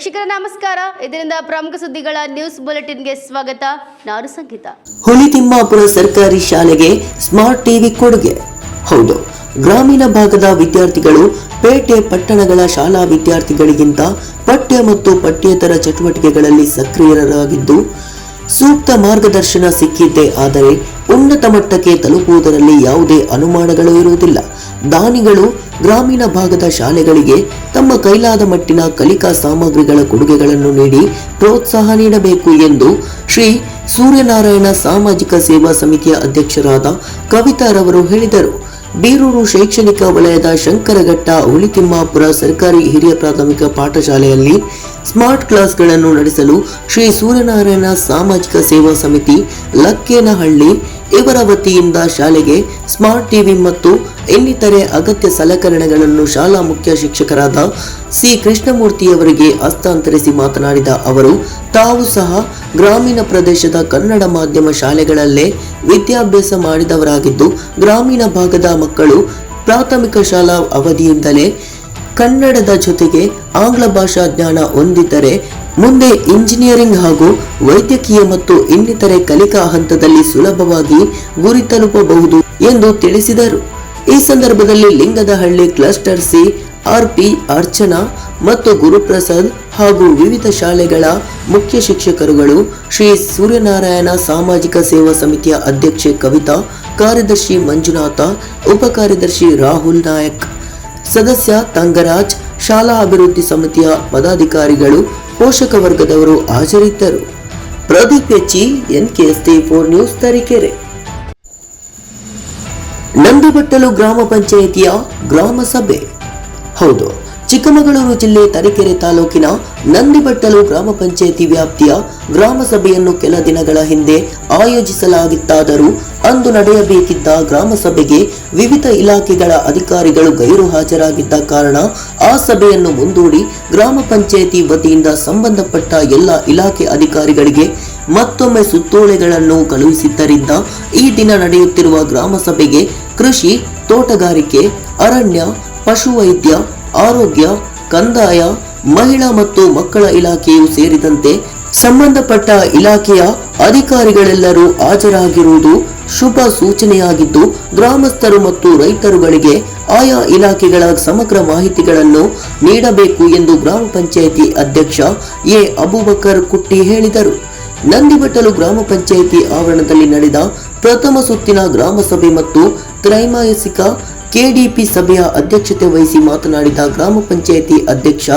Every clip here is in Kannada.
ವೀಕ್ಷಕರ ನಮಸ್ಕಾರ. ಇದರಿಂದ ಪ್ರಮುಖ ಸುದ್ದಿಗಳ ನ್ಯೂಸ್ ಬುಲೆಟಿನ್ಗೆ ಸ್ವಾಗತ. ನಾನು ಸಂಗೀತ. ಹುಲಿತಿಮ್ಮಾಪುರ ಸರ್ಕಾರಿ ಶಾಲೆಗೆ ಸ್ಮಾರ್ಟ್ ಟಿವಿ ಕೊಡುಗೆ. ಹೌದು, ಗ್ರಾಮೀಣ ಭಾಗದ ವಿದ್ಯಾರ್ಥಿಗಳು ಪೇಟೆ ಪಟ್ಟಣಗಳ ಶಾಲಾ ವಿದ್ಯಾರ್ಥಿಗಳಿಗಿಂತ ಪಠ್ಯ ಮತ್ತು ಪಠ್ಯೇತರ ಚಟುವಟಿಕೆಗಳಲ್ಲಿ ಸಕ್ರಿಯರಾಗಿದ್ದು ಸೂಕ್ತ ಮಾರ್ಗದರ್ಶನ ಸಿಕ್ಕಿದ್ದೇ ಆದರೆ ಉನ್ನತ ಮಟ್ಟಕ್ಕೆ ತಲುಪುವುದರಲ್ಲಿ ಯಾವುದೇ ಅನುಮಾನಗಳು ಇರುವುದಿಲ್ಲ. ದಾನಿಗಳು ಗ್ರಾಮೀಣ ಭಾಗದ ಶಾಲೆಗಳಿಗೆ ತಮ್ಮ ಕೈಲಾದ ಮಟ್ಟಿನ ಕಲಿಕಾ ಸಾಮಗ್ರಿಗಳ ಕೊಡುಗೆಗಳನ್ನು ನೀಡಿ ಪ್ರೋತ್ಸಾಹ ನೀಡಬೇಕು ಎಂದು ಶ್ರೀ ಸೂರ್ಯನಾರಾಯಣ ಸಾಮಾಜಿಕ ಸೇವಾ ಸಮಿತಿಯ ಅಧ್ಯಕ್ಷರಾದ ಕವಿತಾರವರು ಹೇಳಿದರು. ಬೀರೂರು ಶೈಕ್ಷಣಿಕ ವಲಯದ ಶಂಕರಘಟ್ಟ ಹುಲಿತಿಮ್ಮಾಪುರ ಸರ್ಕಾರಿ ಹಿರಿಯ ಪ್ರಾಥಮಿಕ ಪಾಠಶಾಲೆಯಲ್ಲಿ ಸ್ಮಾರ್ಟ್ ಕ್ಲಾಸ್ಗಳನ್ನು ನಡೆಸಲು ಶ್ರೀ ಸೂರ್ಯನಾರಾಯಣ ಸಾಮಾಜಿಕ ಸೇವಾ ಸಮಿತಿ ಲಕ್ಕೇನಹಳ್ಳಿ ಇವರ ವತಿಯಿಂದ ಶಾಲೆಗೆ ಸ್ಮಾರ್ಟ್ ಟಿವಿ ಮತ್ತು ಇನ್ನಿತರೆ ಅಗತ್ಯ ಸಲಕರಣೆಗಳನ್ನು ಶಾಲಾ ಮುಖ್ಯ ಶಿಕ್ಷಕರಾದ ಸಿ ಕೃಷ್ಣಮೂರ್ತಿಯವರಿಗೆ ಹಸ್ತಾಂತರಿಸಿ ಮಾತನಾಡಿದ ಅವರು, ತಾವು ಸಹ ಗ್ರಾಮೀಣ ಪ್ರದೇಶದ ಕನ್ನಡ ಮಾಧ್ಯಮ ಶಾಲೆಗಳಲ್ಲೇ ವಿದ್ಯಾಭ್ಯಾಸ ಮಾಡಿದವರಾಗಿದ್ದು, ಗ್ರಾಮೀಣ ಭಾಗದ ಮಕ್ಕಳು ಪ್ರಾಥಮಿಕ ಶಾಲಾ ಅವಧಿಯಿಂದಲೇ ಕನ್ನಡದ ಜೊತೆಗೆ ಆಂಗ್ಲ ಭಾಷಾ ಜ್ಞಾನ ಹೊಂದಿದ್ದರೆ ಮುಂದೆ ಇಂಜಿನಿಯರಿಂಗ್ ಹಾಗೂ ವೈದ್ಯಕೀಯ ಮತ್ತು ಇನ್ನಿತರೆ ಕಲಿಕಾ ಹಂತದಲ್ಲಿ ಸುಲಭವಾಗಿ ಗುರಿ ತಲುಪಬಹುದು ಎಂದು ತಿಳಿಸಿದರು. ಈ ಸಂದರ್ಭದಲ್ಲಿ Lingadahalli cluster C RP Archana ಮತ್ತು ಗುರುಪ್ರಸಾದ್ ಹಾಗೂ ವಿವಿಧ ಶಾಲೆಗಳ ಮುಖ್ಯ ಶಿಕ್ಷಕರುಗಳು, ಶ್ರೀ ಸೂರ್ಯನಾರಾಯಣ ಸಾಮಾಜಿಕ ಸೇವಾ ಸಮಿತಿಯ ಅಧ್ಯಕ್ಷೆ ಕವಿತಾ, ಕಾರ್ಯದರ್ಶಿ ಮಂಜುನಾಥ, ಉಪ ಕಾರ್ಯದರ್ಶಿ ರಾಹುಲ್ ನಾಯಕ್, ಸದಸ್ಯ ತಂಗರಾಜ್, ಶಾಲಾ ಅಭಿವೃದ್ಧಿ ಸಮಿತಿಯ ಪದಾಧಿಕಾರಿಗಳು, ಪೋಷಕ ವರ್ಗದವರು ಹಾಜರಿದ್ದರು. ಪ್ರದೀಪ್ ಹೆಚ್ಚಿ, NKST4 ನ್ಯೂಸ್, ತರೀಕೆರೆ. ನಂದಿಬಟ್ಟಲು ಗ್ರಾಮ ಪಂಚಾಯಿತಿಯ ಗ್ರಾಮ ಸಭೆ. ಹೌದು, ಚಿಕ್ಕಮಗಳೂರು ಜಿಲ್ಲೆ ತರೀಕೆರೆ ತಾಲೂಕಿನ ನಂದಿಬಟ್ಟಲು ಗ್ರಾಮ ಪಂಚಾಯಿತಿ ವ್ಯಾಪ್ತಿಯ ಗ್ರಾಮ ಸಭೆಯನ್ನು ಕೆಲ ದಿನಗಳ ಹಿಂದೆ ಆಯೋಜಿಸಲಾಗಿತ್ತಾದರೂ ಅಂದು ನಡೆಯಬೇಕಿದ್ದ ಗ್ರಾಮ ಸಭೆಗೆ ವಿವಿಧ ಇಲಾಖೆಗಳ ಅಧಿಕಾರಿಗಳು ಗೈರು ಹಾಜರಾಗಿದ್ದ ಕಾರಣ ಆ ಸಭೆಯನ್ನು ಮುಂದೂಡಿ ಗ್ರಾಮ ಪಂಚಾಯಿತಿ ವತಿಯಿಂದ ಸಂಬಂಧಪಟ್ಟ ಎಲ್ಲ ಇಲಾಖೆ ಅಧಿಕಾರಿಗಳಿಗೆ ಮತ್ತೊಮ್ಮೆ ಸುತ್ತೋಲೆಗಳನ್ನು ಕಳುಹಿಸಿದ್ದರಿಂದ ಈ ದಿನ ನಡೆಯುತ್ತಿರುವ ಗ್ರಾಮ ಸಭೆಗೆ ಕೃಷಿ, ತೋಟಗಾರಿಕೆ, ಅರಣ್ಯ, ಪಶುವೈದ್ಯ, ಆರೋಗ್ಯ, ಕಂದಾಯ, ಮಹಿಳಾ ಮತ್ತು ಮಕ್ಕಳ ಇಲಾಖೆಯು ಸೇರಿದಂತೆ ಸಂಬಂಧಪಟ್ಟ ಇಲಾಖೆಯ ಅಧಿಕಾರಿಗಳೆಲ್ಲರೂ ಹಾಜರಾಗಿರುವುದು ಶುಭ ಸೂಚನೆಯಾಗಿದ್ದು, ಗ್ರಾಮಸ್ಥರು ಮತ್ತು ರೈತರುಗಳಿಗೆ ಆಯಾ ಇಲಾಖೆಗಳ ಸಮಗ್ರ ಮಾಹಿತಿಗಳನ್ನು ನೀಡಬೇಕು ಎಂದು ಗ್ರಾಮ ಪಂಚಾಯಿತಿ ಅಧ್ಯಕ್ಷ ಎ ಅಬೂಬಕರ್ ಕುಟ್ಟಿ ಹೇಳಿದರು. ನಂದಿಬಟ್ಟಲು ಗ್ರಾಮ ಪಂಚಾಯಿತಿ ಆವರಣದಲ್ಲಿ ನಡೆದ ಪ್ರಥಮ ಸುತ್ತಿನ ಗ್ರಾಮ ಸಭೆ ಮತ್ತು ತ್ರೈಮಾಸಿಕ ಕೆಡಿಪಿ ಸಭೆಯ ಅಧ್ಯಕ್ಷತೆ ವಹಿಸಿ ಮಾತನಾಡಿದ ಗ್ರಾಮ ಪಂಚಾಯಿತಿ ಅಧ್ಯಕ್ಷ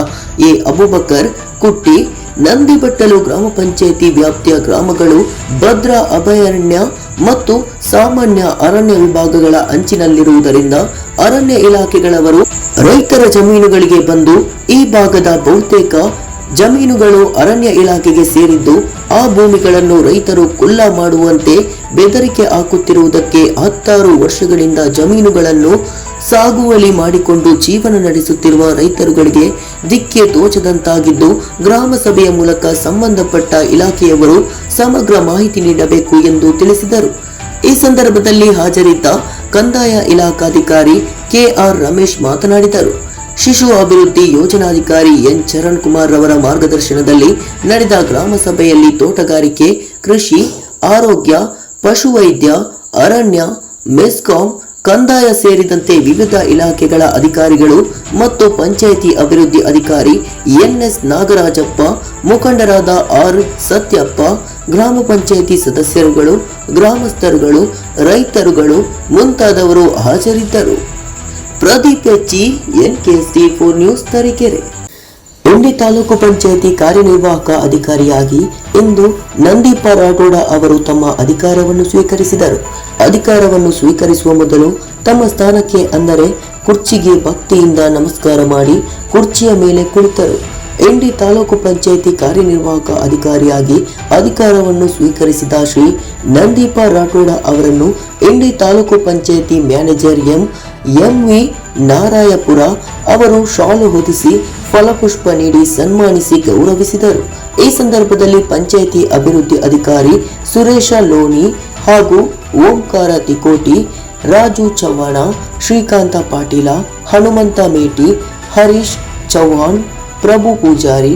ಎ ಅಬೂಬಕರ್ ಕುಟ್ಟಿ, ನಂದಿಬಟ್ಟಲು ಗ್ರಾಮ ಪಂಚಾಯಿತಿ ವ್ಯಾಪ್ತಿಯ ಗ್ರಾಮಗಳು ಭದ್ರಾ ಅಭಯಾರಣ್ಯ ಮತ್ತು ಸಾಮಾನ್ಯ ಅರಣ್ಯ ವಿಭಾಗಗಳ ಅಂಚಿನಲ್ಲಿರುವುದರಿಂದ ಅರಣ್ಯ ಇಲಾಖೆಗಳವರು ರೈತರ ಜಮೀನುಗಳಿಗೆ ಬಂದು ಈ ಭಾಗದ ಬಹುತೇಕ ಜಮೀನುಗಳು ಅರಣ್ಯ ಇಲಾಖೆಗೆ ಸೇರಿದ್ದು ಆ ಭೂಮಿಗಳನ್ನು ರೈತರು ಖುಲ್ಲಾ ಮಾಡುವಂತೆ ಬೆದರಿಕೆ ಹಾಕುತ್ತಿರುವುದಕ್ಕೆ 16 ವರ್ಷಗಳಿಂದ ಜಮೀನುಗಳನ್ನು ಸಾಗುವಳಿ ಮಾಡಿಕೊಂಡು ಜೀವನ ನಡೆಸುತ್ತಿರುವ ರೈತರುಗಳಿಗೆ ದಿಕ್ಕೆ ತೋಚದಂತಾಗಿದ್ದು, ಗ್ರಾಮ ಸಭೆಯ ಮೂಲಕ ಸಂಬಂಧಪಟ್ಟ ಇಲಾಖೆಯವರು ಸಮಗ್ರ ಮಾಹಿತಿ ನೀಡಬೇಕು ಎಂದು ತಿಳಿಸಿದರು. ಈ ಸಂದರ್ಭದಲ್ಲಿ ಹಾಜರಿದ್ದ ಕಂದಾಯ ಇಲಾಖಾಧಿಕಾರಿ ಕೆಆರ್ ರಮೇಶ್ ಮಾತನಾಡಿದರು. ಶಿಶು ಅಭಿವೃದ್ಧಿ ಯೋಜನಾಧಿಕಾರಿ ಎನ್ ಚರಣ್ ಕುಮಾರ್ ರವರ ಮಾರ್ಗದರ್ಶನದಲ್ಲಿ ನಡೆದ ಗ್ರಾಮ ಸಭೆಯಲ್ಲಿ ತೋಟಗಾರಿಕೆ, ಕೃಷಿ, ಆರೋಗ್ಯ, ಪಶುವೈದ್ಯ, ಅರಣ್ಯ, ಮೆಸ್ಕಾಂ, ಕಂದಾಯ ಸೇರಿದಂತೆ ವಿವಿಧ ಇಲಾಖೆಗಳ ಅಧಿಕಾರಿಗಳು ಮತ್ತು ಪಂಚಾಯಿತಿ ಅಭಿವೃದ್ಧಿ ಅಧಿಕಾರಿ ಎನ್ಎಸ್ ನಾಗರಾಜಪ್ಪ, ಮುಖಂಡರಾದ ಆರ್ ಸತ್ಯಪ್ಪ, ಗ್ರಾಮ ಪಂಚಾಯಿತಿ ಸದಸ್ಯರುಗಳು, ಗ್ರಾಮಸ್ಥರುಗಳು, ರೈತರುಗಳು ಮುಂತಾದವರು ಹಾಜರಿದ್ದರು. ಪ್ರದೀಪ್ ಹೆಚ್ಚಿ, NKST4 ನ್ಯೂಸ್, ತರೀಕೆರೆ. ಉಂಡಿ ತಾಲೂಕು ಪಂಚಾಯಿತಿ ಕಾರ್ಯನಿರ್ವಾಹಕ ಅಧಿಕಾರಿಯಾಗಿ ಇಂದು ನಂದೀಪ ರಾಠೋಡ ಅವರು ತಮ್ಮ ಅಧಿಕಾರವನ್ನು ಸ್ವೀಕರಿಸಿದರು. ಅಧಿಕಾರವನ್ನು ಸ್ವೀಕರಿಸುವ ಮೊದಲು ತಮ್ಮ ಸ್ಥಾನಕ್ಕೆ ಅಂದರೆ ಕುರ್ಚಿಗೆ ಭಕ್ತಿಯಿಂದ ನಮಸ್ಕಾರ ಮಾಡಿ ಕುರ್ಚಿಯ ಮೇಲೆ ಕುಳಿತರು. ಇಂಡಿ ತಾಲೂಕು ಪಂಚಾಯಿತಿ ಕಾರ್ಯನಿರ್ವಾಹಕ ಅಧಿಕಾರಿಯಾಗಿ ಅಧಿಕಾರವನ್ನು ಸ್ವೀಕರಿಸಿದ ಶ್ರೀ ನಂದೀಪ ರಾಠೋಡ ಅವರನ್ನು ಇಂಡಿ ತಾಲೂಕು ಪಂಚಾಯಿತಿ ಮ್ಯಾನೇಜರ್ ಎಂವಿ ನಾರಾಯಪುರ ಅವರು ಶಾಲು ಹೊದಿಸಿ ಫಲಪುಷ್ಪ ನೀಡಿ ಸನ್ಮಾನಿಸಿ ಗೌರವಿಸಿದರು. ಈ ಸಂದರ್ಭದಲ್ಲಿ ಪಂಚಾಯಿತಿ ಅಭಿವೃದ್ಧಿ ಅಧಿಕಾರಿ ಸುರೇಶ ಲೋನಿ ಹಾಗೂ ಓಂಕಾರ ತಿಕೋಟಿ, ರಾಜು ಚವ್ಹಾಣ, ಶ್ರೀಕಾಂತ ಪಾಟೀಲ, ಹನುಮಂತ ಮೇಟಿ, ಹರೀಶ್ ಚೌಹಾಣ್, ಪ್ರಭು ಪೂಜಾರಿ,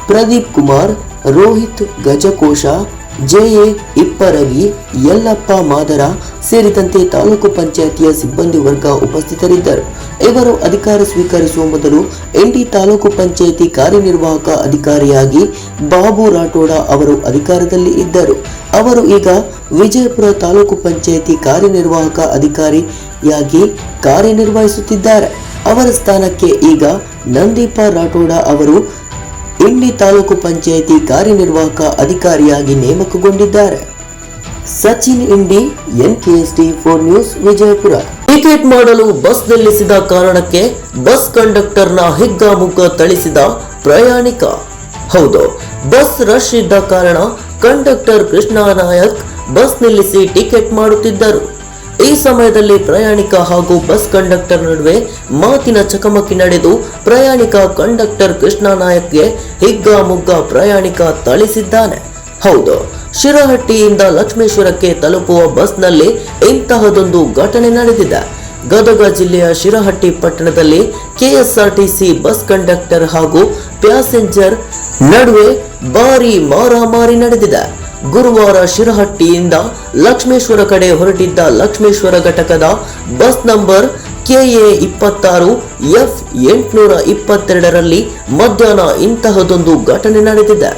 ಪ್ರದೀಪ್ ಕುಮಾರ್, ರೋಹಿತ್ ಗಜಕೋಶ, ಜೆ.ಎ. ಇಪ್ಪರಗಿ, ಯಲ್ಲಪ್ಪ ಮಾದರ ಸೇರಿದಂತೆ ತಾಲೂಕು ಪಂಚಾಯಿತಿಯ ಸಿಬ್ಬಂದಿ ವರ್ಗ ಉಪಸ್ಥಿತರಿದ್ದರು. ಇವರು ಅಧಿಕಾರ ಸ್ವೀಕರಿಸುವ ಮೊದಲು ಇಂಡಿ ತಾಲೂಕು ಪಂಚಾಯಿತಿ ಕಾರ್ಯನಿರ್ವಾಹಕ ಅಧಿಕಾರಿಯಾಗಿ ಬಾಬು ರಾಠೋಡ ಅವರು ಅಧಿಕಾರದಲ್ಲಿ ಇದ್ದರು. ಅವರು ಈಗ ವಿಜಯಪುರ ತಾಲೂಕು ಪಂಚಾಯಿತಿ ಕಾರ್ಯನಿರ್ವಾಹಕ ಅಧಿಕಾರಿಯಾಗಿ ಕಾರ್ಯನಿರ್ವಹಿಸುತ್ತಿದ್ದಾರೆ. ಅವರ ಸ್ಥಾನಕ್ಕೆ ಈಗ ನಂದೀಪ ರಾಠೋಡ ಅವರು ಇಂಡಿ ತಾಲೂಕು ಪಂಚಾಯಿತಿ ಕಾರ್ಯನಿರ್ವಾಹಕ ಅಧಿಕಾರಿಯಾಗಿ ನೇಮಕಗೊಂಡಿದ್ದಾರೆ. ಸಚಿನ್ ಇಂಡಿ, NKSD4 ನ್ಯೂಸ್, ವಿಜಯಪುರ. ಟಿಕೆಟ್ ಮಾಡಲು ಬಸ್ ನಿಲ್ಲಿಸಿದ ಕಾರಣಕ್ಕೆ ಬಸ್ ಕಂಡಕ್ಟರ್ನ ಹಿಗ್ಗಾಮುಗ್ಗ ಥಳಿಸಿದ ಪ್ರಯಾಣಿಕ. ಹೌದು, ಬಸ್ ರಶ್ ಇದ್ದ ಕಾರಣ ಕಂಡಕ್ಟರ್ ಕೃಷ್ಣ ನಾಯಕ್ ಬಸ್ ನಿಲ್ಲಿಸಿ ಟಿಕೆಟ್ ಮಾಡುತ್ತಿದ್ದರು. ಈ ಸಮಯದಲ್ಲಿ ಪ್ರಯಾಣಿಕ ಹಾಗೂ ಬಸ್ ಕಂಡಕ್ಟರ್ ನಡುವೆ ಮಾತಿನ ಚಕಮಕಿ ನಡೆದು ಪ್ರಯಾಣಿಕ ಕಂಡಕ್ಟರ್ ಕೃಷ್ಣ ನಾಯಕ್ಗೆ ಹಿಗ್ಗಾಮುಗ್ಗ ಪ್ರಯಾಣಿಕ ಥಳಿಸಿದ್ದಾನೆ. ಹೌದು, ಶಿರಹಟ್ಟಿಯಿಂದ ಲಕ್ಷ್ಮೇಶ್ವರಕ್ಕೆ ತಲುಪುವ ಬಸ್ನಲ್ಲಿ ಇಂತಹದೊಂದು ಘಟನೆ ನಡೆದಿದೆ. ಗದಗ ಜಿಲ್ಲೆಯ ಶಿರಹಟ್ಟಿ ಪಟ್ಟಣದಲ್ಲಿ ಕೆಎಸ್ಆರ್ಟಿಸಿ ಬಸ್ ಕಂಡಕ್ಟರ್ ಹಾಗೂ ಪ್ಯಾಸೆಂಜರ್ ನಡುವೆ ಭಾರೀ ಮಾರಾಮಾರಿ ನಡೆದಿದೆ. ಗುರುವಾರ ಶಿರಹಟ್ಟಿಯಿಂದ ಲಕ್ಷ್ಮೇಶ್ವರ ಕಡೆ ಹೊರಟಿದ್ದ ಲಕ್ಷ್ಮೇಶ್ವರ ಘಟಕದ ಬಸ್ ನಂಬರ್ KA 26 F822ರಲ್ಲಿ ಮಧ್ಯಾಹ್ನ ಇಂತಹದೊಂದು ಘಟನೆ ನಡೆದಿದೆ.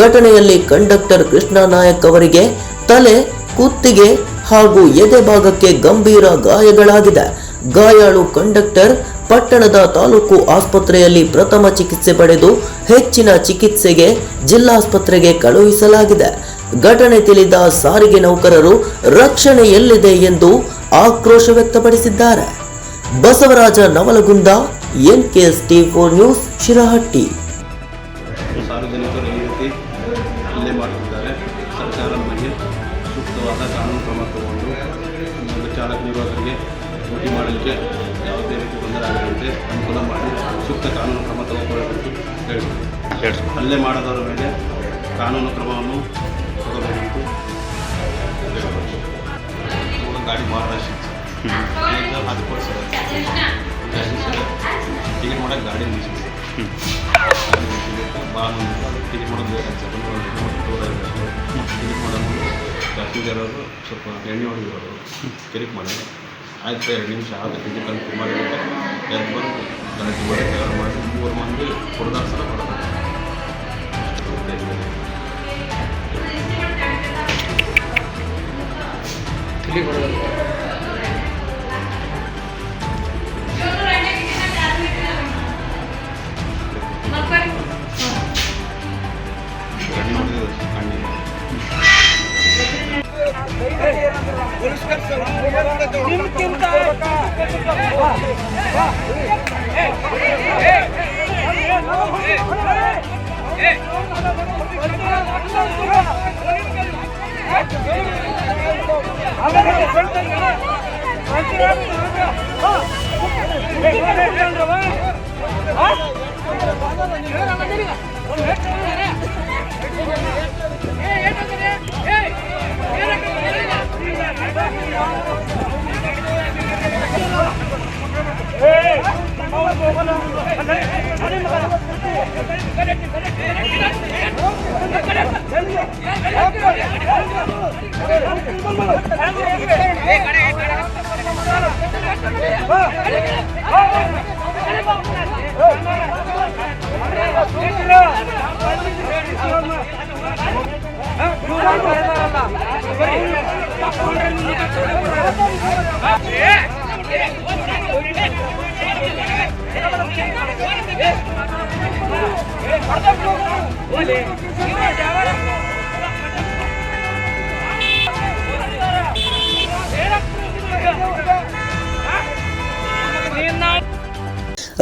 ಘಟನೆಯಲ್ಲಿ ಕಂಡಕ್ಟರ್ ಕೃಷ್ಣ ನಾಯಕ್ ಅವರಿಗೆ ತಲೆ, ಕುತ್ತಿಗೆ ಹಾಗೂ ಎದೆ ಭಾಗಕ್ಕೆ ಗಂಭೀರ ಗಾಯಗಳಾಗಿದೆ. ಗಾಯಾಳು ಕಂಡಕ್ಟರ್ ಪಟ್ಟಣದ ತಾಲೂಕು ಆಸ್ಪತ್ರೆಯಲ್ಲಿ ಪ್ರಥಮ ಚಿಕಿತ್ಸೆ ಪಡೆದು ಹೆಚ್ಚಿನ ಚಿಕಿತ್ಸೆಗೆ ಜಿಲ್ಲಾಸ್ಪತ್ರೆಗೆ ಕಳುಹಿಸಲಾಗಿದೆ. ಘಟನೆ ತಿಳಿದ ಸಾರಿಗೆ ನೌಕರರು ರಕ್ಷಣೆ ಎಲ್ಲಿದೆ ಎಂದು ಆಕ್ರೋಶ ವ್ಯಕ್ತಪಡಿಸಿದ್ದಾರೆ. Basavaraj Navalagund, NKSD4 news, Shirahatti. ಸಾರ್ವಜನಿಕರು ಈ ರೀತಿ ಹಲ್ಲೆ ಮಾಡುತ್ತಿದ್ದಾರೆ. ಸರ್ಕಾರ ನಮಗೆ ಸೂಕ್ತವಾದ ಕಾನೂನು ಕ್ರಮ ತಗೊಂಡು ಚಾಲಕ ನಿರ್ವಾಹಕರಿಗೆ ಡ್ಯೂಟಿ ಮಾಡಲಿಕ್ಕೆ ಯಾವುದೇ ರೀತಿ ತೊಂದರೆ ಆಗದಂತೆ ಅನುಕೂಲ ಮಾಡಿ ಸೂಕ್ತ ಕಾನೂನು ಕ್ರಮ ತಗೊಳ್ಬೇಕು ಹೇಳಿ ಹಲ್ಲೆ ಮಾಡದವರ ಮೇಲೆ ಕಾನೂನು ಕ್ರಮವನ್ನು ತಗೋಬೇಕು. ಗಾಡಿ ಭಾಳ ರಶ್ ಅದು ಕೊಡ್ಸೋದು ಟಿಕೆಟ್ ಮಾಡೋಕ್ಕೆ ಗಾಡಿ ನಿಲ್ಲಿಸಿ ಭಾಳ ಟಿಕೆಟ್ ಮಾಡೋದು ಬೇಕು ಅನ್ಸುತ್ತೆ. ಟಿಕೆಟ್ ಮಾಡೋದು ಪ್ಯಾಸೆಂಜರ್ ಅವರು ಸ್ವಲ್ಪ ಎಣ್ಣೆ ಹೊಡೆದಿರೋರು ಕಿರಿಕ್ ಮಾಡಿ ಆಯ್ತು 2 ನಿಮಿಷ ಆದ ಟಿಕೆಟ್ ಅಂತ ಮಾಡಿರುತ್ತೆ. ಎದ್ದು ಬಂದು ಗಲಾಟೆ ಮಾಡಿ ತಯಾರು ಮಾಡಿ 3 ಮಂದಿ ಹೊಡೆದಾರ ಸಲ ಹೊಡೆದ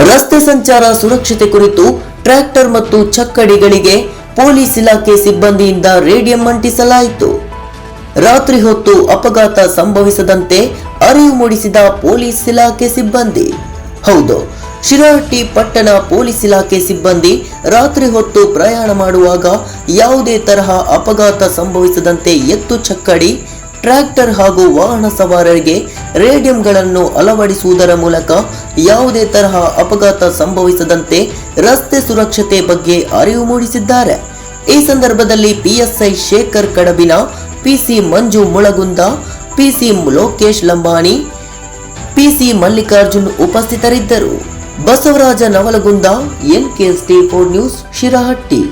ರಸ್ತೆ ಸಂಚಾರ ಸುರಕ್ಷತೆ ಕುರಿತು ಟ್ರ್ಯಾಕ್ಟರ್ ಮತ್ತು ಚಕ್ಕಡಿಗಳಿಗೆ ಪೊಲೀಸ್ ಇಲಾಖೆ ಸಿಬ್ಬಂದಿಯಿಂದ ರೇಡಿಯಂ ಅಂಟಿಸಲಾಯಿತು. ರಾತ್ರಿ ಹೊತ್ತು ಅಪಘಾತ ಸಂಭವಿಸದಂತೆ ಅರಿವು ಮೂಡಿಸಿದ ಪೊಲೀಸ್ ಇಲಾಖೆ ಸಿಬ್ಬಂದಿ. ಹೌದು, ಶಿರಹಟ್ಟಿ ಪಟ್ಟಣ ಪೊಲೀಸ್ ಇಲಾಖೆ ಸಿಬ್ಬಂದಿ ರಾತ್ರಿ ಹೊತ್ತು ಪ್ರಯಾಣ ಮಾಡುವಾಗ ಯಾವುದೇ ತರಹ ಅಪಘಾತ ಸಂಭವಿಸದಂತೆ ಎತ್ತು ಚಕ್ಕಡಿ ಟ್ರ್ಯಾಕ್ಟರ್ ಹಾಗೂ ವಾಹನ ಸವಾರರಿಗೆ ರೇಡಿಯಂಗಳನ್ನು ಅಳವಡಿಸುವುದರ ಮೂಲಕ ಯಾವುದೇ ತರಹ ಅಪಘಾತ ಸಂಭವಿಸದಂತೆ ರಸ್ತೆ ಸುರಕ್ಷತೆ ಬಗ್ಗೆ ಅರಿವು ಮೂಡಿಸಿದ್ದಾರೆ. ಈ ಸಂದರ್ಭದಲ್ಲಿ PSI Shekhar Kadabina, PC Manju Mulagund, PC Lokesh Lambani, PC Mallikarjun ಉಪಸ್ಥಿತರಿದ್ದರು. Basavaraj Navalagund, NKST4 news, Shirahatti.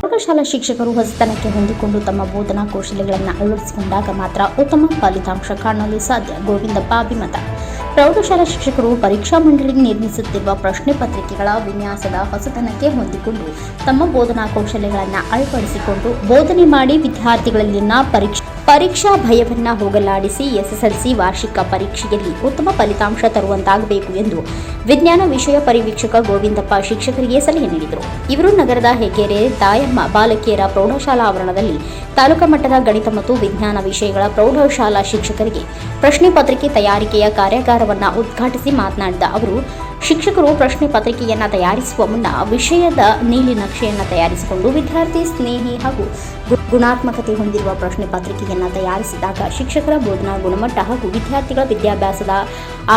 ಪ್ರೌಢಶಾಲಾ ಶಿಕ್ಷಕರು ಹೊಸತನಕ್ಕೆ ಹೊಂದಿಕೊಂಡು ತಮ್ಮ ಬೋಧನಾ ಕೌಶಲ್ಯಗಳನ್ನು ಅಳವಡಿಸಿಕೊಂಡಾಗ ಮಾತ್ರ ಉತ್ತಮ ಫಲಿತಾಂಶ ಕಾಣಲು ಸಾಧ್ಯ. ಗೋವಿಂದಪ್ಪ ಅಭಿಮತ. ಪ್ರೌಢಶಾಲಾ ಶಿಕ್ಷಕರು ಪರೀಕ್ಷಾ ಮಂಡಳಿ ನಿರ್ಮಿಸುತ್ತಿರುವ ಪ್ರಶ್ನೆ ಪತ್ರಿಕೆಗಳ ವಿನ್ಯಾಸದ ಹೊಸತನಕ್ಕೆ ಹೊಂದಿಕೊಂಡು ತಮ್ಮ ಬೋಧನಾ ಕೌಶಲ್ಯಗಳನ್ನು ಅಳವಡಿಸಿಕೊಂಡು ಬೋಧನೆ ಮಾಡಿ ವಿದ್ಯಾರ್ಥಿಗಳಲ್ಲಿನ ಪರೀಕ್ಷಾ ಭಯವನ್ನು ಹೋಗಲಾಡಿಸಿ SSLC ವಾರ್ಷಿಕ ಪರೀಕ್ಷೆಯಲ್ಲಿ ಉತ್ತಮ ಫಲಿತಾಂಶ ತರುವಂತಾಗಬೇಕು ಎಂದು ವಿಜ್ಞಾನ ವಿಷಯ ಪರಿವೀಕ್ಷಕ ಗೋವಿಂದಪ್ಪ ಶಿಕ್ಷಕರಿಗೆ ಸಲಹೆ ನೀಡಿದರು. ಇವರು ನಗರದ ಹೆಗ್ಗೆರೆ ತಾಯಮ್ಮ ಬಾಲಕಿಯರ ಪ್ರೌಢಶಾಲಾ ಆವರಣದಲ್ಲಿ ತಾಲೂಕಾ ಮಟ್ಟದ ಗಣಿತ ಮತ್ತು ವಿಜ್ಞಾನ ವಿಷಯಗಳ ಪ್ರೌಢಶಾಲಾ ಶಿಕ್ಷಕರಿಗೆ ಪ್ರಶ್ನೆ ಪತ್ರಿಕೆ ತಯಾರಿಕೆಯ ಕಾರ್ಯಾಗಾರವನ್ನು ಉದ್ಘಾಟಿಸಿ ಮಾತನಾಡಿದ ಅವರು, ಶಿಕ್ಷಕರು ಪ್ರಶ್ನೆ ಪತ್ರಿಕೆಯನ್ನು ತಯಾರಿಸುವ ಮುನ್ನ ವಿಷಯದ ನೀಲಿ ನಕ್ಷೆಯನ್ನು ತಯಾರಿಸಿಕೊಂಡು ವಿದ್ಯಾರ್ಥಿ ಸ್ನೇಹಿ ಹಾಗೂ ಗುಣಾತ್ಮಕತೆ ಹೊಂದಿರುವ ಪ್ರಶ್ನೆ ಪತ್ರಿಕೆಯನ್ನು ತಯಾರಿಸಿದಾಗ ಶಿಕ್ಷಕರ ಬೋಧನಾ ಗುಣಮಟ್ಟ ಹಾಗೂ ವಿದ್ಯಾರ್ಥಿಗಳ ವಿದ್ಯಾಭ್ಯಾಸದ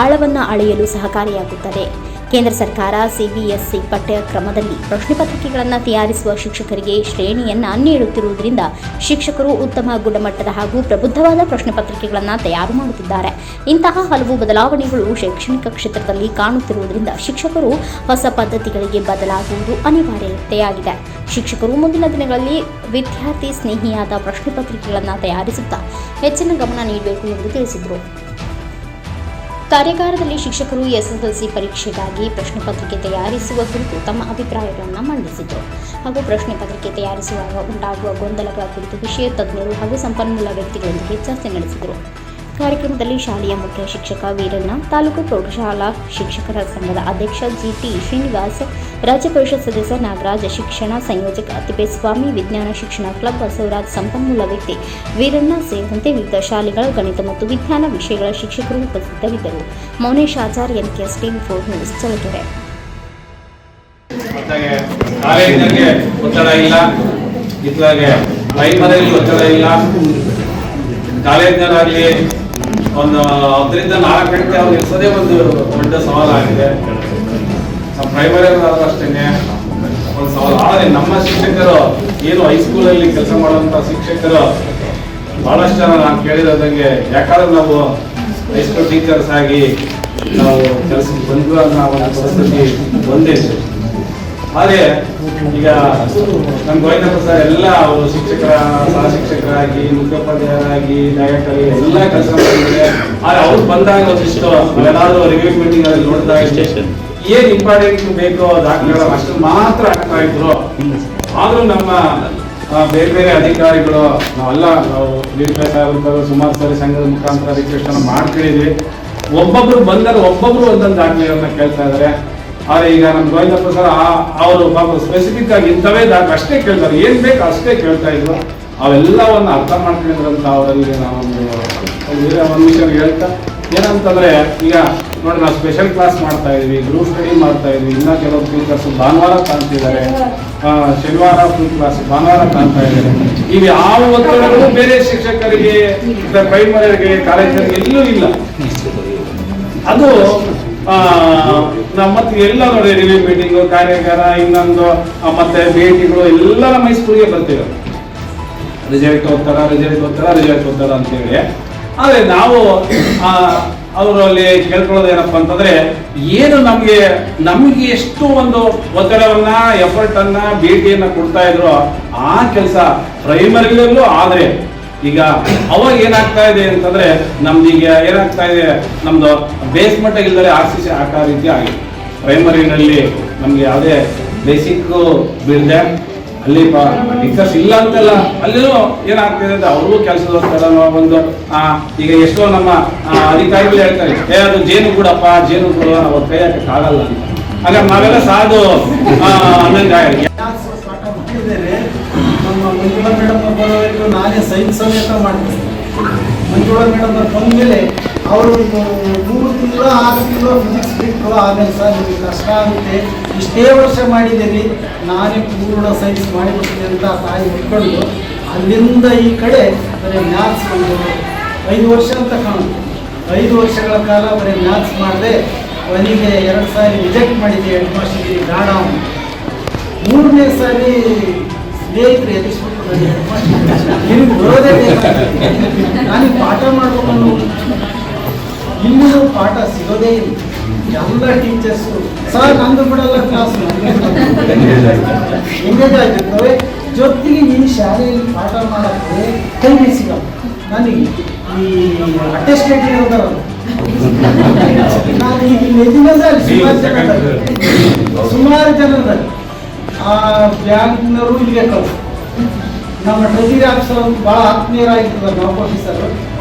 ಆಳವನ್ನು ಅಳೆಯಲು ಸಹಕಾರಿಯಾಗುತ್ತದೆ. ಕೇಂದ್ರ ಸರ್ಕಾರ CBSE ಪಠ್ಯಕ್ರಮದಲ್ಲಿ ಪ್ರಶ್ನೆ ಪತ್ರಿಕೆಗಳನ್ನು ತಯಾರಿಸುವ ಶಿಕ್ಷಕರಿಗೆ ಶ್ರೇಣಿಯನ್ನು ನೀಡುತ್ತಿರುವುದರಿಂದ ಶಿಕ್ಷಕರು ಉತ್ತಮ ಗುಣಮಟ್ಟದ ಹಾಗೂ ಪ್ರಬುದ್ಧವಾದ ಪ್ರಶ್ನೆ ಪತ್ರಿಕೆಗಳನ್ನು ತಯಾರು ಮಾಡುತ್ತಿದ್ದಾರೆ. ಇಂತಹ ಹಲವು ಬದಲಾವಣೆಗಳು ಶೈಕ್ಷಣಿಕ ಕ್ಷೇತ್ರದಲ್ಲಿ ಕಾಣುತ್ತಿರುವುದರಿಂದ ಶಿಕ್ಷಕರು ಹೊಸ ಪದ್ಧತಿಗಳಿಗೆ ಬದಲಾಗುವುದು ಅನಿವಾರ್ಯತೆಯಾಗಿದೆ. ಶಿಕ್ಷಕರು ಮುಂದಿನ ದಿನಗಳಲ್ಲಿ ವಿದ್ಯಾರ್ಥಿ ಸ್ನೇಹಿಯಾದ ಪ್ರಶ್ನೆ ಪತ್ರಿಕೆಗಳನ್ನು ತಯಾರಿಸುತ್ತಾ ಹೆಚ್ಚಿನ ಗಮನ ನೀಡಬೇಕು ಎಂದು ತಿಳಿಸಿದರು. ಕಾರ್ಯಾಗಾರದಲ್ಲಿ ಶಿಕ್ಷಕರು SSLC ಪರೀಕ್ಷೆಗಾಗಿ ಪ್ರಶ್ನೆ ಪತ್ರಿಕೆ ತಯಾರಿಸುವ ಕುರಿತು ತಮ್ಮ ಅಭಿಪ್ರಾಯಗಳನ್ನು ಮಂಡಿಸಿದರು ಹಾಗೂ ಪ್ರಶ್ನೆ ಪತ್ರಿಕೆ ತಯಾರಿಸುವಾಗ ಉಂಟಾಗುವ ಗೊಂದಲಗಳ ಕುರಿತು ವಿಷಯ ತಜ್ಞರು ಹಾಗೂ ಸಂಪನ್ಮೂಲ ವ್ಯಕ್ತಿಗಳೊಂದಿಗೆ ಚರ್ಚೆ ನಡೆಸಿದರು. ಕಾರ್ಯಕ್ರಮದಲ್ಲಿ ಶಾಲೆಯ ಮುಖ್ಯ ಶಿಕ್ಷಕ ವೀರಣ್ಣ, ತಾಲೂಕು ಪ್ರೌಢಶಾಲಾ ಶಿಕ್ಷಕರ ಸಂಘದ ಅಧ್ಯಕ್ಷ GT ಶ್ರೀನಿವಾಸ್, ರಾಜ್ಯ ಪರಿಷತ್ ಸದಸ್ಯ ನಾಗರಾಜ್, ಶಿಕ್ಷಣ ಸಂಯೋಜಕ ತಿಪ್ಪೇಸ್ವಾಮಿ, ವಿಜ್ಞಾನ ಶಿಕ್ಷಣ ಕ್ಲಬ್ ಬಸವರಾಜ್, ಸಂಪನ್ಮೂಲ ವ್ಯಕ್ತಿ ವೀರಣ್ಣ ಸೇರಿದಂತೆ ವಿವಿಧ ಶಾಲೆಗಳ ಗಣಿತ ಮತ್ತು ವಿಜ್ಞಾನ ವಿಷಯಗಳ ಶಿಕ್ಷಕರು ಉಪಸ್ಥಿತರಿದ್ದರು. Mounesh Achar, NKST4 news, Challakere. ಕಾಲೇಜಿನಲ್ಲಿ ಒತ್ತಡ ಇಲ್ಲ, ಇತ್ಲಾಗೆ ಪ್ರೈಮರಿಯಲ್ಲಿ ಒತ್ತಡ ಇಲ್ಲ. ಕಾಲೇಜಿನಲ್ಲಿ ಒಂದು 10-4 ಗಂಟೆ ಅವ್ರು ಇರ್ಸೋದೇ ಒಂದು ದೊಡ್ಡ ಸವಾಲಾಗಿದೆ. ಪ್ರೈಮರಿ ಅಷ್ಟೇನೆ ಒಂದು ಸವಾಲು. ಆದರೆ ನಮ್ಮ ಶಿಕ್ಷಕರು ಏನು ಹೈಸ್ಕೂಲಲ್ಲಿ ಕೆಲಸ ಮಾಡುವಂಥ ಶಿಕ್ಷಕರು ಬಹಳಷ್ಟು ಜನ ನಾನು ಕೇಳಿರೋದಂಗೆ, ಯಾಕಂದ್ರೆ ನಾವು ಹೈಸ್ಕೂಲ್ ಟೀಚರ್ಸ್ ಆಗಿ ನಾವು ಕೆಲಸಕ್ಕೆ ಬಂದು ಅನ್ನೋ ಒಂದು ಪರಿಸ್ಥಿತಿ ಒಂದಿತ್ತು. ಆದರೆ ಈಗ ನಮ್ಮ ಗೋವಿಂದಪ್ಪ ಸರ್ ಎಲ್ಲ ಅವರು ಶಿಕ್ಷಕರ, ಸಹ ಶಿಕ್ಷಕರಾಗಿ, ಮುಖ್ಯೋಪಾಧ್ಯಾಯರಾಗಿ, ಡೈರೆಕ್ಟರ್ ಎಲ್ಲ ಕೆಲಸ ಮಾಡಿದ್ದಾರೆ. ಆದರೆ ಅವ್ರು ಬಂದಾಗ ಒಂದಿಷ್ಟು ನಾವೇನಾದ್ರೂ ರಿವ್ಯೂ ಮೀಟಿಂಗ್ ಅಲ್ಲಿ ನೋಡಿದಾಗ ಏನ್ ಇಂಪಾರ್ಟೆಂಟ್ ಬೇಕೋ ದಾಖಲೆಗಳು ಅಷ್ಟು ಮಾತ್ರ ಆಗ್ತಾ ಇದ್ರು. ಆದ್ರೂ ನಮ್ಮ ಬೇರೆ ಬೇರೆ ಅಧಿಕಾರಿಗಳು ನಾವೆಲ್ಲ ನಾವು ಸುಮಾರು ಸಾರಿ ಸಂಘದ ಮುಖಾಂತರ ರಿಕ್ವೆಸ್ಟ್ ಮಾಡ್ಕೊಂಡಿದ್ವಿ. ಒಬ್ಬೊಬ್ರು ಬಂದಾಗ ಒಬ್ಬೊಬ್ರು ಒಂದೊಂದು ದಾಖಲೆಗಳನ್ನ ಕೇಳ್ತಾ ಇದಾರೆ. ಆದ್ರೆ ಈಗ ನಮ್ಮ ಗೋವಿಂದಪ್ಪ ಸರ್ ಅವರು ಪಾಪ ಸ್ಪೆಸಿಫಿಕ್ ಆಗಿ ಇಂಥವೇ ದಾಖಲೆ ಅಷ್ಟೇ ಕೇಳ್ತಾರೆ, ಏನ್ ಬೇಕು ಅಷ್ಟೇ ಕೇಳ್ತಾ ಇದ್ರು. ಅವೆಲ್ಲವನ್ನ ಅರ್ಥ ಮಾಡ್ಕೊಂಡಿದ್ರಂತ ಅವರಲ್ಲಿ ನಾವೊಂದು ವಿಷಯ ಹೇಳ್ತಾ ಏನಂತಂದ್ರೆ, ಈಗ ನೋಡಿ ನಾವು ಸ್ಪೆಷಲ್ ಕ್ಲಾಸ್ ಮಾಡ್ತಾ ಇದೀವಿ, ಗ್ರೂಪ್ ಸ್ಟಡಿ ಮಾಡ್ತಾ ಇದೀವಿ. ಇನ್ನ ಕೆಲವು ಟೀಚರ್ಸ್ ಭಾನುವಾರ ಕಾಣ್ತಿದ್ದಾರೆ, ಶನಿವಾರ ಫುಲ್ ಕ್ಲಾಸ್, ಭಾನುವಾರ ಕಾಣ್ತಾ ಇದ್ದಾರೆ. ಈಗ ಯಾವ ಒತ್ತಡಗಳು ಬೇರೆ ಶಿಕ್ಷಕರಿಗೆ, ಪ್ರೈಮರಿಗೆ, ಕಾಲೇಜರಿಗೆ ಎಲ್ಲೂ ಇಲ್ಲ. ಅದು ಮತ್ತೆ ಎಲ್ಲ ನೋಡಿ ರಿವ್ಯೂ ಮೀಟಿಂಗು, ಕಾರ್ಯಾಗಾರ, ಇನ್ನೊಂದು ಮತ್ತೆ ಭೇಟಿಗಳು ಎಲ್ಲ ನಮ್ಮ ಹೈಸ್ಕೂಲ್ಗೆ ಬರ್ತೀವಿ. ರಿಸಲ್ಟ್ ಓದ್ತಾರ ಅಂತೇಳಿ. ಆದ್ರೆ ನಾವು ಅವರಲ್ಲಿ ಕೇಳ್ಕೊಳ್ಳೋದು ಏನಪ್ಪಾ ಅಂತಂದ್ರೆ, ಏನು ನಮ್ಗೆ ಎಷ್ಟು ಒಂದು ಒತ್ತಡವನ್ನ, ಎಫರ್ಟ್ ಅನ್ನ, ಭೇಟಿಯನ್ನ ಕೊಡ್ತಾ ಇದ್ರು ಆ ಕೆಲಸ ಪ್ರೈಮರಿಯಲ್ಲೂ. ಆದ್ರೆ ಈಗ ಅವಾಗ ಏನಾಗ್ತಾ ಇದೆ ಅಂತಂದ್ರೆ, ನಮ್ದೀಗ ಏನಾಗ್ತಾ ಇದೆ, ನಮ್ದು ಬೇಸ್ ಮಟ್ಟ ಇಲ್ಲದೆ RCC ಆಟ ರೀತಿ ಆಗಿದೆ. ಪ್ರೈಮರಿನಲ್ಲಿ ನಮ್ಗೆ ಯಾವುದೇ ಬೇಸಿಕ್ ಬೀಳದೆ, ಅಲ್ಲಿ ಟೀಚರ್ಸ್ ಇಲ್ಲ ಅಂತಲ್ಲ, ಅಲ್ಲಿನೂ ಏನಾಗ್ತಿದೆ ಅಂತ ಅವ್ರಿಗೂ ಕೆಲಸದ ಒಂದು ಈಗ ಎಷ್ಟೋ ನಮ್ಮ ಅಧಿಕಾರಿಗಳು ಹೇಳ್ತಾರೆ, ಅದು ಜೇನು ಕೂಡಪ್ಪ, ಜೇನು ಕೂಡ ನಾವು ಕೈ ಹಾಕಕ್ಕಾಗಲ್ಲ ಅಂತ. ಹಾಗಾಗಿ ನಾವೆಲ್ಲ ಸಾಧು ಅನ್ನಂಗೆ ನಮ್ಮ ಮಂಜುಳಾ ಮೇಡಮ್ ಬರೋವರೆಗೂ ನಾನೇ ಸೈನ್ಸ್ ಸಮೇತ ಮಾಡ್ತೀನಿ. ಮಂಜುಳಾ ಮೇಡಮ್ ಬಂದಮೇಲೆ ಅವರು 3 ತಿಂಗಳು 6 ತಿಂಗಳು ಫಿಸಿಕ್ಸ್ ಬಿಟ್ಟರು. ಆಮೇಲೆ ಸರ್ ನಿಮಗೆ ಕಷ್ಟ ಆಗುತ್ತೆ, ಇಷ್ಟೇ ವರ್ಷ ಮಾಡಿದ್ದೀರಿ, ನಾನೇ ಪೂರ್ಣ ಸೈನ್ಸ್ ಮಾಡಿಬಿಡ್ತೀನಿ ಅಂತ ತಾಯಿ ಹಿಡ್ಕೊಂಡು ಅಲ್ಲಿಂದ ಈ ಕಡೆ ಬರೀ ಮ್ಯಾಥ್ಸ್ ಬಂದರು, 5 ವರ್ಷ ಅಂತ ಕಾಣುತ್ತೆ. 5 ವರ್ಷಗಳ ಕಾಲ ಬರೀ ಮ್ಯಾಥ್ಸ್ ಮಾಡಿದೆ, ಅವನಿಗೆ 2 ಸಾರಿ ರಿಜೆಕ್ಟ್ ಮಾಡಿದ್ದೆ ಹೆಡ್ ಮಾಸ್ಟರ್ಗೆ ಬೇಡ ಅವನು. 3ನೇ ಸಾರಿ ಸ್ನೇಹಿತರು ಎದುರಿಸ್ಬಿಟ್ಟು ನನಗೆ ಹೆಡ್ ಮಾಸ್ಟರ್ ನಿನಗೆ ಬರೋದೇ ಬೇಕಾಗುತ್ತೆ, ನನಗೆ ಪಾಠ ಮಾಡಬೇಕು ಅನ್ನೋ ಇನ್ನೂ ಪಾಠ ಸಿಗೋದೇ ಇಲ್ಲ. ಎಲ್ಲ ಟೀಚರ್ಸು ಸರ್ ನಂದು ಬಿಡಲ್ಲ ಕ್ಲಾಸ್ ಎಂಗೇಜ್ ಆಗಿರ್ತವೆ. ಜೊತೆಗೆ ಈ ಶಾಲೆಯಲ್ಲಿ ಪಾಠ ಮಾಡೋಕ್ಕೆ ಕೈಗೆ ಸಿಗಲ್ಲ. ನನಗೆ ಈ ಅಟೆಸ್ಟೆಡ್ ಇರೋದಾರಲ್ಲ, ನಾನು ಈಗ ನೆಜಿನಲ್ಲಿ ಸುಮಾರು ಜನ ಆ ಬ್ಯಾಂಕ್ನವರು ಇಲ್ಲಿಗೆ ಕಳ್ಸ. ನಮ್ಮ ಟ್ರೆಜರಿ ಆಫೀಸರ್ ಒಂದು ಭಾಳ ಆತ್ಮೀಯರಾಗಿರ್ತದೆ ನಾವು ಆಫೀಸರು,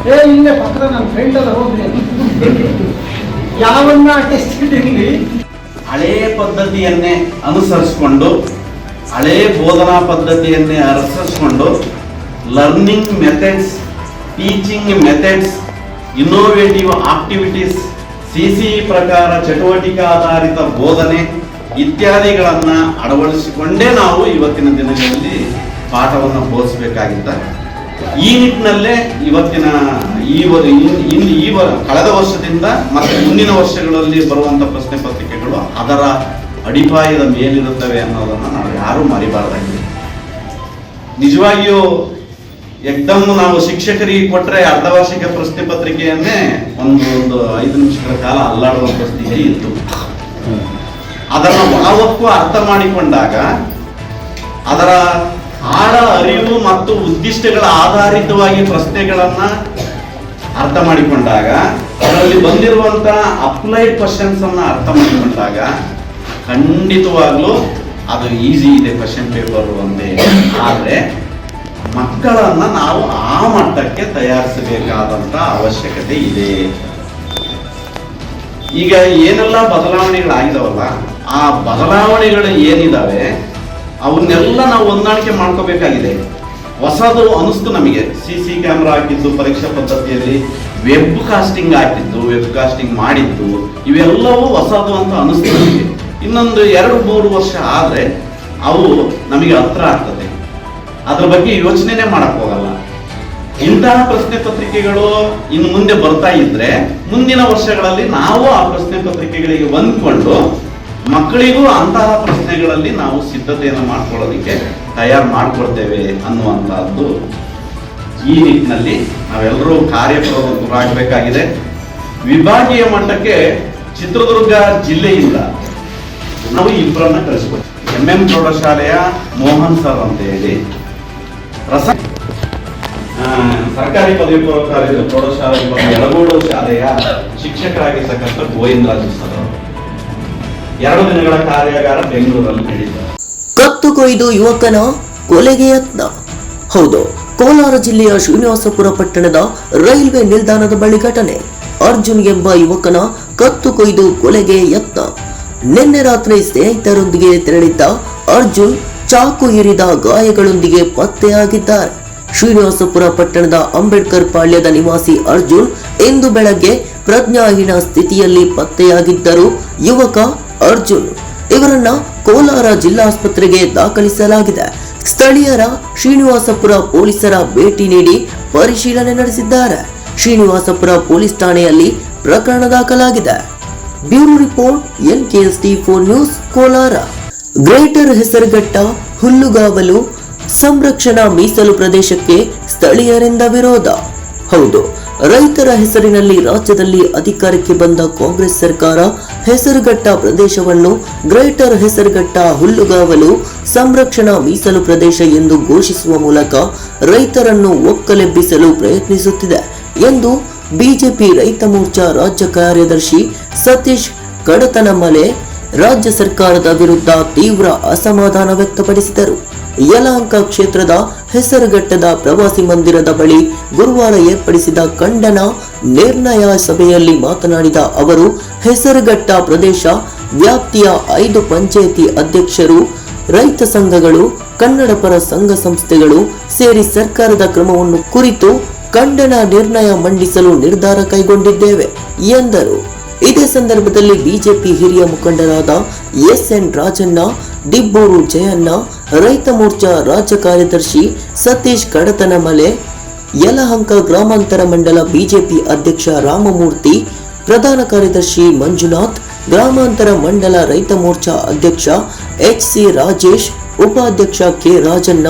ಇಲ್ಲೇ ಪಕ್ಕ ನನ್ನ ಫ್ರೆಂಡ್ ಅದ ಹೋಗ್ರಿ ಯಾವನ್ನ ಅಟೆಸ್ಟೆಡ್ ಇರಲಿ. ಹಳೇ ಪದ್ಧತಿಯನ್ನೇ ಅನುಸರಿಸಿಕೊಂಡು, ಹಳೇ ಬೋಧನಾ ಪದ್ಧತಿಯನ್ನೇ ಅನುಸರಿಸಿಕೊಂಡು learning methods, teaching methods, innovative activities, CCE ಪ್ರಕಾರ ಚಟುವಟಿಕೆ ಆಧಾರಿತ ಬೋಧನೆ ಇತ್ಯಾದಿಗಳನ್ನು ಅಳವಡಿಸಿಕೊಂಡೇ ನಾವು ಇವತ್ತಿನ ದಿನಗಳಲ್ಲಿ ಪಾಠವನ್ನು ಬೋಧಿಸಬೇಕಾಗಿದ್ದ. ಈ ನಿಟ್ಟಿನಲ್ಲೇ ಇವತ್ತಿನ ಕಳೆದ ವರ್ಷದಿಂದ ಮತ್ತು ಮುಂದಿನ ವರ್ಷಗಳಲ್ಲಿ ಬರುವಂಥ ಪ್ರಶ್ನೆ ಪತ್ರಿಕೆಗಳು ಅದರ ಅಡಿಪಾಯದ ಮೇಲಿರುತ್ತವೆ ಅನ್ನೋದನ್ನು ನಾವು ಯಾರೂ ಮರಿಬಾರ್ದಾಗಿದೆ. ನಿಜವಾಗಿಯೂ ಎಕ್ದಮ್ ನಾವು ಶಿಕ್ಷಕರಿಗೆ ಕೊಟ್ಟರೆ ಅರ್ಧವಾರ್ಷಿಕ ಪ್ರಶ್ನೆ ಪತ್ರಿಕೆಯನ್ನೇ ಒಂದು 5 ನಿಮಿಷಗಳ ಕಾಲ ಅಲ್ಲಾಡುವಂಥ ಸ್ಥಿತಿ ಇತ್ತು. ಅದನ್ನು ಭಾವಕ್ಕೂ ಅರ್ಥ ಮಾಡಿಕೊಂಡಾಗ, ಅದರ ಆಳ ಅರಿವು ಮತ್ತು ಉದ್ದಿಷ್ಟಗಳ ಆಧಾರಿತವಾಗಿ ಪ್ರಶ್ನೆಗಳನ್ನ ಅರ್ಥ ಮಾಡಿಕೊಂಡಾಗ, ಅದರಲ್ಲಿ ಬಂದಿರುವಂತ ಅಪ್ಲೈಡ್ ಕ್ವಶನ್ಸ್ ಅನ್ನ ಅರ್ಥ ಮಾಡಿಕೊಂಡಾಗ ಖಂಡಿತವಾಗ್ಲೂ ಅದು ಈಸಿ ಇದೆ ಕ್ವಶನ್ ಪೇಪರ್ ಒಂದೇ. ಆದರೆ ಮಕ್ಕಳನ್ನ ನಾವು ಆ ಮಟ್ಟಕ್ಕೆ ತಯಾರಿಸಬೇಕಾದಂತ ಅವಶ್ಯಕತೆ ಇದೆ. ಈಗ ಏನೆಲ್ಲ ಬದಲಾವಣೆಗಳಾಗಿದಾವಲ್ಲ, ಆ ಬದಲಾವಣೆಗಳು ಏನಿದಾವೆ ಅವನ್ನೆಲ್ಲ ನಾವು ಹೊಂದಾಣಿಕೆ ಮಾಡ್ಕೋಬೇಕಾಗಿದೆ. ಹೊಸದು ಅನಿಸ್ತು ನಮಗೆ. CC ಕ್ಯಾಮ್ರಾ ಹಾಕಿದ್ದು ಪರೀಕ್ಷಾ ಪದ್ಧತಿಯಲ್ಲಿ, ವೆಬ್ ಕಾಸ್ಟಿಂಗ್ ಹಾಕಿದ್ದು, ವೆಬ್ ಕಾಸ್ಟಿಂಗ್ ಮಾಡಿದ್ದು, ಇವೆಲ್ಲವೂ ಹೊಸದು ಅಂತ ಅನಿಸ್ತು ನಮಗೆ. ಇನ್ನೊಂದು 2-3 ವರ್ಷ ಆದರೆ ಅವು ನಮಗೆ ಹತ್ರ ಆಗ್ತದೆ. ಅದ್ರ ಬಗ್ಗೆ ಯೋಚನೆನೇ ಮಾಡಕ್ ಹೋಗಲ್ಲ. ಇಂತಹ ಪ್ರಶ್ನೆ ಪತ್ರಿಕೆಗಳು ಇನ್ನು ಮುಂದೆ ಬರ್ತಾ ಇದ್ರೆ ಮುಂದಿನ ವರ್ಷಗಳಲ್ಲಿ ನಾವು ಆ ಪ್ರಶ್ನೆ ಪತ್ರಿಕೆಗಳಿಗೆ ಹೊಂದ್ಕೊಂಡು ಮಕ್ಕಳಿಗೂ ಅಂತಹ ಪ್ರಶ್ನೆಗಳಲ್ಲಿ ನಾವು ಸಿದ್ಧತೆಯನ್ನು ಮಾಡ್ಕೊಳ್ಳೋದಕ್ಕೆ ತಯಾರು ಮಾಡ್ಕೊಳ್ತೇವೆ ಅನ್ನುವಂತಹದ್ದು ಈ ನಿಟ್ಟಿನಲ್ಲಿ ನಾವೆಲ್ಲರೂ ಕಾರ್ಯಪ್ರವೃತ್ತರಾಗಬೇಕಾಗಿದೆ. ವಿಭಾಗೀಯ ಮಟ್ಟಕ್ಕೆ ಚಿತ್ರದುರ್ಗ ಜಿಲ್ಲೆಯಿಂದ ನಾವು ಇಬ್ಬರನ್ನ ಕಳಿಸ್ಕೊಡ್ತೀವಿ. MM ಪ್ರೌಢಶಾಲೆಯ ಮೋಹನ್ ಸರ್ ಅಂತ ಹೇಳಿ, ಸರ್ಕಾರಿ ಪದವಿ ಪೂರ್ವ ಕಾಲೇಜು ಪ್ರೌಢಶಾಲೆ ಯಳಗೋಡು ಶಾಲೆಯ ಶಿಕ್ಷಕರಾಗಿರ್ತಕ್ಕಂಥ ಗೋವಿಂದರಾಜು ಸರ್ ಅವರು 2 ದಿನಗಳ ಕಾರ್ಯಾಗಾರ ಬೆಂಗಳೂರಲ್ಲಿ ನಡೆದಿದ್ದಾರೆ. ಕತ್ತು ಕೊಯ್ದು ಯುವಕನ ಕೊಲೆಗೆ ಯತ್ನ. ಹೌದು, ಕೋಲಾರ ಜಿಲ್ಲೆಯ ಶ್ರೀನಿವಾಸಪುರ ಪಟ್ಟಣದ ರೈಲ್ವೆ ನಿಲ್ದಾಣದ ಬಳಿ ಘಟನೆ. ಅರ್ಜುನ್ ಎಂಬ ಯುವಕನ ಕತ್ತು ಕೊಯ್ದು ಕೊಲೆಗೆ ಯತ್ನ. ನಿನ್ನೆ ರಾತ್ರಿ ಸ್ನೇಹಿತರೊಂದಿಗೆ ತೆರಳಿದ್ದ ಅರ್ಜುನ್ ಚಾಕು ಇರಿದ ಗಾಯಗಳೊಂದಿಗೆ ಪತ್ತೆಯಾಗಿದ್ದಾರೆ. ಶ್ರೀನಿವಾಸಪುರ ಪಟ್ಟಣದ ಅಂಬೇಡ್ಕರ್ ಪಾಳ್ಯದ ನಿವಾಸಿ ಅರ್ಜುನ್ ಇಂದು ಬೆಳಗ್ಗೆ ಪ್ರಜ್ಞಾಹೀನ ಸ್ಥಿತಿಯಲ್ಲಿ ಪತ್ತೆಯಾಗಿದ್ದರು. ಯುವಕ ಅರ್ಜುನ್ ಇವರನ್ನ ಕೋಲಾರ ಜಿಲ್ಲಾಸ್ಪತ್ರೆಗೆ ದಾಖಲಿಸಲಾಗಿದೆ. ಸ್ಥಳೀಯರ ಶ್ರೀನಿವಾಸಪುರ ಪೊಲೀಸರ ಭೇಟಿ ನೀಡಿ ಪರಿಶೀಲನೆ ನಡೆಸಿದ್ದಾರೆ. ಶ್ರೀನಿವಾಸಪುರ ಪೊಲೀಸ್ ಠಾಣೆಯಲ್ಲಿ ಪ್ರಕರಣ ದಾಖಲಾಗಿದೆ. Bureau report NKST4 news Kolar. Greater Hesaraghatta ಹುಲ್ಲುಗಾವಲು ಸಂರಕ್ಷಣಾ ಮೀಸಲು ಪ್ರದೇಶಕ್ಕೆ ಸ್ಥಳೀಯರಿಂದ ವಿರೋಧ. ಹೌದು, ರೈತರ ಹೆಸರಿನಲ್ಲಿ ರಾಜ್ಯದಲ್ಲಿ ಅಧಿಕಾರಕ್ಕೆ ಬಂದ ಕಾಂಗ್ರೆಸ್ ಸರ್ಕಾರ ಹೆಸರುಘಟ್ಟ ಪ್ರದೇಶವನ್ನು ಗ್ರೇಟರ್ ಹೆಸರುಘಟ್ಟ ಹುಲ್ಲುಗಾವಲು ಸಂರಕ್ಷಣಾ ಮೀಸಲು ಪ್ರದೇಶ ಎಂದು ಘೋಷಿಸುವ ಮೂಲಕ ರೈತರನ್ನು ಒಕ್ಕಲೆಬ್ಬಿಸಲು ಪ್ರಯತ್ನಿಸುತ್ತಿದೆ ಎಂದು ಬಿಜೆಪಿ ರೈತ ಮೋರ್ಚಾ ರಾಜ್ಯ ಕಾರ್ಯದರ್ಶಿ ಸತೀಶ್ ಕಡತನಮಲೆ ರಾಜ್ಯ ಸರ್ಕಾರದ ವಿರುದ್ಧ ತೀವ್ರ ಅಸಮಾಧಾನ ವ್ಯಕ್ತಪಡಿಸಿದರು. ಯಲಹಂಕ ಕ್ಷೇತ್ರದ ಹೆಸರುಘಟ್ಟದ ಪ್ರವಾಸಿ ಮಂದಿರದ ಬಳಿ ಗುರುವಾರ ಏರ್ಪಡಿಸಿದ ಖಂಡನ ನಿರ್ಣಯ ಸಭೆಯಲ್ಲಿ ಮಾತನಾಡಿದ ಅವರು, ಹೆಸರುಘಟ್ಟ ಪ್ರದೇಶ ವ್ಯಾಪ್ತಿಯ 5 ಪಂಚಾಯಿತಿ ಅಧ್ಯಕ್ಷರು, ರೈತ ಸಂಘಗಳು, ಕನ್ನಡಪರ ಸಂಘ ಸಂಸ್ಥೆಗಳು ಸೇರಿ ಸರ್ಕಾರದ ಕ್ರಮವನ್ನು ಕುರಿತು ಖಂಡನ ನಿರ್ಣಯ ಮಂಡಿಸಲು ನಿರ್ಧಾರ ಕೈಗೊಂಡಿದ್ದೇವೆ ಎಂದರು. ಇದೇ ಸಂದರ್ಭದಲ್ಲಿ ಬಿಜೆಪಿ ಹಿರಿಯ ಮುಖಂಡರಾದ SN ರಾಜಣ್ಣ, ದಿಬ್ಬೂರು ಜಯಣ್ಣ, ರೈತ ಮೋರ್ಚಾ ರಾಜ್ಯ ಕಾರ್ಯದರ್ಶಿ ಸತೀಶ್ ಕಡತನಮಲೆ, ಯಲಹಂಕ ಗ್ರಾಮಾಂತರ ಮಂಡಲ ಬಿಜೆಪಿ ಅಧ್ಯಕ್ಷ ರಾಮಮೂರ್ತಿ, ಪ್ರಧಾನ ಕಾರ್ಯದರ್ಶಿ ಮಂಜುನಾಥ್, ಗ್ರಾಮಾಂತರ ಮಂಡಲ ರೈತ ಮೋರ್ಚಾ ಅಧ್ಯಕ್ಷ ಎಚ್.ಸಿ. ರಾಜೇಶ್, ಉಪಾಧ್ಯಕ್ಷ ಕೆ. ರಾಜಣ್ಣ,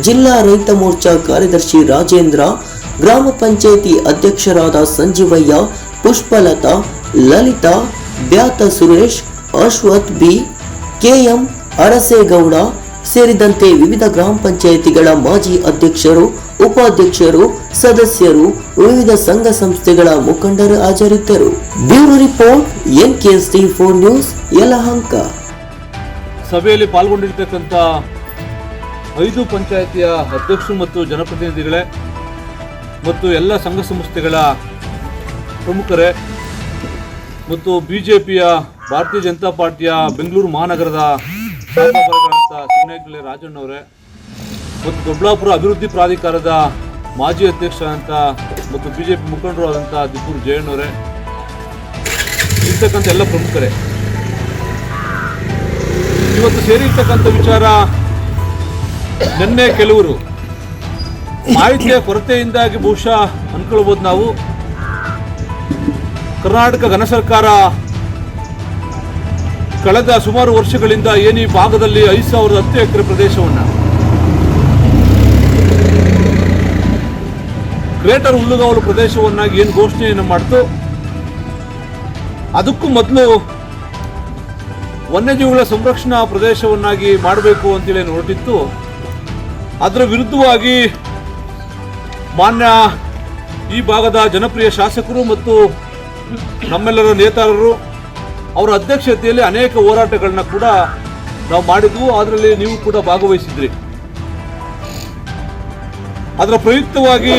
ಜಿಲ್ಲಾ ರೈತ ಮೋರ್ಚಾ ಕಾರ್ಯದರ್ಶಿ ರಾಜೇಂದ್ರ, ಗ್ರಾಮ ಪಂಚಾಯಿತಿ ಅಧ್ಯಕ್ಷರಾದ ಸಂಜೀವಯ್ಯ, ಪುಷ್ಪಲತಾ, ಲಲಿತಾ, ಬ್ಯಾತ ಸುರೇಶ್, ಅಶ್ವಥ್ ಬಿ, ಕೆಎಂ ಅರಸೇಗೌಡ ಸೇರಿದಂತೆ ವಿವಿಧ ಗ್ರಾಮ ಪಂಚಾಯಿತಿಗಳ ಮಾಜಿ ಅಧ್ಯಕ್ಷರು, ಉಪಾಧ್ಯಕ್ಷರು, ಸದಸ್ಯರು, ವಿವಿಧ ಸಂಘ ಸಂಸ್ಥೆಗಳ ಮುಖಂಡರು ಹಾಜರಿದ್ದರು. Bureau report NKST4 news, Yelahanka. ಸಭೆಯಲ್ಲಿ ಪಾಲ್ಗೊಂಡಿರ್ತಕ್ಕಂಥ 5 ಪಂಚಾಯಿತಿಯ ಅಧ್ಯಕ್ಷರು ಮತ್ತು ಜನಪ್ರತಿನಿಧಿಗಳೇ ಮತ್ತು ಎಲ್ಲ ಸಂಘ ಸಂಸ್ಥೆಗಳ ಪ್ರಮುಖರೇ ಮತ್ತು ಬಿಜೆಪಿಯ ಭಾರತೀಯ ಜನತಾ ಪಾರ್ಟಿಯ ಬೆಂಗಳೂರು ಮಹಾನಗರದ ಶಾಸಕರಾದಂಥ ಸಿಗ್ನೇಗಳೆ ರಾಜಣ್ಣವರೇ ಮತ್ತು ದೊಡ್ಡಬಳ್ಳಾಪುರ ಅಭಿವೃದ್ಧಿ ಪ್ರಾಧಿಕಾರದ ಮಾಜಿ ಅಧ್ಯಕ್ಷ ಅಂತ ಮತ್ತು ಬಿಜೆಪಿ ಮುಖಂಡರು ಆದಂಥ ದಿಪ್ಪೂರು ಜಯಣ್ಣವರೇ ಇರ್ತಕ್ಕಂಥ ಎಲ್ಲ ಪ್ರಮುಖರೇ, ಇವತ್ತು ಸೇರಿರ್ತಕ್ಕಂಥ ವಿಚಾರ, ನಿನ್ನೆ ಕೆಲವರು ಮಾಹಿತಿಯ ಕೊರತೆಯಿಂದಾಗಿ ಬಹುಶಃ ಅನ್ಕೊಳ್ಬೋದು ನಾವು, ಕರ್ನಾಟಕ ಘನ ಸರ್ಕಾರ ಕಳೆದ ಸುಮಾರು ವರ್ಷಗಳಿಂದ ಏನು ಈ ಭಾಗದಲ್ಲಿ 5,010 ಎಕರೆ ಪ್ರದೇಶವನ್ನು ಗ್ರೇಟರ್ ಹುಲ್ಲುಗಾವಲು ಪ್ರದೇಶವನ್ನಾಗಿ ಏನು ಘೋಷಣೆಯನ್ನು ಮಾಡ್ತು, ಅದಕ್ಕೂ ಮೊದಲು ವನ್ಯಜೀವಿಗಳ ಸಂರಕ್ಷಣಾ ಪ್ರದೇಶವನ್ನಾಗಿ ಮಾಡಬೇಕು ಅಂತೇಳಿ ಹೊರಟಿತ್ತು. ಅದರ ವಿರುದ್ಧವಾಗಿ ಮಾನ್ಯ ಈ ಭಾಗದ ಜನಪ್ರಿಯ ಶಾಸಕರು ಮತ್ತು ನಮ್ಮೆಲ್ಲರ ನೇತಾರರು ಅವರ ಅಧ್ಯಕ್ಷತೆಯಲ್ಲಿ ಅನೇಕ ಹೋರಾಟಗಳನ್ನ ಕೂಡ ನಾವು ಮಾಡಿದ್ವು. ಅದರಲ್ಲಿ ನೀವು ಕೂಡ ಭಾಗವಹಿಸಿದ್ರಿ. ಅದರ ಪ್ರಯುಕ್ತವಾಗಿ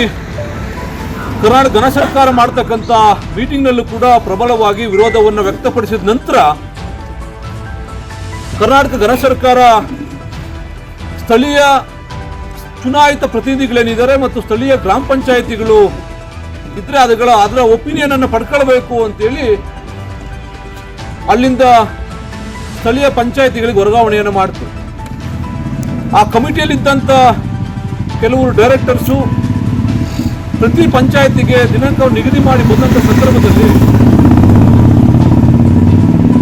ಕರ್ನಾಟಕ ಘನ ಸರ್ಕಾರ ಮಾಡ್ತಕ್ಕಂಥ ಮೀಟಿಂಗ್ನಲ್ಲೂ ಕೂಡ ಪ್ರಬಲವಾಗಿ ವಿರೋಧವನ್ನು ವ್ಯಕ್ತಪಡಿಸಿದ ನಂತರ ಕರ್ನಾಟಕ ಘನ ಸರ್ಕಾರ ಸ್ಥಳೀಯ ಚುನಾಯಿತ ಪ್ರತಿನಿಧಿಗಳೇನಿದ್ದಾರೆ ಮತ್ತು ಸ್ಥಳೀಯ ಗ್ರಾಮ ಪಂಚಾಯಿತಿಗಳು ಇದ್ರೆ ಅದರ ಒಪಿನಿಯನ್ ಅನ್ನು ಪಡ್ಕೊಳ್ಬೇಕು ಅಂತೇಳಿ ಅಲ್ಲಿಂದ ಸ್ಥಳೀಯ ಪಂಚಾಯಿತಿಗಳಿಗೆ ವರ್ಗಾವಣೆಯನ್ನು ಮಾಡ್ತು. ಆ ಕಮಿಟಿಯಲ್ಲಿದ್ದಂಥ ಕೆಲವರು ಡೈರೆಕ್ಟರ್ಸು ಪ್ರತಿ ಪಂಚಾಯಿತಿಗೆ ದಿನಾಂಕವನ್ನು ನಿಗದಿ ಮಾಡಿ ಬಂದಂಥ ಸಂದರ್ಭದಲ್ಲಿ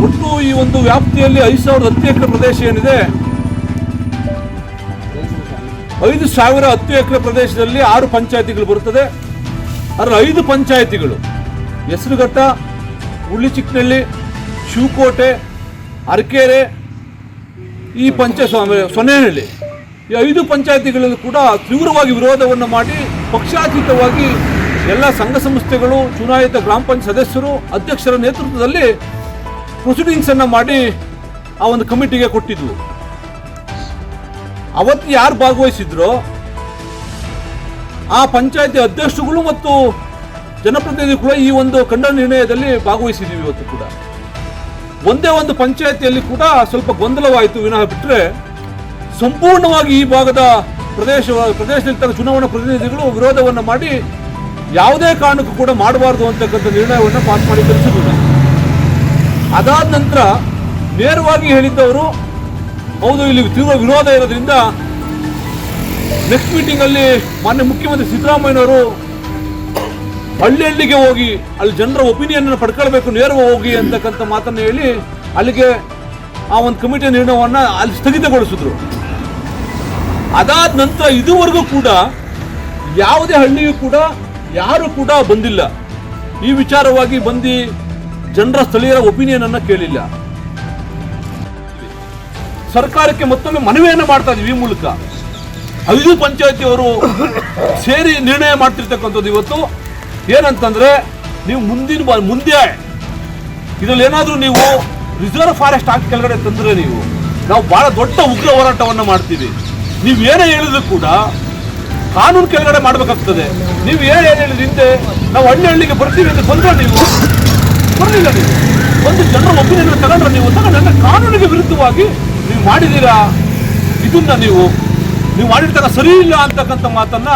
ಒಟ್ಟು ಈ ಒಂದು ವ್ಯಾಪ್ತಿಯಲ್ಲಿ 5,010 ಎಕರೆ ಪ್ರದೇಶ ಏನಿದೆ, 5,010 ಎಕರೆ ಪ್ರದೇಶದಲ್ಲಿ 6 ಪಂಚಾಯಿತಿಗಳು ಬರುತ್ತದೆ. ಅದರ 5 ಪಂಚಾಯಿತಿಗಳು ಹೆಸರುಘಟ್ಟ, ಉಳ್ಳಿಚಿಕ್ಕನಹಳ್ಳಿ, ಶಿವಕೋಟೆ, ಅರಕೆರೆ, ಈ ಸೊನ್ನೇನಹಳ್ಳಿ, ಈ 5 ಪಂಚಾಯಿತಿಗಳಲ್ಲೂ ಕೂಡ ತೀವ್ರವಾಗಿ ವಿರೋಧವನ್ನು ಮಾಡಿ ಪಕ್ಷಾತೀತವಾಗಿ ಎಲ್ಲ ಸಂಘ ಸಂಸ್ಥೆಗಳು, ಚುನಾಯಿತ ಗ್ರಾಮ ಪಂಚಾಯತ್ ಸದಸ್ಯರು, ಅಧ್ಯಕ್ಷರ ನೇತೃತ್ವದಲ್ಲಿ ಪ್ರೊಸೀಡಿಂಗ್ಸನ್ನು ಮಾಡಿ ಆ ಒಂದು ಕಮಿಟಿಗೆ ಕೊಟ್ಟಿದ್ವು. ಅವತ್ತು ಯಾರು ಭಾಗವಹಿಸಿದ್ರೋ ಆ ಪಂಚಾಯತಿ ಅಧ್ಯಕ್ಷರುಗಳು ಮತ್ತು ಜನಪ್ರತಿನಿಧಿಗಳು ಈ ಒಂದು ಖಂಡನ ನಿರ್ಣಯದಲ್ಲಿ ಭಾಗವಹಿಸಿದ್ದೀವಿ. ಇವತ್ತು ಕೂಡ ಒಂದೇ ಒಂದು ಪಂಚಾಯತಿಯಲ್ಲಿ ಕೂಡ ಸ್ವಲ್ಪ ಗೊಂದಲವಾಯಿತು ವಿನಃ ಬಿಟ್ಟರೆ ಸಂಪೂರ್ಣವಾಗಿ ಈ ಭಾಗದ ಪ್ರದೇಶದಲ್ಲಿ ಚುನಾವಣಾ ಪ್ರತಿನಿಧಿಗಳು ವಿರೋಧವನ್ನು ಮಾಡಿ ಯಾವುದೇ ಕಾರಣಕ್ಕೂ ಕೂಡ ಮಾಡಬಾರ್ದು ಅಂತಕ್ಕಂಥ ನಿರ್ಣಯವನ್ನು ಪಾಸ್ ಮಾಡಿ ಕಳಿಸಿದ್ರು. ಅದಾದ ನಂತರ ನೇರವಾಗಿ ಹೇಳಿದ್ದವರು, ಹೌದು ಇಲ್ಲಿ ತೀವ್ರ ವಿರೋಧ ಇರೋದ್ರಿಂದ ನೆಕ್ಸ್ಟ್ ಮೀಟಿಂಗಲ್ಲಿ ಮಾನ್ಯ ಮುಖ್ಯಮಂತ್ರಿ ಸಿದ್ದರಾಮಯ್ಯನವರು ಹಳ್ಳಿಗೆ ಹೋಗಿ ಅಲ್ಲಿ ಜನರ ಒಪಿನಿಯನ್ ಪಡ್ಕೊಳ್ಬೇಕು, ನೇರವಾಗಿ ಹೋಗಿ ಅಂತಕ್ಕಂಥ ಮಾತನ್ನು ಹೇಳಿ ಅಲ್ಲಿಗೆ ಆ ಒಂದು ಕಮಿಟಿಯ ನಿರ್ಣಯವನ್ನು ಅಲ್ಲಿ ಸ್ಥಗಿತಗೊಳಿಸಿದ್ರು. ಅದಾದ ನಂತರ ಇದುವರೆಗೂ ಕೂಡ ಯಾವುದೇ ಹಳ್ಳಿಯೂ ಕೂಡ ಯಾರು ಕೂಡ ಬಂದಿಲ್ಲ, ಈ ವಿಚಾರವಾಗಿ ಬಂದು ಜನರ ಸ್ಥಳೀಯರ ಒಪಿನಿಯನ್ ಅನ್ನು ಕೇಳಿಲ್ಲ. ಸರ್ಕಾರಕ್ಕೆ ಮತ್ತೊಮ್ಮೆ ಮನವಿಯನ್ನು ಮಾಡ್ತಾ ಇದೀವಿ. ಈ ಮೂಲಕ 5 ಪಂಚಾಯತಿಯವರು ಸೇರಿ ನಿರ್ಣಯ ಮಾಡ್ತಿರ್ತಕ್ಕಂಥದ್ದು ಇವತ್ತು ಏನಂತಂದ್ರೆ, ನೀವು ಮುಂದೆ ಇದರಲ್ಲಿ ಏನಾದರೂ ನೀವು ರಿಸರ್ವ್ ಫಾರೆಸ್ಟ್ ಆಕ್ಟ್ ಕೆಳಗಡೆ ತಂದ್ರೆ ನಾವು ಬಹಳ ದೊಡ್ಡ ಉಗ್ರ ಹೋರಾಟವನ್ನು ಮಾಡ್ತೀವಿ. ನೀವು ಏನೇ ಹೇಳಿದ್ರು ಕೂಡ ಕಾನೂನು ಕೆಳಗಡೆ ಮಾಡಬೇಕಾಗ್ತದೆ. ನೀವು ಏನೇ ಹೇಳಿದ್ರೆ ಹಿಂದೆ ನಾವು ಹಳ್ಳಿಗೆ ಬರ್ತೀವಿ ಅಂತ ಬಂದ್ರೆ ನೀವು ಬರಲಿಲ್ಲ, ನೀವು ಒಂದು ಜನರ ಒಪಿನಿಯನ್ ತಗೊಂಡ್ರೆ ನೀವು ತಗೊಂಡ್ರೆ ಕಾನೂನಿಗೆ ವಿರುದ್ಧವಾಗಿ ನೀವು ಮಾಡಿದ್ದೀರಾ, ಇದನ್ನ ನೀವು ಮಾಡಿರ್ತಕ್ಕ ಸರಿ ಇಲ್ಲ ಅಂತಕ್ಕಂಥ ಮಾತನ್ನ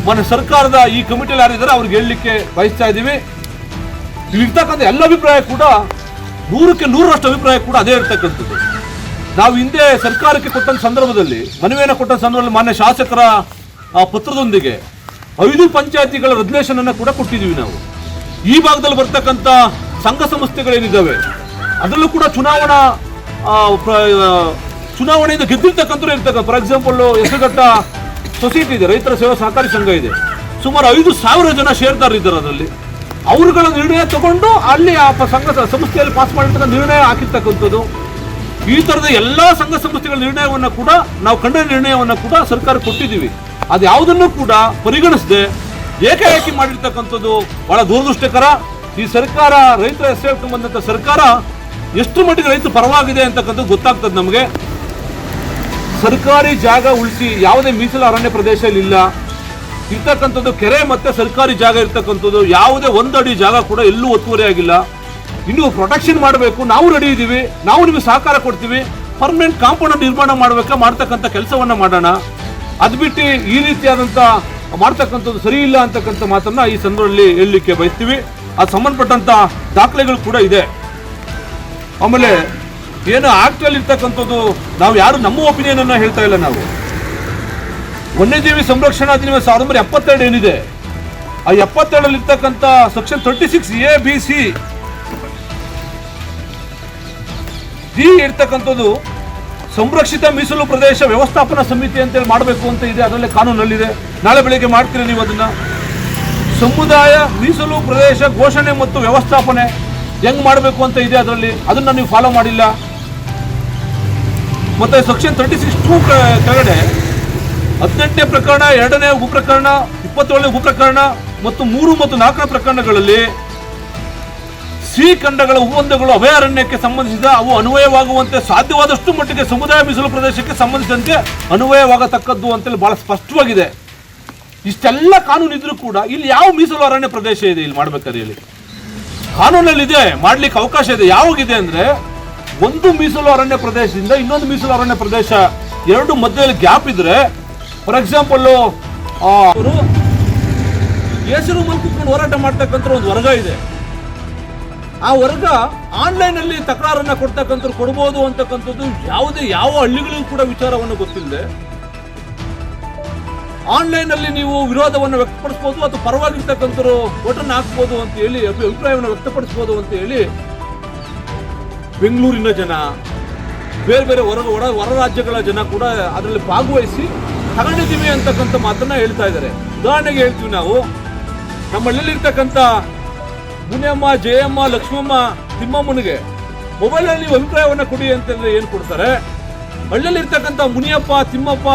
ಮನೆ ಸರ್ಕಾರದ ಈ ಕಮಿಟಿಯಲ್ಲಿ ಯಾರಿದ್ದಾರೆ ಅವ್ರಿಗೆ ಹೇಳಲಿಕ್ಕೆ ಬಯಸ್ತಾ ಇದ್ದೀವಿ. ಇರ್ತಕ್ಕಂಥ ಎಲ್ಲ ಅಭಿಪ್ರಾಯ ಕೂಡ 100ಕ್ಕೆ 100ರಷ್ಟು ಅಭಿಪ್ರಾಯ ಕೂಡ ಅದೇ ಇರ್ತಕ್ಕಂಥದ್ದು. ನಾವು ಹಿಂದೆ ಸರ್ಕಾರಕ್ಕೆ ಕೊಟ್ಟ ಸಂದರ್ಭದಲ್ಲಿ, ಮನವಿಯನ್ನು ಕೊಟ್ಟ ಸಂದರ್ಭದಲ್ಲಿ ಮಾನ್ಯ ಶಾಸಕರ ಪತ್ರದೊಂದಿಗೆ 5 ಪಂಚಾಯತಿಗಳ ರೆಗ್ಯುಲೇಷನ್ ಅನ್ನು ಕೂಡ ಕೊಟ್ಟಿದ್ದೀವಿ ನಾವು. ಈ ಭಾಗದಲ್ಲಿ ಬರ್ತಕ್ಕಂಥ ಸಂಘ ಸಂಸ್ಥೆಗಳೇನಿದ್ದಾವೆ ಅದರಲ್ಲೂ ಕೂಡ ಚುನಾವಣೆಯಿಂದ ಗೆದ್ದಿರ್ತಕ್ಕಂಥವ್ರು ಇರ್ತಕ್ಕಂಥ, ಫಾರ್ ಎಕ್ಸಾಂಪಲ್ ಹೆಸರುಘಟ್ಟ ಸೊಸೈಟಿ ಇದೆ, ರೈತರ ಸೇವಾ ಸಹಕಾರಿ ಸಂಘ ಇದೆ, ಸುಮಾರು 5,000 ಜನ ಷೇರ್ದಾರರಿದ್ದಾರೆ. ಅದರಲ್ಲಿ ಅವರುಗಳ ನಿರ್ಣಯ ತಗೊಂಡು ಅಲ್ಲಿ ಆ ಸಂಸ್ಥೆಯಲ್ಲಿ ಪಾಸ್ ಮಾಡಿರ್ತಕ್ಕಂಥ ನಿರ್ಣಯ ಹಾಕಿರ್ತಕ್ಕಂಥದ್ದು. ಈ ಥರದ ಎಲ್ಲ ಸಂಘ ಸಂಸ್ಥೆಗಳ ನಿರ್ಣಯವನ್ನು ಕೂಡ ನಾವು ಖಂಡನ ನಿರ್ಣಯವನ್ನು ಕೂಡ ಸರ್ಕಾರ ಕೊಟ್ಟಿದ್ದೀವಿ. ಅದು ಯಾವುದನ್ನು ಕೂಡ ಪರಿಗಣಿಸದೆ ಏಕಾಏಕಿ ಮಾಡಿರ್ತಕ್ಕಂಥದ್ದು ಬಹಳ ದುರದೃಷ್ಟಕರ. ಈ ಸರ್ಕಾರ ರೈತರ ಹೆಸರು ಬಂದಂಥ ಸರ್ಕಾರ ಎಷ್ಟು ಮಟ್ಟಿಗೆ ರೈತರ ಪರವಾಗಿದೆ ಅಂತಕ್ಕಂಥದ್ದು ಗೊತ್ತಾಗ್ತದೆ ನಮಗೆ. ಸರ್ಕಾರಿ ಜಾಗ ಉಳಿಸಿ ಯಾವುದೇ ಮೀಸಲು ಅರಣ್ಯ ಪ್ರದೇಶ ಇಲ್ಲ ಇರ್ತಕ್ಕಂಥದ್ದು. ಕೆರೆ ಮತ್ತೆ ಸರ್ಕಾರಿ ಜಾಗ ಇರ್ತಕ್ಕಂಥದ್ದು ಯಾವುದೇ 1 ಅಡಿ ಜಾಗ ಕೂಡ ಎಲ್ಲೂ ಒತ್ತುವರಿ ಆಗಿಲ್ಲ. ಇನ್ನು ಪ್ರೊಟೆಕ್ಷನ್ ಮಾಡಬೇಕು, ನಾವು ರೆಡಿ ಇದ್ದೀವಿ, ನಾವು ನಿಮಗೆ ಸಹಕಾರ ಕೊಡ್ತೀವಿ. ಪರ್ಮನೆಂಟ್ ಕಾಂಪೌಂಡ್ ನಿರ್ಮಾಣ ಮಾಡ್ತಕ್ಕಂಥ ಕೆಲಸವನ್ನ ಮಾಡೋಣ. ಅದು ಬಿಟ್ಟು ಈ ರೀತಿಯಾದಂಥ ಮಾಡ್ತಕ್ಕಂಥದ್ದು ಸರಿ ಇಲ್ಲ ಅಂತಕ್ಕಂಥ ಮಾತನ್ನ ಈ ಸಂದರ್ಭದಲ್ಲಿ ಹೇಳಲಿಕ್ಕೆ ಬಯಸ್ತೀವಿ. ಅದು ಸಂಬಂಧಪಟ್ಟಂತ ದಾಖಲೆಗಳು ಕೂಡ ಇದೆ. ಆಮೇಲೆ ಏನು ಆಕ್ಟಲ್ಲಿ ಇರ್ತಕ್ಕಂಥದ್ದು ನಾವು ಯಾರು ನಮ್ಮ ಒಪಿನಿಯನ್ ಅನ್ನ ಹೇಳ್ತಾ ಇಲ್ಲ. ನಾವು ವನ್ಯಜೀವಿ ಸಂರಕ್ಷಣಾ ಅಧಿನಿಯಮ 1972 ಏನಿದೆ, ಆ 72 ಇರ್ತಕ್ಕಂಥ section 36A, B, C, D ಇರ್ತಕ್ಕಂಥದ್ದು ಸಂರಕ್ಷಿತ ಮೀಸಲು ಪ್ರದೇಶ ವ್ಯವಸ್ಥಾಪನಾ ಸಮಿತಿ ಅಂತೇಳಿ ಮಾಡಬೇಕು ಅಂತ ಇದೆ, ಅದರಲ್ಲೇ ಕಾನೂನಲ್ಲಿದೆ. ನಾಳೆ ಬೆಳಿಗ್ಗೆ ಮಾಡ್ತೀರಿ ನೀವು ಅದನ್ನ. ಸಮುದಾಯ ಮೀಸಲು ಪ್ರದೇಶ ಘೋಷಣೆ ಮತ್ತು ವ್ಯವಸ್ಥಾಪನೆ ಹೆಂಗ್ ಮಾಡಬೇಕು ಅಂತ ಇದೆ ಅದರಲ್ಲಿ, ಅದನ್ನ ನೀವು ಫಾಲೋ ಮಾಡಿಲ್ಲ. ಮತ್ತೆ ಸೆಕ್ಷನ್ 36(2) ಕೆಳಗಡೆ 18ನೇ ಪ್ರಕರಣ, 2ನೇ ಉಪಪ್ರಕರಣ, 27ನೇ ಉಪಪ್ರಕರಣ ಮತ್ತು 3 ಮತ್ತು 4ನೇ ಪ್ರಕರಣಗಳಲ್ಲಿ ಸಿ ಖಂಡಗಳ ಒಪ್ಪಂದಗಳು ಅಭಯಾರಣ್ಯಕ್ಕೆ ಸಂಬಂಧಿಸಿದ ಅವು ಅನ್ವಯವಾಗುವಂತೆ ಸಾಧ್ಯವಾದಷ್ಟು ಮಟ್ಟಿಗೆ ಸಮುದಾಯ ಮೀಸಲು ಪ್ರದೇಶಕ್ಕೆ ಸಂಬಂಧಿಸಿದಂತೆ ಅನ್ವಯವಾಗತಕ್ಕದ್ದು ಅಂತೇಳಿ ಬಹಳ ಸ್ಪಷ್ಟವಾಗಿದೆ. ಇಷ್ಟೆಲ್ಲ ಕಾನೂನು ಇದ್ರೂ ಕೂಡ ಇಲ್ಲಿ ಯಾವ ಮೀಸಲು ಅರಣ್ಯ ಪ್ರದೇಶ ಇದೆ ಇಲ್ಲಿ ಮಾಡ್ಬೇಕಾದ್ರೆ? ಇಲ್ಲಿ ಕಾನೂನಲ್ಲಿದೆ, ಮಾಡ್ಲಿಕ್ಕೆ ಅವಕಾಶ ಇದೆ. ಯಾವಾಗಿದೆ ಅಂದ್ರೆ, ಒಂದು ಮೀಸಲು ಅರಣ್ಯ ಪ್ರದೇಶದಿಂದ ಇನ್ನೊಂದು ಮೀಸಲು ಅರಣ್ಯ ಪ್ರದೇಶ ಎರಡು ಮಧ್ಯದಲ್ಲಿ ಗ್ಯಾಪ್ ಇದ್ರೆ, ಫಾರ್ ಎಕ್ಸಾಂಪಲ್ ಅವರು ಹೆಸರು ಮೇಲೆ ಕುತ್ಕೊಂಡು ಹೋರಾಟ ಮಾಡ್ತಕ್ಕಂಥ ಒಂದು ವರ್ಗ ಇದೆ. ಆ ವರ್ಗ ಆನ್ಲೈನ್ ಅಲ್ಲಿ ತಕರಾರನ್ನ ಕೊಡ್ತಕ್ಕಂಥವ್ರು ಕೊಡ್ಬೋದು ಅಂತಕ್ಕಂಥದ್ದು ಯಾವ ಹಳ್ಳಿಗಳಿಗೂ ಕೂಡ ವಿಚಾರವನ್ನು ಗೊತ್ತಿಲ್ಲದೆ ಆನ್ಲೈನ್ ಅಲ್ಲಿ ನೀವು ವಿರೋಧವನ್ನು ವ್ಯಕ್ತಪಡಿಸಬಹುದು ಅಥವಾ ಪರವಾಗಿರ್ತಕ್ಕಂಥವ್ರು ಓಟನ್ನು ಹಾಕ್ಬೋದು ಅಂತ ಹೇಳಿ ಅಭಿಪ್ರಾಯವನ್ನು ವ್ಯಕ್ತಪಡಿಸಬಹುದು ಅಂತ ಹೇಳಿ ಬೆಂಗಳೂರಿನ ಜನ, ಬೇರೆ ಬೇರೆ ಹೊರ ರಾಜ್ಯಗಳ ಜನ ಕೂಡ ಅದರಲ್ಲಿ ಭಾಗವಹಿಸಿ ತಗೊಂಡಿದ್ದೀವಿ ಅಂತಕ್ಕಂಥ ಮಾತನ್ನ ಹೇಳ್ತಾ ಇದ್ದಾರೆ. ಉದಾಹರಣೆಗೆ ಹೇಳ್ತೀವಿ, ನಾವು ನಮ್ಮ ಹಳ್ಳಿಲಿರ್ತಕ್ಕಂಥ ಮುನಿಯಮ್ಮ, ಜಯಮ್ಮ, ಲಕ್ಷ್ಮಮ್ಮ, ತಿಮ್ಮಮ್ಮನಿಗೆ ಮೊಬೈಲಲ್ಲಿ ನೀವು ಅಭಿಪ್ರಾಯವನ್ನು ಕೊಡಿ ಅಂತಂದ್ರೆ ಏನು ಕೊಡ್ತಾರೆ? ಹಳ್ಳಿಯಲ್ಲಿ ಇರ್ತಕ್ಕಂಥ ಮುನಿಯಪ್ಪ, ತಿಮ್ಮಪ್ಪ,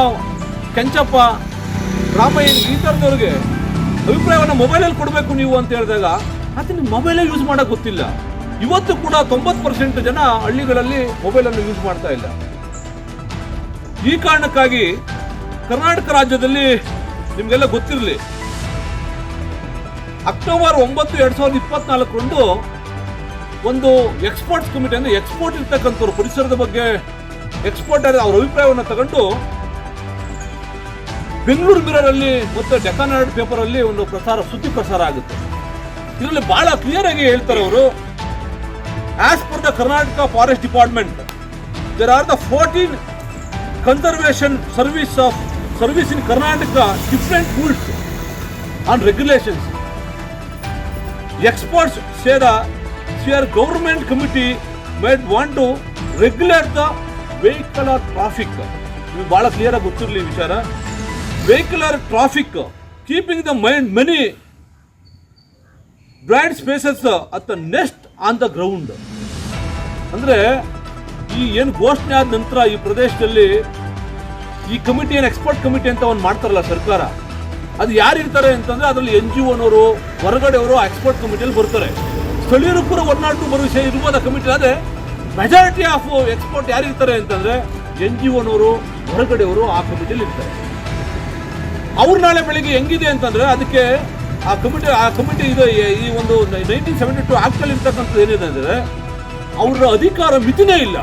ಕೆಂಚಪ್ಪ, ರಾಮಯ್ಯ ಈ ಥರದವ್ರಿಗೆ ಅಭಿಪ್ರಾಯವನ್ನು ಮೊಬೈಲಲ್ಲಿ ಕೊಡಬೇಕು ನೀವು ಅಂತ ಹೇಳಿದಾಗ ಅದನ್ನ ಮೊಬೈಲೇ ಯೂಸ್ ಮಾಡೋಕೆ ಗೊತ್ತಿಲ್ಲ. ಇವತ್ತು ಕೂಡ 90% ಜನ ಹಳ್ಳಿಗಳಲ್ಲಿ ಮೊಬೈಲನ್ನು ಯೂಸ್ ಮಾಡ್ತಾ ಇಲ್ಲ. ಈ ಕಾರಣಕ್ಕಾಗಿ ಕರ್ನಾಟಕ ರಾಜ್ಯದಲ್ಲಿ ನಿಮಗೆಲ್ಲ ಗೊತ್ತಿರಲಿ, ಅಕ್ಟೋಬರ್ 9, 2024 ಒಂದು ಎಕ್ಸ್ಪರ್ಟ್ಸ್ ಕಮಿಟಿ, ಅಂದ್ರೆ ಎಕ್ಸ್ಪೋರ್ಟ್ ಇರ್ತಕ್ಕಂಥವ್ರು ಪರಿಸರದ ಬಗ್ಗೆ ಎಕ್ಸ್ಪರ್ಟ್ ಅವ್ರ ಅಭಿಪ್ರಾಯವನ್ನು ತಗೊಂಡು ಬೆಂಗಳೂರು ಮಿರರ್ ಅಲ್ಲಿ ಮತ್ತೆ ಡೆಕ್ಕನ್ ಹೆರಾಲ್ಡ್ ಪೇಪರ್ ಅಲ್ಲಿ ಒಂದು ಸುದ್ದಿ ಪ್ರಸಾರ ಆಗುತ್ತೆ. ಇದರಲ್ಲಿ ಬಹಳ ಕ್ಲಿಯರ್ ಆಗಿ ಹೇಳ್ತಾರೆ ಅವರು, as per the Karnataka forest department there are the 14 conservation service in Karnataka, different rules on regulations. Experts say that government committee might want to regulate the vehicular traffic. ಇದು ಬಹಳ ಕ್ಲಿಯರ್ ಆಗಿ ಗೊತ್ತಿರಲಿ ವಿಚಾರ. Vehicular traffic, keeping the many blind spaces at the nest on the ground. ಅಂದ್ರೆ ಈ ಏನು ಘೋಷಣೆ ಆದ ನಂತರ ಈ ಪ್ರದೇಶದಲ್ಲಿ ಈ ಕಮಿಟಿ, ಏನು ಎಕ್ಸ್ಪರ್ಟ್ ಕಮಿಟಿ ಅಂತ ಒಂದು ಮಾಡ್ತಾರಲ್ಲ ಸರ್ಕಾರ, ಅದು ಯಾರಿರ್ತಾರೆ ಅಂತಂದ್ರೆ ಅದರಲ್ಲಿ NGOನವರು, ಹೊರಗಡೆಯವರು ಎಕ್ಸ್ಪರ್ಟ್ ಕಮಿಟಿಯಲ್ಲಿ ಬರ್ತಾರೆ. ಸ್ಥಳೀಯರು ಕೂಡ 1-2 ಬರೋ ವಿಷಯ ಇರ್ಬೋದು ಆ ಕಮಿಟಿ. ಆದರೆ ಮೆಜಾರಿಟಿ ಆಫ್ ಎಕ್ಸ್ಪರ್ಟ್ ಯಾರಿರ್ತಾರೆ ಅಂತಂದ್ರೆ NGOನವರು, ಹೊರಗಡೆಯವರು ಆ ಕಮಿಟಿಯಲ್ಲಿ ಇರ್ತಾರೆ. ಅವ್ರು ನಾಳೆ ಬೆಳಿಗ್ಗೆ ಹೆಂಗಿದೆ ಅಂತಂದ್ರೆ ಅದಕ್ಕೆ ಆ ಕಮಿಟಿ ಇದು ಈ ಒಂದು 1972 ಆಕ್ಟಲ್ಲಿ ಇರ್ತಕ್ಕಂಥದ್ದು ಏನಿದೆ ಅಂದ್ರೆ ಅವ್ರ ಅಧಿಕಾರ ಮಿತಿನೇ ಇಲ್ಲ.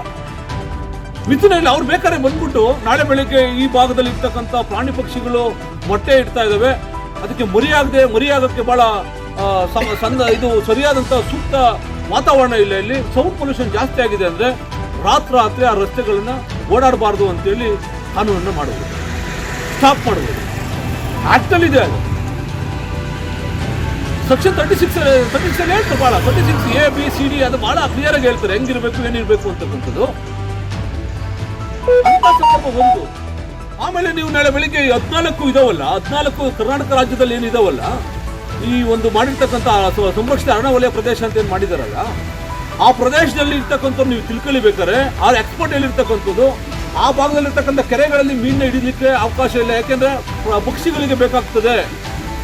ಅವ್ರು ಬೇಕಾದ್ರೆ ಬಂದ್ಬಿಟ್ಟು ನಾಳೆ ಬೆಳಿಗ್ಗೆ ಈ ಭಾಗದಲ್ಲಿ ಇರ್ತಕ್ಕಂಥ ಪ್ರಾಣಿ ಪಕ್ಷಿಗಳು ಮೊಟ್ಟೆ ಇಡ್ತಾ ಇದಾವೆ, ಅದಕ್ಕೆ ಮರಿಯಾಗಕ್ಕೆ ಬಹಳ ಇದು ಸರಿಯಾದಂಥ ಸೂಕ್ತ ವಾತಾವರಣ ಇಲ್ಲ, ಇಲ್ಲಿ ಸೌಂಡ್ ಪೊಲ್ಯೂಷನ್ ಜಾಸ್ತಿ ಆಗಿದೆ ಅಂದ್ರೆ ರಾತ್ರಿ ಆ ರಸ್ತೆಗಳನ್ನ ಓಡಾಡಬಾರ್ದು ಅಂತೇಳಿ ಕಾನೂನನ್ನು ಮಾಡಬಹುದು, ಸ್ಟಾಪ್ ಮಾಡಬಹುದು. ಆಕ್ಟಲ್ಲಿದೆ ಅದು. ಸೆಕ್ಷನ್ 36 ಹೇಳ್ತಾರೆ ಭಾಳ 36 A B C D ಅದು ಭಾಳ ಕ್ಲಿಯರ್ ಆಗಿ ಹೇಳ್ತಾರೆ ಹೆಂಗಿರ್ಬೇಕು ಏನಿರ್ಬೇಕು ಅಂತಕ್ಕಂಥದ್ದು. ಅಂತ ಸಂದರ್ಭ ಒಂದು. ಆಮೇಲೆ ನೀವು ನಾಳೆ ಬೆಳಿಗ್ಗೆ 14 ಇದಾವಲ್ಲ, 14 ಕರ್ನಾಟಕ ರಾಜ್ಯದಲ್ಲಿ ಏನಿದಾವಲ್ಲ, ಈ ಒಂದು ಮಾಡಿರ್ತಕ್ಕಂಥ ಸಂರಕ್ಷಿತ ಅರಣ್ಯ ವಲಯ ಪ್ರದೇಶ ಅಂತ ಏನು ಮಾಡಿದಾರಲ್ಲ, ಆ ಪ್ರದೇಶದಲ್ಲಿ ಇರ್ತಕ್ಕಂಥವ್ರು ನೀವು ತಿಳ್ಕೊಳ್ಬೇಕಾದ್ರೆ ಆ ಎಕ್ಸ್ಪರ್ಟ್ ಎಲ್ಲಿರ್ತಕ್ಕಂಥದ್ದು, ಆ ಭಾಗದಲ್ಲಿರ್ತಕ್ಕಂಥ ಕೆರೆಗಳಲ್ಲಿ ಮೀನಿನ ಹಿಡಿಲಿಕ್ಕೆ ಅವಕಾಶ ಇಲ್ಲ. ಯಾಕೆಂದ್ರೆ ಪಕ್ಷಿಗಳಿಗೆ ಬೇಕಾಗ್ತದೆ,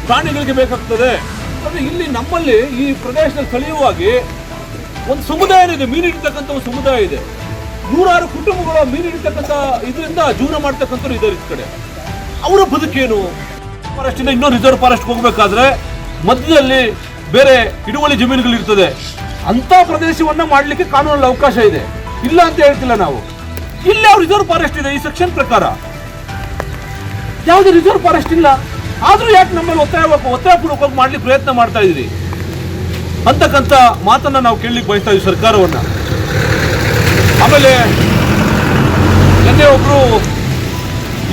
ಪ್ರಾಣಿಗಳಿಗೆ ಬೇಕಾಗ್ತದೆ. ಅಂದ್ರೆ ಇಲ್ಲಿ ನಮ್ಮಲ್ಲಿ ಈ ಪ್ರದೇಶದಲ್ಲಿ ಸ್ಥಳೀಯವಾಗಿ ಒಂದು ಸಮುದಾಯ ಇದೆ, ಮೀನು ಹಿಡಿತಕ್ಕಂಥ ಒಂದು ಸಮುದಾಯ ಇದೆ. 100 ಕುಟುಂಬಗಳು ಮೀನು ಹಿಡಿತಕ್ಕಂಥ ಇದರಿಂದ ಜೀವನ ಮಾಡ್ತಕ್ಕಂಥವ್ರು ಇದ್ದಾರೆ ಈ ಕಡೆ. ಅವರ ಬದುಕೇನು? ಫಾರೆಸ್ಟ್ ಇಂದ ಇನ್ನೂ ರಿಸರ್ವ್ ಫಾರೆಸ್ಟ್ ಹೋಗ್ಬೇಕಾದ್ರೆ ಮಧ್ಯದಲ್ಲಿ ಬೇರೆ ಹಿಡುವಳಿ ಜಮೀನುಗಳು ಇರ್ತದೆ. ಅಂತ ಪ್ರದೇಶವನ್ನ ಮಾಡ್ಲಿಕ್ಕೆ ಕಾನೂನಲ್ಲಿ ಅವಕಾಶ ಇದೆ, ಇಲ್ಲ ಅಂತ ಹೇಳ್ತಿಲ್ಲ ನಾವು. ಇಲ್ಲಿ ಅವ್ರು ರಿಸರ್ವ್ ಫಾರೆಸ್ಟ್ ಇದೆ ಈ ಸೆಕ್ಷನ್ ಪ್ರಕಾರ, ಯಾವುದೇ ರಿಸರ್ವ್ ಫಾರೆಸ್ಟ್ ಇಲ್ಲ. ಆದ್ರೂ ಯಾಕೆ ನಮ್ಮಲ್ಲಿ ಒತ್ತಾಯಪೂರ್ವಕವಾಗಿ ಮಾಡ್ಲಿಕ್ಕೆ ಪ್ರಯತ್ನ ಮಾಡ್ತಾ ಇದ್ರಿ ಅಂತಕ್ಕಂಥ ಮಾತನ್ನ ನಾವು ಕೇಳಲಿಕ್ಕೆ ಬಯಸ್ತಾ ಇದ್ವಿ ಸರ್ಕಾರವನ್ನ. ಆಮೇಲೆ ನಿನ್ನೆ ಒಬ್ರು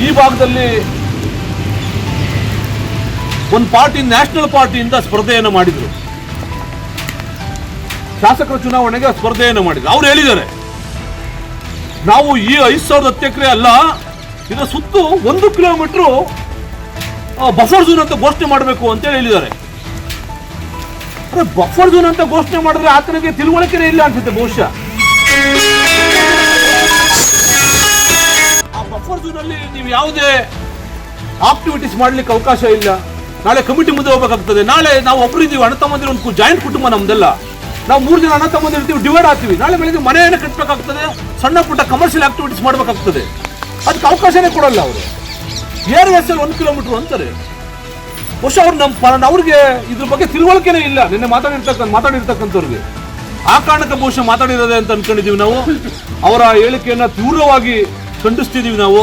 ಈ ಭಾಗದಲ್ಲಿ ಒಂದು ಪಾರ್ಟಿ, ನ್ಯಾಷನಲ್ ಪಾರ್ಟಿಯಿಂದ ಸ್ಪರ್ಧೆಯನ್ನು ಮಾಡಿದ್ರು, ಶಾಸಕರ ಚುನಾವಣೆಗೆ ಸ್ಪರ್ಧೆಯನ್ನು ಮಾಡಿದ್ರು. ಅವ್ರು ಹೇಳಿದ್ದಾರೆ ನಾವು ಈ 5,010 ಎಕರೆ ಅಲ್ಲ, ಇದರ ಸುತ್ತು 1 ಕಿಲೋಮೀಟರ್ ಬಫರ್ ಝೋನ್ ಅಂತ ಘೋಷಣೆ ಮಾಡಬೇಕು ಅಂತೇಳಿ ಹೇಳಿದ್ದಾರೆ. ಬಫರ್ ಝೋನ್ ಅಂತ ಘೋಷಣೆ ಮಾಡಿದ್ರೆ ಆತನಿಗೆ ತಿಳುವಳಿಕೆನೇ ಇಲ್ಲ ಅನ್ಸುತ್ತೆ ಬಹುಶಃ. ಆ ಬಫರ್ ಝೋನ್ ಅಲ್ಲಿ ನೀವು ಯಾವುದೇ ಆಕ್ಟಿವಿಟೀಸ್ ಮಾಡ್ಲಿಕ್ಕೆ ಅವಕಾಶ ಇಲ್ಲ. ನಾಳೆ ಕಮಿಟಿ ಮುಂದೆ ಹೋಗ್ಬೇಕಾಗ್ತದೆ. ನಾಳೆ ನಾವು ಒಬ್ಬರಿದ್ದೀವಿ, ಅಣ್ಣ ತಮ್ಮಂದಿರ ಒಂದು ಜಾಯಿಂಟ್ ಕುಟುಂಬ ನಮ್ದೆಲ್ಲ, ನಾವು 3 ಜನ ಅಣ್ಣ ತಮ್ಮಂದಿರು ಇರ್ತೀವಿ, ಡಿವೈಡ್ ಆಗ್ತೀವಿ. ನಾಳೆ ಬೆಳಿಗ್ಗೆ ಮನೆಯನ್ನು ಕಟ್ಟಬೇಕಾಗ್ತದೆ, ಸಣ್ಣ ಪುಟ್ಟ ಕಮರ್ಷಿಯಲ್ ಆಕ್ಟಿವಿಟೀಸ್ ಮಾಡಬೇಕಾಗ್ತದೆ. ಅದಕ್ಕೆ ಅವಕಾಶನೇ ಕೊಡಲ್ಲ ಅವರು. ARS 1 ಕಿಲೋಮೀಟರ್ ಅಂತಾರೆ. ಬಹುಶಃ ಅವ್ರು ಅವ್ರಿಗೆ ಇದ್ರ ಬಗ್ಗೆ ತಿಳುವಳಿಕೆನೇ ಇಲ್ಲ. ನಿನ್ನೆ ಮಾತಾಡಿರ್ತಕ್ಕಂಥವ್ರಿಗೆ ಆ ಕಾರಣಕ್ಕೆ ಬಹುಶಃ ಮಾತಾಡಿರೋದೆ ಅಂತ ಅನ್ಕೊಂಡಿದ್ದೀವಿ ನಾವು. ಅವರ ಹೇಳಿಕೆಯನ್ನ ತೀವ್ರವಾಗಿ ಖಂಡಿಸ್ತಿದ್ದೀವಿ ನಾವು.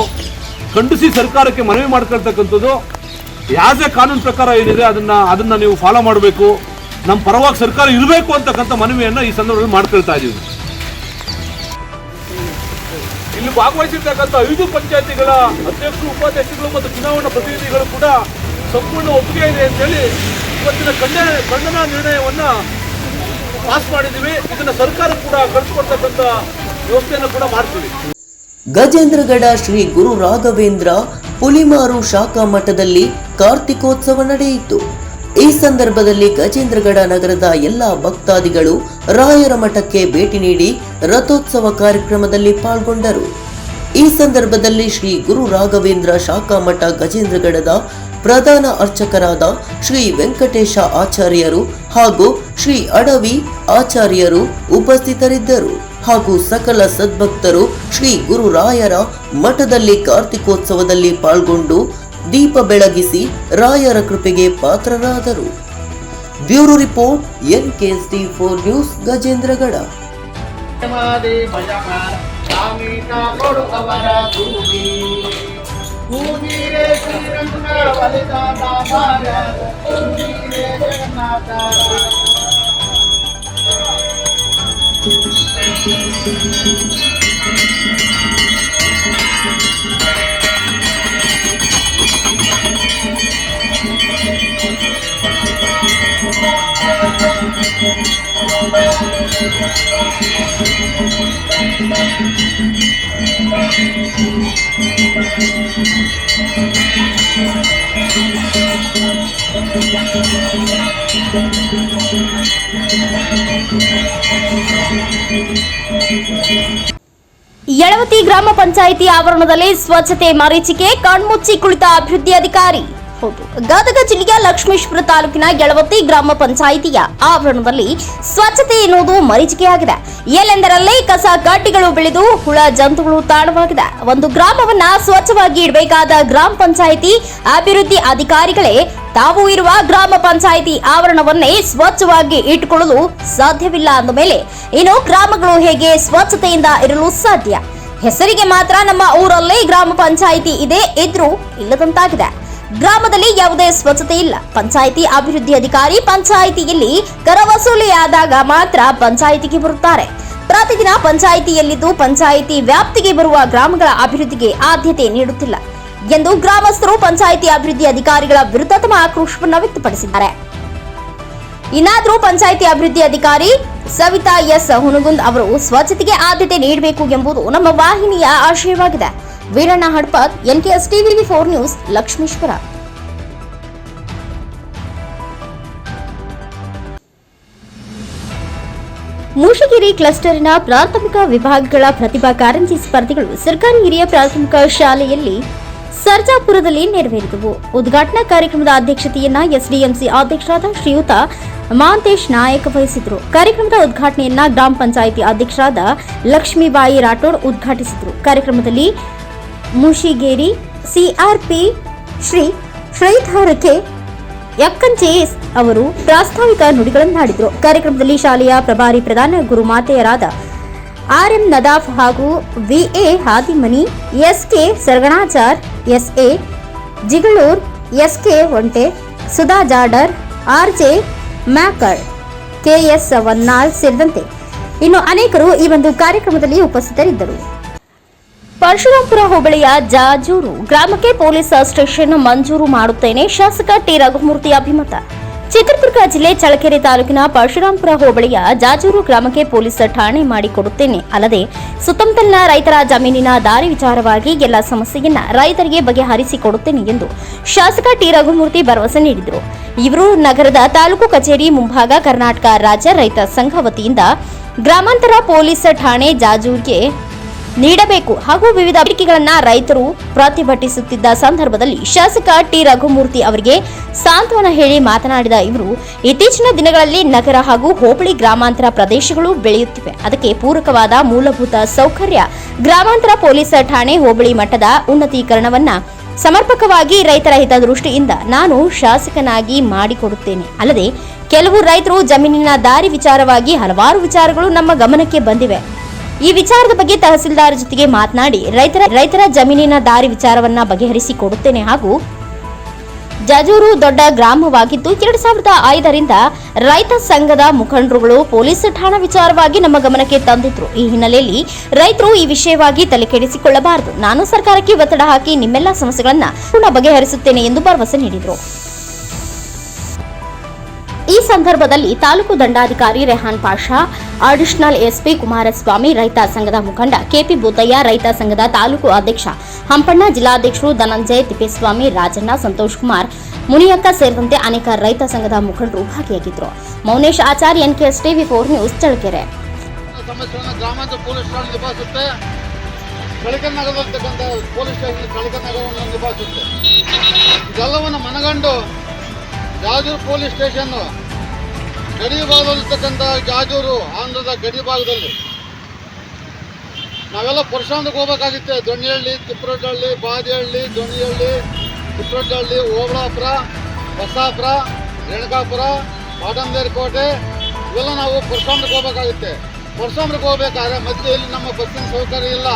ಖಂಡಿಸಿ ಸರ್ಕಾರಕ್ಕೆ ಮನವಿ ಮಾಡ್ಕೊಳ್ತಕ್ಕಂಥದ್ದು, ಯಾವುದೇ ಕಾನೂನು ಪ್ರಕಾರ ಏನಿದೆ ಅದನ್ನ ನೀವು ಫಾಲೋ ಮಾಡಬೇಕು, ನಮ್ಮ ಪರವಾಗಿ ಸರ್ಕಾರ ಇರಬೇಕು ಅಂತಕ್ಕಂಥ ಮನವಿಯನ್ನ ಈ ಸಂದರ್ಭದಲ್ಲಿ ಮಾಡ್ಕೊಳ್ತಾ ಇದ್ದೀವಿ. ಇಲ್ಲಿ ಭಾಗವಹಿಸಿರ್ತಕ್ಕಂಥ 5 ಪಂಚಾಯತಿಗಳ ಅಧ್ಯಕ್ಷರು, ಉಪಾಧ್ಯಕ್ಷರು ಮತ್ತು ಚುನಾವಣಾ ಪ್ರತಿನಿಧಿಗಳು ಕೂಡ ಸಂಪೂರ್ಣ ಒಪ್ಪಿಗೆ ಇದೆ ಅಂತ ಹೇಳಿ ಇವತ್ತಿನ ಖಂಡನಾ ನಿರ್ಣಯವನ್ನ ಪಾಸ್ ಮಾಡಿದ್ದೀವಿ. ಇದನ್ನ ಸರ್ಕಾರ ಕೂಡ ಕಳಿಸ್ಕೊಡ್ತಕ್ಕಂಥ ವ್ಯವಸ್ಥೆಯನ್ನು ಕೂಡ ಮಾಡ್ತೀವಿ. ಗಜೇಂದ್ರಗಡ ಶ್ರೀ ಗುರು ರಾಘವೇಂದ್ರ ಪುಲಿಮಾರು ಶಾಖಾ ಮಠದಲ್ಲಿ ಕಾರ್ತಿಕೋತ್ಸವ ನಡೆಯಿತು. ಈ ಸಂದರ್ಭದಲ್ಲಿ ಗಜೇಂದ್ರಗಡ ನಗರದ ಎಲ್ಲ ಭಕ್ತಾದಿಗಳು ರಾಯರ ಮಠಕ್ಕೆ ಭೇಟಿ ನೀಡಿ ರಥೋತ್ಸವ ಕಾರ್ಯಕ್ರಮದಲ್ಲಿ ಪಾಲ್ಗೊಂಡರು. ಈ ಸಂದರ್ಭದಲ್ಲಿ ಶ್ರೀ ಗುರು ರಾಘವೇಂದ್ರ ಶಾಖಾ ಮಠ ಗಜೇಂದ್ರಗಡದ ಪ್ರಧಾನ ಅರ್ಚಕರಾದ ಶ್ರೀ ವೆಂಕಟೇಶ ಆಚಾರ್ಯರು ಹಾಗೂ ಶ್ರೀ ಅಡವಿ ಆಚಾರ್ಯರು ಉಪಸ್ಥಿತರಿದ್ದರು ಹಾಗೂ ಸಕಲ ಸದ್ಭಕ್ತರು ಶ್ರೀ ಗುರು ರಾಯರ ಮಠದಲ್ಲಿ ಕಾರ್ತಿಕೋತ್ಸವದಲ್ಲಿ ಪಾಲ್ಗೊಂಡು ದೀಪ ಬೆಳಗಿಸಿ ರಾಯರ ಕೃಪೆಗೆ ಪಾತ್ರರಾದರು. Bureau report NKST4 news Gajendragad. Yalavati ಗ್ರಾಮ ಪಂಚಾಯಿತಿ ಆವರಣದಲ್ಲಿ ಸ್ವಚ್ಛತೆ ಮರೀಚಿಕೆ, ಕಣ್ಮುಚ್ಚಿ ಕುಳಿತ ಅಭಿವೃದ್ಧಿ ಅಧಿಕಾರಿ. ಹೌದು, ಗದಗ ಜಿಲ್ಲೆಯ ಲಕ್ಷ್ಮೇಶ್ವರ ತಾಲೂಕಿನ ಯಳವತಿ ಗ್ರಾಮ ಪಂಚಾಯಿತಿಯ ಆವರಣದಲ್ಲಿ ಸ್ವಚ್ಛತೆ ಎನ್ನುವುದು ಮರೀಚಿಕೆಯಾಗಿದೆ. ಎಲ್ಲೆಂದರಲ್ಲಿ ಕಸ ಕಡ್ಡಿಗಳು ಬೆಳೆದು ಹುಳ ಜಂತುಗಳು ತಾಣವಾಗಿದೆ. ಒಂದು ಗ್ರಾಮವನ್ನ ಸ್ವಚ್ಛವಾಗಿ ಇಡಬೇಕಾದ ಗ್ರಾಮ ಪಂಚಾಯಿತಿ ಅಭಿವೃದ್ಧಿ ಅಧಿಕಾರಿಗಳೇ ತಾವು ಇರುವ ಗ್ರಾಮ ಪಂಚಾಯಿತಿ ಆವರಣವನ್ನೇ ಸ್ವಚ್ಛವಾಗಿ ಇಟ್ಟುಕೊಳ್ಳಲು ಸಾಧ್ಯವಿಲ್ಲ ಅಂದ ಮೇಲೆ ಇನ್ನು ಗ್ರಾಮಗಳು ಹೇಗೆ ಸ್ವಚ್ಛತೆಯಿಂದ ಇರಲು ಸಾಧ್ಯ? ಹೆಸರಿಗೆ ಮಾತ್ರ ನಮ್ಮ ಊರಲ್ಲಿ ಗ್ರಾಮ ಪಂಚಾಯಿತಿ ಇದೆ, ಇದ್ರೂ ಇಲ್ಲದಂತಾಗಿದೆ. ಗ್ರಾಮದಲ್ಲಿ ಯಾವುದೇ ಸ್ವಚ್ಛತೆ ಇಲ್ಲ. ಪಂಚಾಯಿತಿ ಅಭಿವೃದ್ಧಿ ಅಧಿಕಾರಿ ಪಂಚಾಯಿತಿಯಲ್ಲಿ ಕರ ವಸೂಲಿ ಆದಾಗ ಮಾತ್ರ ಪಂಚಾಯಿತಿಗೆ ಬರುತ್ತಾರೆ. ಪ್ರತಿದಿನ ಪಂಚಾಯಿತಿಯಲ್ಲಿದ್ದು ಪಂಚಾಯಿತಿ ವ್ಯಾಪ್ತಿಗೆ ಬರುವ ಗ್ರಾಮಗಳ ಅಭಿವೃದ್ಧಿಗೆ ಆದ್ಯತೆ ನೀಡುತ್ತಿಲ್ಲ ಎಂದು ಗ್ರಾಮಸ್ಥರು ಪಂಚಾಯಿತಿ ಅಭಿವೃದ್ಧಿ ಅಧಿಕಾರಿಗಳ ವಿರುದ್ಧ ತಮ್ಮ ಆಕ್ರೋಶವನ್ನು ವ್ಯಕ್ತಪಡಿಸಿದ್ದಾರೆ. ಇನ್ನಾದರೂ ಪಂಚಾಯಿತಿ ಅಭಿವೃದ್ಧಿ ಅಧಿಕಾರಿ ಸವಿತಾ ಎಸ್ ಹುನಗುಂದ್ ಅವರು ಸ್ವಚ್ಛತೆಗೆ ಆದ್ಯತೆ ನೀಡಬೇಕು ಎಂಬುದು ನಮ್ಮ ವಾಹಿನಿಯ ಆಶಯವಾಗಿದೆ. Veeranna Hadpad, NKS TV4 news, Lakshmeshwar. Mushigere ಕ್ಲಸ್ಟರ್ನ ಪ್ರಾಥಮಿಕ ವಿಭಾಗಗಳ ಪ್ರತಿಭಾ ಕಾರಂಜಿ ಸ್ಪರ್ಧೆಗಳು ಸರ್ಕಾರಿ ಹಿರಿಯ ಪ್ರಾಥಮಿಕ ಶಾಲೆಯಲ್ಲಿ ಸರ್ಜಾಪುರದಲ್ಲಿ ನೆರವೇರಿದವು. ಉದ್ಘಾಟನಾ ಕಾರ್ಯಕ್ರಮದ ಅಧ್ಯಕ್ಷತೆಯನ್ನ ಎಸ್ಡಿಎಂಸಿ ಅಧ್ಯಕ್ಷರಾದ ಶ್ರೀಯುತ ಮಹಾಂತೇಶ್ ನಾಯಕ್ ವಹಿಸಿದರು. ಕಾರ್ಯಕ್ರಮದ ಉದ್ಘಾಟನೆಯನ್ನ ಗ್ರಾಮ ಪಂಚಾಯಿತಿ ಅಧ್ಯಕ್ಷರಾದ ಲಕ್ಷ್ಮೀಬಾಯಿ ರಾಠೋಡ್ ಉದ್ಘಾಟಿಸಿದರು. ಕಾರ್ಯಕ್ರಮದಲ್ಲಿ ಮೂಷಿಗೇರಿ ಸಿಆರ್ಪಿ ಶ್ರೀ ಶ್ರೀಧರ್ ಕೆ ಯಕ್ಕಂಚೇಸ್ ಅವರು ಪ್ರಾಸ್ತಾವಿಕ ನುಡಿಗಳನ್ನಾಡಿದರು. ಕಾರ್ಯಕ್ರಮದಲ್ಲಿ ಶಾಲೆಯ ಪ್ರಭಾರಿ ಪ್ರಧಾನ ಗುರುಮಾತೆಯರಾದ RM ನದಾಫ್ ಹಾಗೂ VA Hadimani, SK ಸರಗಣಾಚಾರ್, SA ಜಿಗಳೂರ್, SK ಒಂಟೆ, ಸುಧಾ ಜಾಡರ್, RJ ಮ್ಯಾಕರ್, KS ವನ್ನಾಳ್ ಸೇರಿದಂತೆ ಇನ್ನು ಅನೇಕರು ಈ ಒಂದು ಕಾರ್ಯಕ್ರಮದಲ್ಲಿ ಉಪಸ್ಥಿತರಿದ್ದರು. ಪರಶುರಾಂಪುರ ಹೋಬಳಿಯ ಜಾಜೂರು ಗ್ರಾಮಕ್ಕೆ ಪೊಲೀಸ್ ಸ್ಟೇಷನ್ ಮಂಜೂರು ಮಾಡುತ್ತೇನೆ, ಶಾಸಕ ಟಿ ರಘುಮೂರ್ತಿ ಅಭಿಮತ. ಚಿತ್ರದುರ್ಗ ಜಿಲ್ಲೆ ಚಳ್ಳಕೆರೆ ತಾಲೂಕಿನ ಪರಶುರಾಂಪುರ ಹೋಬಳಿಯ ಜಾಜೂರು ಗ್ರಾಮಕ್ಕೆ ಪೊಲೀಸ್ ಠಾಣೆ ಮಾಡಿಕೊಡುತ್ತೇನೆ, ಅಲ್ಲದೆ ಸುತ್ತಮುತ್ತಲಿನ ರೈತರ ಜಮೀನಿನ ದಾರಿ ವಿಚಾರವಾಗಿ ಎಲ್ಲ ಸಮಸ್ಯೆಯನ್ನ ರೈತರಿಗೆ ಬಗೆಹರಿಸಿಕೊಡುತ್ತೇನೆ ಎಂದು ಶಾಸಕ ಟಿ ರಘುಮೂರ್ತಿ ಭರವಸೆ ನೀಡಿದರು. ಇವರು ನಗರದ ತಾಲೂಕು ಕಚೇರಿ ಮುಂಭಾಗ ಕರ್ನಾಟಕ ರಾಜ್ಯ ರೈತ ಸಂಘ ವತಿಯಿಂದ ಗ್ರಾಮಾಂತರ ಪೊಲೀಸ್ ಠಾಣೆ ಜಾಜೂರಿಗೆ ನೀಡಬೇಕು ಹಾಗೂ ವಿವಿಧ ಬೇಡಿಕೆಗಳನ್ನು ರೈತರು ಪ್ರತಿಭಟಿಸುತ್ತಿದ್ದ ಸಂದರ್ಭದಲ್ಲಿ ಶಾಸಕ ಟಿ ರಘುಮೂರ್ತಿ ಅವರಿಗೆ ಸಾಂತ್ವನ ಹೇಳಿ ಮಾತನಾಡಿದ ಇವರು, ಇತ್ತೀಚಿನ ದಿನಗಳಲ್ಲಿ ನಗರ ಹಾಗೂ ಹೋಬಳಿ ಗ್ರಾಮಾಂತರ ಪ್ರದೇಶಗಳು ಬೆಳೆಯುತ್ತಿವೆ. ಅದಕ್ಕೆ ಪೂರಕವಾದ ಮೂಲಭೂತ ಸೌಕರ್ಯ ಗ್ರಾಮಾಂತರ ಪೊಲೀಸ್ ಠಾಣೆ ಹೋಬಳಿ ಮಟ್ಟದ ಉನ್ನತೀಕರಣವನ್ನ ಸಮರ್ಪಕವಾಗಿ ರೈತರ ಹಿತದೃಷ್ಟಿಯಿಂದ ನಾನು ಶಾಸಕನಾಗಿ ಮಾಡಿಕೊಡುತ್ತೇನೆ. ಅಲ್ಲದೆ ಕೆಲವು ರೈತರು ಜಮೀನಿನ ದಾರಿ ವಿಚಾರವಾಗಿ ಹಲವಾರು ವಿಚಾರಗಳು ನಮ್ಮ ಗಮನಕ್ಕೆ ಬಂದಿವೆ. ಈ ವಿಚಾರದ ಬಗ್ಗೆ ತಹಸೀಲ್ದಾರ್ ಜೊತೆಗೆ ಮಾತನಾಡಿ ರೈತರ ಜಮೀನಿನ ದಾರಿ ವಿಚಾರವನ್ನ ಬಗೆಹರಿಸಿಕೊಡುತ್ತೇನೆ ಹಾಗೂ ಜಾಜೂರು ದೊಡ್ಡ ಗ್ರಾಮವಾಗಿದ್ದು 2005ರಿಂದ ರೈತ ಸಂಘದ ಮುಖಂಡರುಗಳು ಪೊಲೀಸ್ ಠಾಣಾ ವಿಚಾರವಾಗಿ ನಮ್ಮ ಗಮನಕ್ಕೆ ತಂದಿದ್ರು. ಈ ಹಿನ್ನೆಲೆಯಲ್ಲಿ ರೈತರು ಈ ವಿಷಯವಾಗಿ ತಲೆಕೆಡಿಸಿಕೊಳ್ಳಬಾರದು. ನಾನು ಸರ್ಕಾರಕ್ಕೆ ಒತ್ತಡ ಹಾಕಿ ನಿಮ್ಮೆಲ್ಲ ಸಮಸ್ಯೆಗಳನ್ನ ಪೂರ್ಣ ಬಗೆಹರಿಸುತ್ತೇನೆ ಎಂದು ಭರವಸೆ ನೀಡಿದರು. ಈ ಸಂದರ್ಭದಲ್ಲಿ ತಾಲೂಕು ದಂಡಾಧಿಕಾರಿ ರೆಹಾನ್ ಪಾಷಾ, ಅಡಿಷನಲ್ SP ಕುಮಾರಸ್ವಾಮಿ, ರೈತ ಸಂಘದ ಮುಖಂಡ KP ಬೋತಯ್ಯ, ರೈತ ಸಂಘದ ತಾಲೂಕು ಅಧ್ಯಕ್ಷ ಹಂಪಣ್ಣ, ಜಿಲ್ಲಾಧ್ಯಕ್ಷರು ಧನಂಜಯ, ತಿಪ್ಪೇಸ್ವಾಮಿ, ರಾಜಣ್ಣ, ಸಂತೋಷ್ ಕುಮಾರ್, ಮುನಿಯಕ್ಕ ಸೇರಿದಂತೆ ಅನೇಕ ರೈತ ಸಂಘದ ಮುಖಂಡರು ಭಾಗಿಯಾಗಿದ್ದರು. ಮೌನೇಶ್ ಆಚಾರ್ಯ, NKS TV4 ನ್ಯೂಸ್, ಚಳ್ಳಕೆರೆ. ಸಮಸ್ಯೆಯನ್ನು ಗ್ರಾಮಾಂತರ ಪೊಲೀಸ್ ಠಾಣೆ ನಿಭಾಯಿಸುತ್ತೆ. ಚಳ್ಳಕೆರೆ ನಗರದಲ್ಲಿರ್ತಕ್ಕಂಥ ಪೊಲೀಸ್ ಸ್ಟೇಷನ್ ಚಳ್ಳಕೆರೆ ನಗರವನ್ನು ನಿಭಾಯಿಸುತ್ತೆ. ಇದೆಲ್ಲವನ್ನು ಮನಗಂಡು ಜಾಜೂರು ಪೊಲೀಸ್ ಸ್ಟೇಷನ್ ಗಡಿ ಭಾಗದಲ್ಲಿರ್ತಕ್ಕಂಥ ಜಾಜೂರು ಆಂಧ್ರದ ಗಡಿ ಭಾಗದಲ್ಲಿ ನಾವೆಲ್ಲ ಪರಶುರಾಂಪುರಕ್ಕೆ ಹೋಗ್ಬೇಕಾಗಿತ್ತೆ. ದೊಣ್ಣಿಹಳ್ಳಿ, ತಿಪ್ಪರೊಡ್ಡಹಳ್ಳಿ, ಬಾದಿಹಳ್ಳಿ, ದೊಣ್ಣಿಹಳ್ಳಿ, ತಿಪ್ಪರೊಡ್ಡಹಳ್ಳಿ, ಓಬಳಾಪುರ, ಬಸಾಪುರ, ರೇಣುಕಾಪುರ, ಬಾಟಂದೇರಿ ಕೋಟೆ ಇವೆಲ್ಲ ನಾವು ಪರಶುರಾಂಪುರಕ್ಕೆ ಹೋಗ್ಬೇಕಾಗುತ್ತೆ. ಪರಶುರಾಂಪುರಕ್ಕೆ ಹೋಗ್ಬೇಕಾದ್ರೆ ಮಧ್ಯೆಯಲ್ಲಿ ನಮ್ಮ ಬಸ್ಸಿನ ಸೌಕರ್ಯ ಇಲ್ಲ.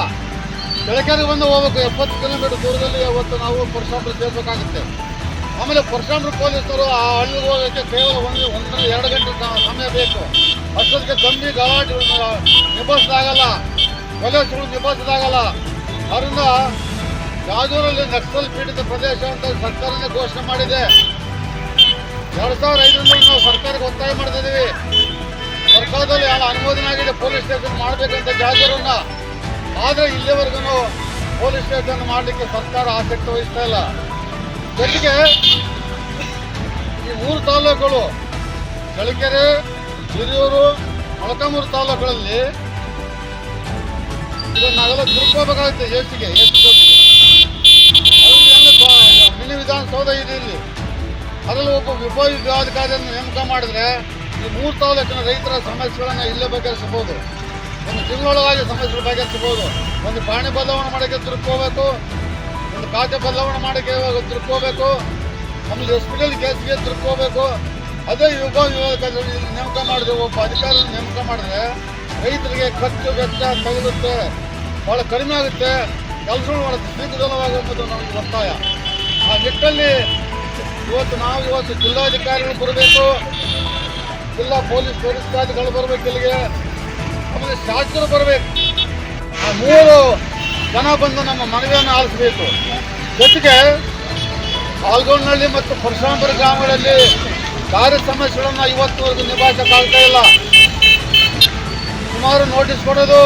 ಚಳ್ಳಕೆರೆಗೆ ಬಂದು ಹೋಗ್ಬೇಕು. 70 ಕಿಲೋಮೀಟರ್ ದೂರದಲ್ಲಿ ಅವತ್ತು ನಾವು ಪರಶುರಾಂಪುರ ಸೇರ್ಬೇಕಾಗುತ್ತೆ. ಆಮೇಲೆ ಪರಶುರಾಂಪುರ ಪೊಲೀಸರು ಆ ಹಳ್ಳಿಗೆ ಹೋಗೋಕ್ಕೆ ಕೇವಲ 1-2 ಗಂಟೆ ಸಮಯ ಬೇಕು. ಅಷ್ಟೊತ್ತಿಗೆ ಗಂಭೀರ ಗಲಾಟೆ ನಿಭಾಯಿಸೋದಾಗಲ್ಲ, ಪೊಲೀಸರು ನಿಭಾಯಿಸೋದಾಗಲ್ಲ. ಅದರಿಂದ ಜಾಜೂರಲ್ಲಿ ನಕ್ಸಲ್ ಪೀಡಿತ ಪ್ರದೇಶ ಅಂತ ಸರ್ಕಾರನೇ ಘೋಷಣೆ ಮಾಡಿದೆ. 2005ರಿಂದ ನಾವು ಸರ್ಕಾರಕ್ಕೆ ಒತ್ತಾಯ ಮಾಡ್ತಾ ಇದ್ದೀವಿ. ಸರ್ಕಾರದಲ್ಲಿ ಅನುಮೋದನೆ ಆಗಿದೆ ಪೊಲೀಸ್ ಸ್ಟೇಷನ್ ಮಾಡಬೇಕಂತ ಜಾಜೂರನ್ನ. ಆದರೆ ಇಲ್ಲಿವರೆಗೂ ಪೊಲೀಸ್ ಸ್ಟೇಷನ್ ಮಾಡಲಿಕ್ಕೆ ಸರ್ಕಾರ ಆಸಕ್ತಿ ವಹಿಸ್ತಾ ಇಲ್ಲ. ಜೊತೆಗೆ ಈ 3 ತಾಲೂಕುಗಳು ಚಳ್ಳಕೆರೆ, ಹಿರಿಯೂರು, ಮೊಳಕಾಲ್ಮೂರು ತಾಲೂಕುಗಳಲ್ಲಿ ನಾವೆಲ್ಲ ತಿಳ್ಕೋಬೇಕಾಗುತ್ತೆ. ಎಷ್ಟು ಮಿನಿ ವಿಧಾನಸೌಧ ಇದೆ ಇಲ್ಲಿ. ಅದರಲ್ಲಿ ಒಬ್ಬ ವಿಭಾಗಾಧಿಕಾರಿಯನ್ನು ನೇಮಕ ಮಾಡಿದ್ರೆ ಈ 3 ತಾಲೂಕಿನ ರೈತರ ಸಮಸ್ಯೆಗಳನ್ನು ಇಲ್ಲೇ ಬಗೆಹರಿಸಬಹುದು. ಒಂದು ತಿಂಗಳೊಳಗಾಗಿ ಸಮಸ್ಯೆ ಬಗೆಹರಿಸಬಹುದು. ಒಂದು ಪ್ರಾಣಿ ಬದಲಾವಣೆ ಮಾಡೋಕ್ಕೆ ತಿಳ್ಕೋಬೇಕು, ಒಂದು ಖಾತೆ ಬದಲಾವಣೆ ಮಾಡೋಕ್ಕೆ ತಿಳ್ಕೋಬೇಕು, ಆಮೇಲೆ ಹಾಸ್ಪಿಟಲ್ ಕೇಸ್ಗೆ ತಿಳ್ಕೋಬೇಕು. ಅದೇ ವಿಭಾಗಾಧಿಕಾರಿ ನೇಮಕ ಮಾಡಿದ್ರೆ, ಒಬ್ಬ ಅಧಿಕಾರಿ ನೇಮಕ ಮಾಡಿದ್ರೆ ರೈತರಿಗೆ ಖರ್ಚು ವೆಚ್ಚ ತಗುಲುತ್ತೆ, ಭಾಳ ಕಡಿಮೆ ಆಗುತ್ತೆ, ಕೆಲಸಗಳು ಮಾಡುತ್ತೆ, ಶೀಘ್ರವಾಗುವುದು ನಮಗೆ ಒತ್ತಾಯ. ಆ ನಿಟ್ಟಲ್ಲಿ ಇವತ್ತು ಜಿಲ್ಲಾಧಿಕಾರಿಗಳು ಬರಬೇಕು, ಜಿಲ್ಲಾ ಪೊಲೀಸ್ ವರಿಷ್ಠಾಧಿಕಾರಿಗಳು ಬರಬೇಕು ಇಲ್ಲಿಗೆ, ಆಮೇಲೆ ಶಾಸಕರು ಬರಬೇಕು. ಆ 3 ಜನ ಬಂದು ನಮ್ಮ ಮನವಿಯನ್ನು ಆಲಿಸಬೇಕು. ಜೊತೆಗೆ ಪಾಲ್ಗೊಂಡಹಳ್ಳಿ ಮತ್ತು ಪರಶುರಾಂಪುರ ಗ್ರಾಮಗಳಲ್ಲಿ ಕಾರ್ಯ ಸಮಸ್ಯೆಗಳನ್ನು ಇವತ್ತುವರೆಗೂ ನಿಭಾಯಿಸೋಕ್ಕಾಗ್ತಾ ಇಲ್ಲ. ಸುಮಾರು ನೋಟಿಸ್ ಕೊಡೋದು,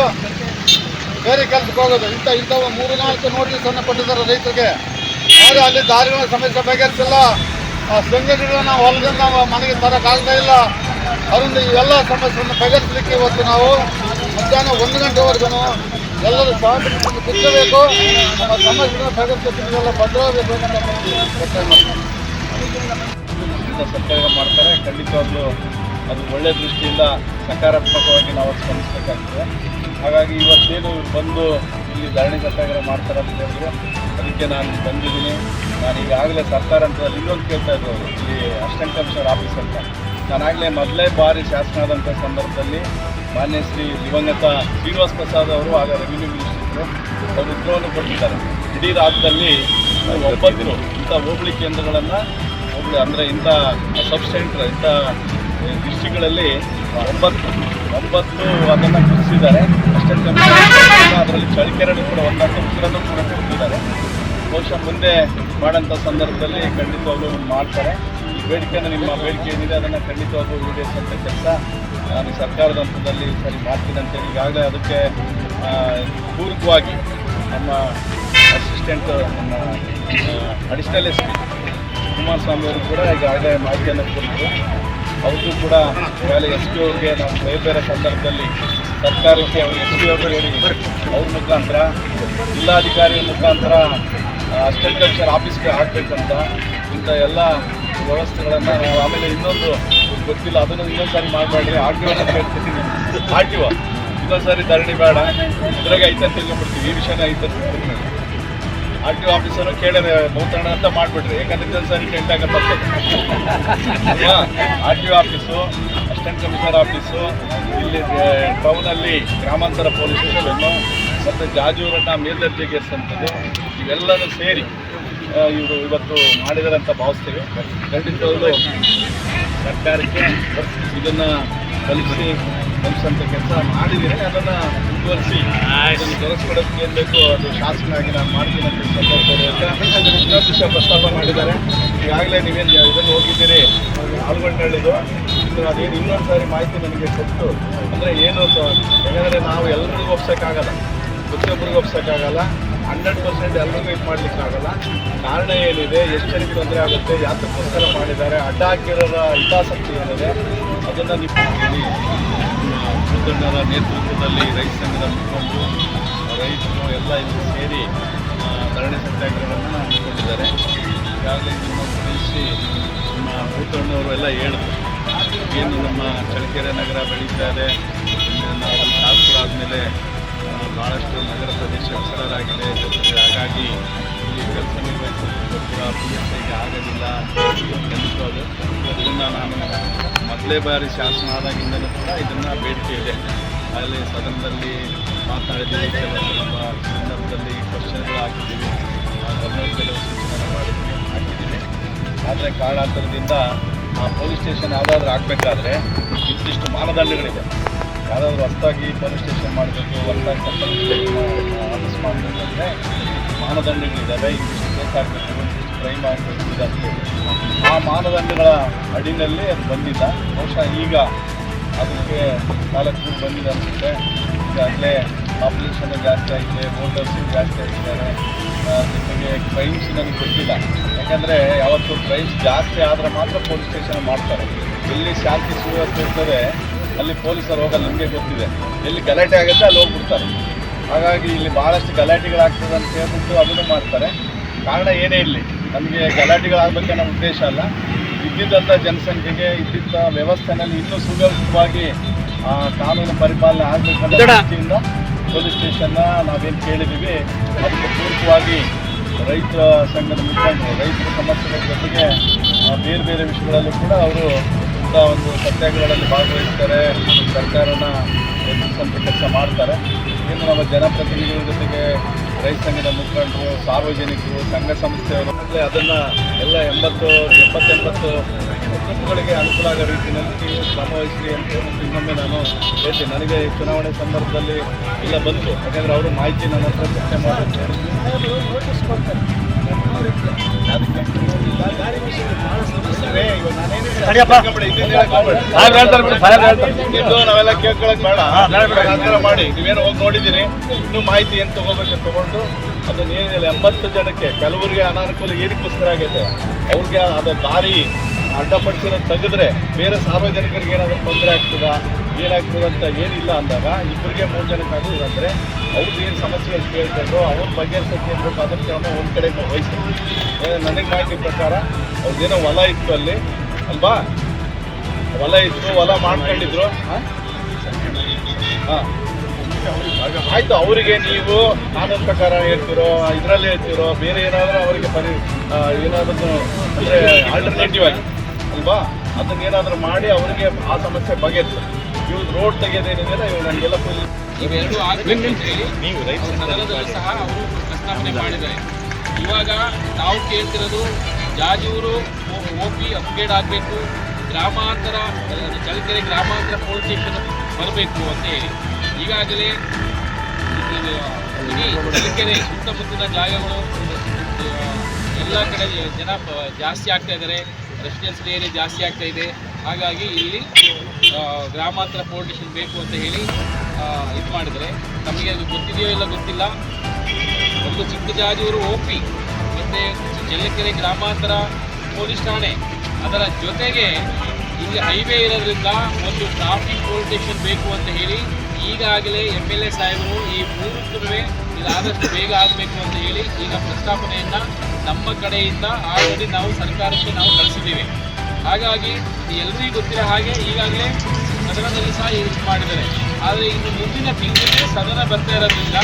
ಬೇರೆ ಕೆಲಸಕ್ಕೆ ಹೋಗೋದು, ಇಂಥವು 3-4 ನೋಟಿಸನ್ನು ಕೊಟ್ಟಿದ್ದಾರೆ ರೈತರಿಗೆ. ಆದರೆ ಅಲ್ಲಿ ದಾರಿಗಳ ಸಮಸ್ಯೆ ಬಗೆಹರಿಸಿಲ್ಲ. ಆ ಸಂಘಟನೆಗಳನ್ನ ಹೊಲದಿಂದ ಮನೆಗೆ ತರೋಕ್ಕಾಗ್ತಾ ಇಲ್ಲ. ಅದರಿಂದ ಇವೆಲ್ಲ ಸಮಸ್ಯೆಯನ್ನು ಬಗೆಹರಿಸಲಿಕ್ಕೆ ಇವತ್ತು ನಾವು ಮಧ್ಯಾಹ್ನ 1 ಗಂಟೆವರೆಗೂ ಎಲ್ಲರೂ ಸಹಕರಿಸಿಕೊಂಡು ಕೂತ್ಕೋಬೇಕು. ನಮ್ಮ ಸಮಸ್ಯೆಗಳನ್ನು ಬಗೆಹರಿಸೋದಕ್ಕೆಲ್ಲ ಬದ್ಧವಾಗಬೇಕು ಅಂತ ಒತ್ತಾಯ ಮಾಡ್ತೀವಿ. ಸತ್ಯಾಗ್ರಹ ಮಾಡ್ತಾರೆ. ಖಂಡಿತವಾಗ್ಲೂ ಅದು ಒಳ್ಳೆಯ ದೃಷ್ಟಿಯಿಂದ ಸಕಾರಾತ್ಮಕವಾಗಿ ನಾವು ಸ್ಪಂದಿಸಬೇಕಾಗ್ತದೆ. ಹಾಗಾಗಿ ಇವತ್ತೇನು ಬಂದು ಇಲ್ಲಿ ಧರಣಿ ಸತ್ಯಾಗ್ರಹ ಮಾಡ್ತಾರೆ ಅಂತ ಹೇಳಿದ್ರು, ಅದಕ್ಕೆ ನಾನು ಬಂದಿದ್ದೀನಿ. ನಾನು ಈಗಾಗಲೇ ಸರ್ಕಾರ ಹಂತದಲ್ಲಿ ಇನ್ನೊಂದು ಕೇಳ್ತಾ ಇದ್ರು, ಇಲ್ಲಿ ಅಸಿಸ್ಟೆಂಟ್ ಕಮಿಷನರ್ ಆಫೀಸ್ ಅಂತ. ನಾನಾಗಲೇ ಮೊದಲೇ ಬಾರಿ ಶಾಸಕನಾದಂಥ ಸಂದರ್ಭದಲ್ಲಿ ಮಾನ್ಯ ಶ್ರೀ ದಿವಂಗತ ಶ್ರೀನಿವಾಸ್ ಪ್ರಸಾದ್ ಅವರು ಆಗ ರೆವಿನ್ಯೂ ಮಿನಿಸ್ಟರ್ ಅವರು ಉತ್ತರವನ್ನು ಕೊಟ್ಟಿದ್ದಾರೆ. ಇಡೀ ರಾಜ್ಯದಲ್ಲಿ 9 ಇಂಥ ಹೋಬಳಿ ಕೇಂದ್ರಗಳನ್ನು ಅಂದರೆ ಇಂಥ ಸಬ್ ಸೆಂಟ್ರ್ ಇಂಥ ಡಿಸ್ಟ್ರಿಕ್ಗಳಲ್ಲಿ 9 ಅದನ್ನು ಗುರುತಿಸಿದ್ದಾರೆ. ಅಸಿಸ್ಟೆಂಟ್ ಕಮಿಷನರ್ ಅದರಲ್ಲಿ ಚಳ್ಳಕೆರೆನೂ ಕೂಡ 9 ಉತ್ತರನೂ ಕೂಡ ಕೊಡ್ತಿದ್ದಾರೆ. ಬಹುಶಃ ಮುಂದೆ ಮಾಡೋಂಥ ಸಂದರ್ಭದಲ್ಲಿ ಖಂಡಿತವಾಗ್ಲೂ ಮಾಡ್ತಾರೆ. ಈ ಬೇಡಿಕೆಯನ್ನು, ನಿಮ್ಮ ಬೇಡಿಕೆ ಏನಿದೆ ಅದನ್ನು ಖಂಡಿತವಾಗ್ಲೂ ಈಡೇರಿಸುವಂಥ ಕೆಲಸ ನಾನು ಸರ್ಕಾರದ ಹಂತದಲ್ಲಿ ಸರಿ ಮಾಡ್ತೀನಿ ಅಂತೇಳಿ ಈಗಾಗಲೇ ಅದಕ್ಕೆ ಪೂರಕವಾಗಿ ನಮ್ಮ ಅಸಿಸ್ಟೆಂಟ್, ನಮ್ಮ ಅಡಿಷನಲ್ SP ಕುಮಾರಸ್ವಾಮಿ ಅವರು ಕೂಡ ಈಗಾಗಲೇ ಮಾಹಿತಿಯನ್ನು ಕೊಟ್ಟರು. ಅವ್ರಿಗೂ ಕೂಡ ಈಗಾಗಲೇ SP ಅವ್ರಿಗೆ ನಾವು ಬೇರೆ ಸಂದರ್ಭದಲ್ಲಿ ಸರ್ಕಾರಕ್ಕೆ ಅವರು SP ಅವರು ಹೇಳಿ ಅವ್ರ ಮುಖಾಂತರ ಜಿಲ್ಲಾಧಿಕಾರಿ ಮುಖಾಂತರ ಅಸಿಸ್ಟೆಂಟ್ ಕಮಿಷನರ್ ಆಫೀಸ್ಗೆ ಹಾಕಬೇಕಂತ ಇಂಥ ಎಲ್ಲ ವ್ಯವಸ್ಥೆಗಳನ್ನು ನಾವು ಆಮೇಲೆ ಇನ್ನೊಂದು ಗೊತ್ತಿಲ್ಲ, ಅದನ್ನು ಇನ್ನೊಂದು ಸಾರಿ ಮಾಡಬೇಡ್ರಿ. RTO ಕೇಳ್ತೀನಿ, RTO ಇನ್ನೊಂದು ಸಾರಿ ಧರಣಿ ಬೇಡ, ಇದ್ರಾಗೆ ಐತೆ ಅಂತ ತಿಳ್ಕೊಂಡ್ಬಿಡ್ತೀವಿ. ಈ ವಿಷಯನ ಐತೆ ಅಂತ ತಿಳ್ಕೊಂಡ್ಬಿಡ್ತೀವಿ. RTO ಆಫೀಸನ್ನು ಕೇಳಿದ್ರೆ ಬಹುತಣ ಅಂತ ಮಾಡಿಬಿಡ್ರಿ, ಯಾಕಂದ್ರೆ ಇನ್ನೊಂದು ಸಾರಿ ಟೆಂಟಾಗ ಬರ್ತದೆ ಅಲ್ವಾ. RTO office, assistant commissioner office, ಇಲ್ಲಿ ಟೌನಲ್ಲಿ ಗ್ರಾಮಾಂತರ ಪೊಲೀಸ್ ಸ್ಟೇಷನ್ನು ಮತ್ತು ಜಾಜೂರನ್ನ ಮೇಲ್ದರ್ಜೆಗೇರಿಸಂಥದ್ದು ಇವೆಲ್ಲನೂ ಸೇರಿ ಇವರು ಇವತ್ತು ಮಾಡಿದ್ದಾರೆ ಅಂತ ಭಾವಿಸ್ತೀವಿ. ಖಂಡಿತವಾಗ್ಲೂ ಸರ್ಕಾರಕ್ಕೆ ಇದನ್ನು ಕಲಿಸೋಂಥ ಕೆಲಸ ಮಾಡಿದರೆ ಅದನ್ನು ಮುಂದುವರಿಸಿ ಇದನ್ನು ತೋರಿಸ್ಕೊಡೋದಕ್ಕೆ ಏನು ಬೇಕು ಅದು ಶಾಸಕನಾಗಿ ನಾನು ಮಾಡ್ತೀನಿ ಅಂತ ಇನ್ನೊಂದು ವಿಷಯ ಪ್ರಸ್ತಾಪ ಮಾಡಿದ್ದಾರೆ. ಈಗಾಗಲೇ ನೀವೇನು ಇದನ್ನು ಹೋಗಿದ್ದೀರಿ ಆಲ್ಗೊಂಡಳ್ಳಿದು, ಅದೇನು ಇನ್ನೊಂದು ಸಾರಿ ಮಾಹಿತಿ ನನಗೆ ಕೊಟ್ಟು ಅಂದರೆ ಏನು, ಯಾಕಂದರೆ ನಾವು ಎಲ್ಲರಿಗೂ ಒಪ್ಸೋಕ್ಕಾಗಲ್ಲ, ಪ್ರತಿಯೊಬ್ಬರಿಗೂ ಒಪ್ಸೋಕ್ಕಾಗಲ್ಲ, 100% ಎಲ್ಲರಿಗೂ ಇದು ಮಾಡಲಿಕ್ಕಾಗಲ್ಲ. ಕಾರಣ ಏನಿದೆ, ಎಷ್ಟು ಜನಕ್ಕೆ ತೊಂದರೆ ಆಗುತ್ತೆ, ಯಾತಕ್ಕೋಸ್ಕರ ಮಾಡಿದ್ದಾರೆ, ಅಡ್ಡ ಹಾಕಿರೋರ ಹಿತಾಸಕ್ತಿ ಏನಿದೆ ಅದನ್ನು ನೀವು ಮುಖಂಡರ ನೇತೃತ್ವದಲ್ಲಿ ರೈತ ಸಂಘದ ಮುಖಂಡರು, ರೈತರು ಎಲ್ಲ ಇಲ್ಲಿ ಸೇರಿ ಧರಣಿ ಸತ್ಯಾಗ್ರಹವನ್ನು ಹಮ್ಮಿಕೊಂಡಿದ್ದಾರೆ. ಈಗಾಗಲೇ ಇದನ್ನು ತಿಳಿಸಿ ನಮ್ಮ ಭೂತಣ್ಣವರು ಎಲ್ಲ ಹೇಳಿದ್ರು, ಏನು ನಮ್ಮ ಚಳ್ಳಕೆರೆ ನಗರ ಬೆಳೀತಾ ಇದೆ, ನಾವು ಶಾಸಕರಾದಮೇಲೆ ಭಾಳಷ್ಟು ನಗರ ಪ್ರದೇಶ ವಿಸ್ತಾರಾಗಿದೆ, ಜೊತೆಗೆ ಹಾಗಾಗಿ ಇಲ್ಲಿ ಕೆಲಸ ನಿರ್ವಹಿಸೋದಕ್ಕೂ ಕೂಡ PSIಗೆ ಆಗೋದಿಲ್ಲ ಅನ್ನಿಸೋದು. ಇದನ್ನು ನಾನು ಮೊದಲೇ ಬಾರಿ ಶಾಸನ ಆದಾಗಿಂದಲೂ ಕೂಡ ಇದನ್ನು ಬೇಡಿಕೆ ಇದೆ. ಅಲ್ಲಿ ಸದನದಲ್ಲಿ ಮಾತನಾಡಿದ್ದೀವಿ, ಕೆಲವು ಸಂದರ್ಭದಲ್ಲಿ ಕ್ವಶನ್ಗಳು ಹಾಕಿದ್ದೀವಿ, ಗಮನಕ್ಕೆ ಕೆಲವು ಸೂಚನೆ ಹಾಕಿದ್ದೀವಿ. ಆದರೆ ಕಾರಣಾಂತರದಿಂದ ಆ ಪೊಲೀಸ್ ಸ್ಟೇಷನ್ ಯಾವುದಾದ್ರೂ ಆಗಬೇಕಾದ್ರೆ ಇಂತಿಷ್ಟು ಮಾನದಂಡಗಳಿದೆ. ಯಾವುದಾದ್ರೂ ಹೊಸದಾಗಿ ಪೊಲೀಸ್ ಸ್ಟೇಷನ್ ಮಾಡಬೇಕು, ಹೊಸದಾಗಿ ಆಫೀಸ್ ಮಾಡಬೇಕಂದ್ರೆ ಮಾನದಂಡಗಳಿದ್ದಾವೆ. ಇಂತಿಷ್ಟು ಕೇಸ್ ಆಗಬೇಕು, ಇಂತಿಷ್ಟು ಕ್ರೈಮ್ ಆಗಬೇಕು ಅಂತೇಳಿ ಆ ಮಾನದಂಡಗಳ ಅಡಿನಲ್ಲಿ ಅದು ಬಂದಿಲ್ಲ. ಬಹುಶಃ ಈಗ ಅದಕ್ಕೆ 4 ಬಂದಿದೆ ಅನಿಸುತ್ತೆ. ಈಗಾಗಲೇ ಪಾಪ್ಯುಲೇಷನ್ ಜಾಸ್ತಿ ಆಗಿದೆ, ವೋಟರ್ಸು ಜಾಸ್ತಿ ಆಗಿದ್ದಾರೆ. ಜೊತೆಗೆ ಕ್ರೈಮ್ಸ್ ನನಗೆ ಗೊತ್ತಿಲ್ಲ, ಯಾಕಂದರೆ ಯಾವತ್ತು ಕ್ರೈಮ್ಸ್ ಜಾಸ್ತಿ ಆದರೆ ಮಾತ್ರ ಪೊಲೀಸ್ ಸ್ಟೇಷನ್ ಮಾಡ್ತಾರೆ. ಎಲ್ಲಿ ಶಾಂತಿ ಸುವ್ಯವಸ್ಥೆ ಇರ್ತದೆ ಅಲ್ಲಿ ಪೊಲೀಸರು ಹೋಗಲ್ಲ, ನಿಮಗೆ ಗೊತ್ತಿದೆ. ಎಲ್ಲಿ ಗಲಾಟೆ ಆಗುತ್ತೆ ಅಲ್ಲಿ ಹೋಗ್ಬಿಡ್ತಾರೆ. ಹಾಗಾಗಿ ಇಲ್ಲಿ ಭಾಳಷ್ಟು ಗಲಾಟೆಗಳಾಗ್ತದೆ ಅಂತ ಹೇಳ್ಬಿಟ್ಟು ಅದನ್ನು ಮಾಡ್ತಾರೆ. ಕಾರಣ ಏನೇ ಇರಲಿ, ನಮಗೆ ಗಲಾಟೆಗಳಾಗಬೇಕನ್ನೋ ಉದ್ದೇಶ ಅಲ್ಲ. ಇದ್ದಿದ್ದಂಥ ಜನಸಂಖ್ಯೆಗೆ ಇದ್ದಿದ್ದ ವ್ಯವಸ್ಥೆನಲ್ಲಿ ಇನ್ನೂ ಸುವ್ಯವಸ್ಥಿತವಾಗಿ ಕಾನೂನು ಪರಿಪಾಲನೆ ಆಗಬೇಕನ್ನೋ ದೃಷ್ಟಿಯಿಂದ ಪೊಲೀಸ್ ಸ್ಟೇಷನ್ನ ನಾವೇನು ಕೇಳಿದ್ದೀವಿ ಅದಕ್ಕೆ ಪೂರಕವಾಗಿ ರೈತ ಸಂಘದ ಮುಖಂಡರು ರೈತರ ಸಮಸ್ಯೆಗಳ ಜೊತೆಗೆ ಬೇರೆ ಬೇರೆ ವಿಷಯಗಳಲ್ಲೂ ಕೂಡ ಅವರು ಇಂಥ ಒಂದು ಸತ್ಯಾಗ್ರಹಗಳಲ್ಲಿ ಭಾಗವಹಿಸ್ತಾರೆ, ಸರ್ಕಾರನ ಎದುರಿಸುವಂಥ ಕೆಲಸ ಮಾಡ್ತಾರೆ. ಇನ್ನು ನಮ್ಮ ಜನಪ್ರತಿನಿಧಿಗಳ ಜೊತೆಗೆ ರೈತ ಸಂಘದ ಮುಖಂಡರು, ಸಾರ್ವಜನಿಕರು, ಸಂಘ ಸಂಸ್ಥೆಯವರು ಅದನ್ನು ಎಲ್ಲ 80 ಕುಟುಂಬಗಳಿಗೆ ಅನುಕೂಲ ಆಗೋ ರೀತಿಯಲ್ಲಿ ನೀವು ಶ್ರಮ ವಹಿಸ್ರಿ ಅಂತ ಹೇಳ್ಬಿಟ್ಟು ಇನ್ನೊಮ್ಮೆ ನಾನು ಹೇಳ್ತೀನಿ. ನನಗೆ ಚುನಾವಣೆ ಸಂದರ್ಭದಲ್ಲಿ ಎಲ್ಲ ಬಂತು, ಯಾಕಂದರೆ ಅವರು ಮಾಹಿತಿ ನನ್ನ ಹತ್ರ ಚರ್ಚೆ ಮಾಡಿ ನಾವೆಲ್ಲ ಕೇಳ್ಕೊಳಕ್ ಬೇಡ ಮಾಡಿ ನೀವೇನು ಹೋಗಿ ನೋಡಿದ್ದೀರಿ, ಇನ್ನೂ ಮಾಹಿತಿ ಏನು ತಗೋಬೇಕು ತಗೊಂಡು ಅದನ್ನ ಏನಿಲ್ಲ 80 ಜನಕ್ಕೆ ಕೆಲವರಿಗೆ ಅನಾನುಕೂಲ ಏನಕ್ಕೋಸ್ಕರ ಆಗೈತೆ ಅವ್ರಿಗೆ ಅದು ದಾರಿ ಅಡ್ಡಪಡಿಸಿರೋದು ತೆಗೆದ್ರೆ ಬೇರೆ ಸಾರ್ವಜನಿಕರಿಗೆ ಏನಾದರೂ ತೊಂದರೆ ಆಗ್ತದಾ ಏನಾಗ್ತದೆ ಅಂತ ಏನಿಲ್ಲ ಅಂದಾಗ 2-3 ಜನಕ್ಕಾದ್ರೂ ಇರಂದರೆ ಅವ್ರದ್ದು ಏನು ಸಮಸ್ಯೆಗಳು ಕೇಳ್ಕೊಂಡ್ರು ಅವ್ರ ಬಗೆಹರಿಸೋಕೆ ಏನು ಬೇಕು ಅದಕ್ಕೆ ಕ್ರಮ ಒಂದು ಕಡೆ ವಹಿಸ್ತೀವಿ. ನನಗೆ ಮಾಹಿತಿ ಪ್ರಕಾರ ಅವ್ರದ್ದೇನೋ ಹೊಲ ಇತ್ತು ಅಲ್ಲಿ ಅಲ್ವಾ, ಹೊಲ ಇತ್ತು, ಹೊಲ ಮಾಡ್ಕೊಂಡಿದ್ರು. ಹಾಂ ಆಯಿತು, ಅವರಿಗೆ ನೀವು ಕಾನೂನು ಪ್ರಕಾರ ಹೇಳ್ತಿರೋ ಇದರಲ್ಲಿ ಹೇಳ್ತಿರೋ ಬೇರೆ ಏನಾದರೂ ಅವರಿಗೆ ಏನಾದರೂ ಅಂದರೆ ಆಲ್ಟರ್ನೇಟಿವ್ ಆಗಿ ಅಲ್ವಾ ಅದನ್ನ ಏನಾದರೂ ಮಾಡಿ ಅವರಿಗೆ ಆ ಸಮಸ್ಯೆ ಬಗೆಹರಿಸಿ. ಇವ್ರು ರೋಡ್ ತೆಗೆಯೋದೇನಿದೆಯಲ್ಲ ಇವು ನನಗೆಲ್ಲ ಫುಲ್ ಇವೆರಡೂ ನೀವು ರೈತ ಸದನದಲ್ಲೂ ಸಹ ಅವರು ಪ್ರಸ್ತಾವನೆ ಮಾಡಿದ್ದಾರೆ. ಇವಾಗ ನಾವು ಕೇಳ್ತಿರೋದು ಜಾಜೂರು OP ಅಪ್ಗ್ರೇಡ್ ಆಗಬೇಕು, ಗ್ರಾಮಾಂತರ ಚಳ್ಳಕೆರೆ ಗ್ರಾಮಾಂತರ ಪೊಲೀಸ್ ಸ್ಟೇಷನ್ ಬರಬೇಕು ಅಂತ ಹೇಳಿ. ಈಗಾಗಲೇ ಇಡೀ ಚಳ್ಳಕೆರೆ ಸುತ್ತಮುತ್ತಲಿನ ಜಾಗಗಳು ಎಲ್ಲ ಕಡೆ ಜನ ಜಾಸ್ತಿ ಆಗ್ತಾ ಇದ್ದಾರೆ, ರೆಸಿಡೆನ್ಸಿಯಲ್ ಏರಿಯಾ ಜಾಸ್ತಿ ಆಗ್ತಾ ಇದೆ. ಹಾಗಾಗಿ ಇಲ್ಲಿ ಗ್ರಾಮಾಂತರ ಪೊಲೀಸ್ ಸ್ಟೇಷನ್ ಬೇಕು ಅಂತ ಹೇಳಿ ಇದು ಮಾಡಿದರೆ, ನಮಗೆ ಅದು ಗೊತ್ತಿದೆಯೋ ಇಲ್ಲ ಗೊತ್ತಿಲ್ಲ. ಒಂದು ಚಿಕ್ಕಜಾಜೂರು OP ಮತ್ತು ಚಳ್ಳಕೆರೆ ಗ್ರಾಮಾಂತರ ಪೊಲೀಸ್ ಠಾಣೆ ಅದರ ಜೊತೆಗೆ ಇಲ್ಲಿ ಹೈವೇ ಇರೋದ್ರಿಂದ ಒಂದು ಟ್ರಾಫಿಕ್ ಪೊಲೀಸ್ ಸ್ಟೇಷನ್ ಬೇಕು ಅಂತ ಹೇಳಿ ಈಗಾಗಲೇ MLA ಸಾಹೇಬರು ಈ ಮೂರಕ್ಕೂ ಇದಾದಷ್ಟು ಬೇಗ ಆಗಬೇಕು ಅಂತ ಹೇಳಿ ಈಗ ಪ್ರಸ್ತಾಪನೆಯನ್ನು ನಮ್ಮ ಕಡೆಯಿಂದ ಆಲ್ರೆಡಿ ನಾವು ಸರ್ಕಾರಕ್ಕೆ ನಾವು ಕಳಿಸಿದ್ದೀವಿ. ಹಾಗಾಗಿ ಎಲ್ಲರಿಗೂ ಗೊತ್ತಿರೋ ಹಾಗೆ ಈಗಾಗಲೇ ಸದನದಲ್ಲಿ ಸಹ ಇದು ಮಾಡಿದ್ದಾರೆ. ಆದರೆ ಇನ್ನು ಮುಂದಿನ ತಿಂಗಳಿಗೆ ಸದನ ಬರ್ತಾ ಇರೋದ್ರಿಂದ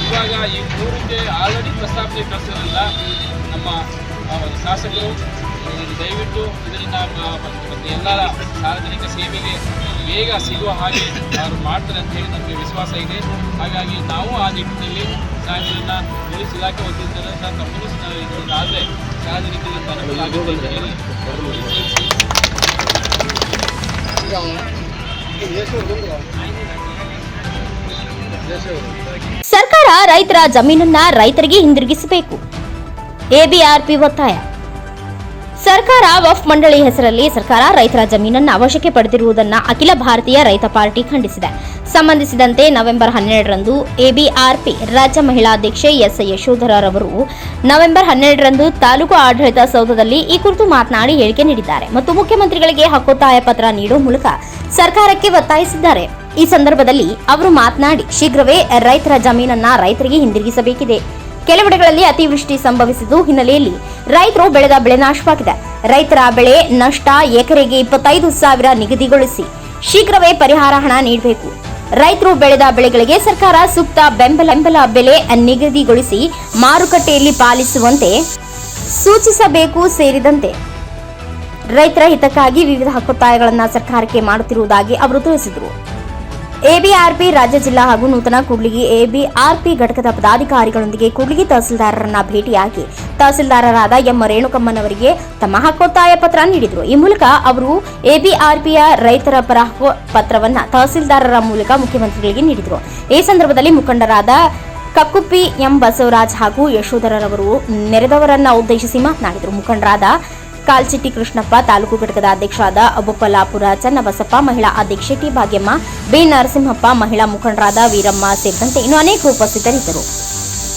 ಇವಾಗ ಈ ಮೂರಕ್ಕೆ ಆಲ್ರೆಡಿ ಪ್ರಸ್ತಾಪನೆ ಕಳಿಸಿರೋದ್ರಿಂದ ನಮ್ಮ ಶಾಸಕರು ದಯವಿಟ್ಟು ಇದರಿಂದ ಮತ್ತು ಎಲ್ಲರ ಸಾರ್ವಜನಿಕ ಸೇವೆಗೆ ಬೇಗ ಸಿಗುವ ಹಾಗೆ ಅವರು ಮಾಡ್ತಾರೆ ಅಂತ ಹೇಳಿ ನಮಗೆ ವಿಶ್ವಾಸ ಇದೆ. ಹಾಗಾಗಿ ನಾವು ಆ ನಿಟ್ಟಿನಲ್ಲಿ ಸಾಹೇಬರನ್ನ ಪೊಲೀಸ್ ಇಲಾಖೆ ವತಿಯಿಂದ ತಪ್ಪು ಆದರೆ ಸಾರ್ವಜನಿಕರಿಂದ ಅನುಕೂಲ ಆಗುತ್ತೆ ಅಂತ ಹೇಳಿ ಸರ್ಕಾರ ರೈತರ ಜಮೀನನ್ನ ರೈತರಿಗೆ ಹಿಂದಿರುಗಿಸಬೇಕು. ABRP ಒತ್ತಾಯ. ಸರ್ಕಾರ ವಫ್ ಮಂಡಳಿ ಹೆಸರಲ್ಲಿ ಸರ್ಕಾರ ರೈತರ ಜಮೀನನ್ನು ವಶಕ್ಕೆ ಪಡೆದಿರುವುದನ್ನು ಅಖಿಲ ಭಾರತೀಯ ರೈತ ಪಾರ್ಟಿ ಖಂಡಿಸಿದೆ. ಸಂಬಂಧಿಸಿದಂತೆ ನವೆಂಬರ್ 12ರಂದು ABRP ರಾಜ್ಯ ಮಹಿಳಾಧ್ಯಕ್ಷೆ S. ಯಶೋಧರರವರು ನವೆಂಬರ್ 12ರಂದು ತಾಲೂಕು ಆಡಳಿತ ಸೌಧದಲ್ಲಿ ಈ ಕುರಿತು ಮಾತನಾಡಿ ಹೇಳಿಕೆ ನೀಡಿದ್ದಾರೆ ಮತ್ತು ಮುಖ್ಯಮಂತ್ರಿಗಳಿಗೆ ಹಕ್ಕೊತ್ತಾಯ ಪತ್ರ ನೀಡುವ ಮೂಲಕ ಸರ್ಕಾರಕ್ಕೆ ಒತ್ತಾಯಿಸಿದ್ದಾರೆ. ಈ ಸಂದರ್ಭದಲ್ಲಿ ಅವರು ಮಾತನಾಡಿ, ಶೀಘ್ರವೇ ರೈತರ ಜಮೀನನ್ನ ರೈತರಿಗೆ ಹಿಂದಿರುಗಿಸಬೇಕಿದೆ. ಕೆಲವೆಡೆಗಳಲ್ಲಿ ಅತಿವೃಷ್ಟಿ ಸಂಭವಿಸಿದ್ದು ಹಿನ್ನೆಲೆಯಲ್ಲಿ ರೈತರು ಬೆಳೆದ ಬೆಳೆ ನಾಶವಾಗಿದೆ. ರೈತರ ಬೆಳೆ ನಷ್ಟ ಎಕರೆಗೆ 25,000 ನಿಗದಿಗೊಳಿಸಿ ಶೀಘ್ರವೇ ಪರಿಹಾರ ಹಣ ನೀಡಬೇಕು. ರೈತರು ಬೆಳೆದ ಬೆಳೆಗಳಿಗೆ ಸರ್ಕಾರ ಸೂಕ್ತ ಬೆಂಬಲ ಬೆಲೆ ನಿಗದಿಗೊಳಿಸಿ ಮಾರುಕಟ್ಟೆಯಲ್ಲಿ ಪಾಲಿಸುವಂತೆ ಸೂಚಿಸಬೇಕು. ಸೇರಿದಂತೆ ರೈತರ ಹಿತಕ್ಕಾಗಿ ವಿವಿಧ ಹಕ್ಕೊತ್ತಾಯಗಳನ್ನು ಸರ್ಕಾರಕ್ಕೆ ಮಾಡುತ್ತಿರುವುದಾಗಿ ಅವರು ತಿಳಿಸಿದರು. ABRP ರಾಜ್ಯ ಜಿಲ್ಲಾ ಹಾಗೂ ನೂತನ ಕೂಡ್ಲಿಗಿ ABRP ಘಟಕದ ಪದಾಧಿಕಾರಿಗಳೊಂದಿಗೆ ಕೂಡ್ಲಿಗಿ ತಹಸೀಲ್ದಾರರನ್ನ ಭೇಟಿಯಾಗಿ ತಹಸೀಲ್ದಾರರಾದ ಎಂ ರೇಣುಕಮ್ಮನವರಿಗೆ ತಮ್ಮ ಹಕ್ಕೊತ್ತಾಯ ಪತ್ರ ನೀಡಿದರು. ಈ ಮೂಲಕ ಅವರು ABRPಯ ರೈತರ ಪರ ಪತ್ರವನ್ನ ತಹಸೀಲ್ದಾರರ ಮೂಲಕ ಮುಖ್ಯಮಂತ್ರಿಗಳಿಗೆ ನೀಡಿದರು. ಈ ಸಂದರ್ಭದಲ್ಲಿ ಮುಖಂಡರಾದ ಕಕ್ಕುಪ್ಪಿ ಎಂ ಬಸವರಾಜ್ ಹಾಗೂ ಯಶೋಧರರವರು ನೆರೆದವರನ್ನ ಉದ್ದೇಶಿಸಿ ಮಾತನಾಡಿದರು. ಮುಖಂಡರಾದ ಕಾಲ್ಚಿಟ್ಟಿ ಕೃಷ್ಣಪ್ಪ, ತಾಲೂಕು ಘಟಕದ ಅಧ್ಯಕ್ಷರಾದ ಅಬ್ಬುಪಲ್ಲಾಪುರ ಚನ್ನಬಸಪ್ಪ, ಮಹಿಳಾ ಅಧ್ಯಕ್ಷೆ ಟಿ ಭಾಗ್ಯಮ್ಮ, ಬಿ ನರಸಿಂಹಪ್ಪ, ಮಹಿಳಾ ಮುಖಂಡರಾದ ವೀರಮ್ಮ ಸೇರಿದಂತೆ ಇನ್ನು ಅನೇಕರು ಉಪಸ್ಥಿತರಿದ್ದರು.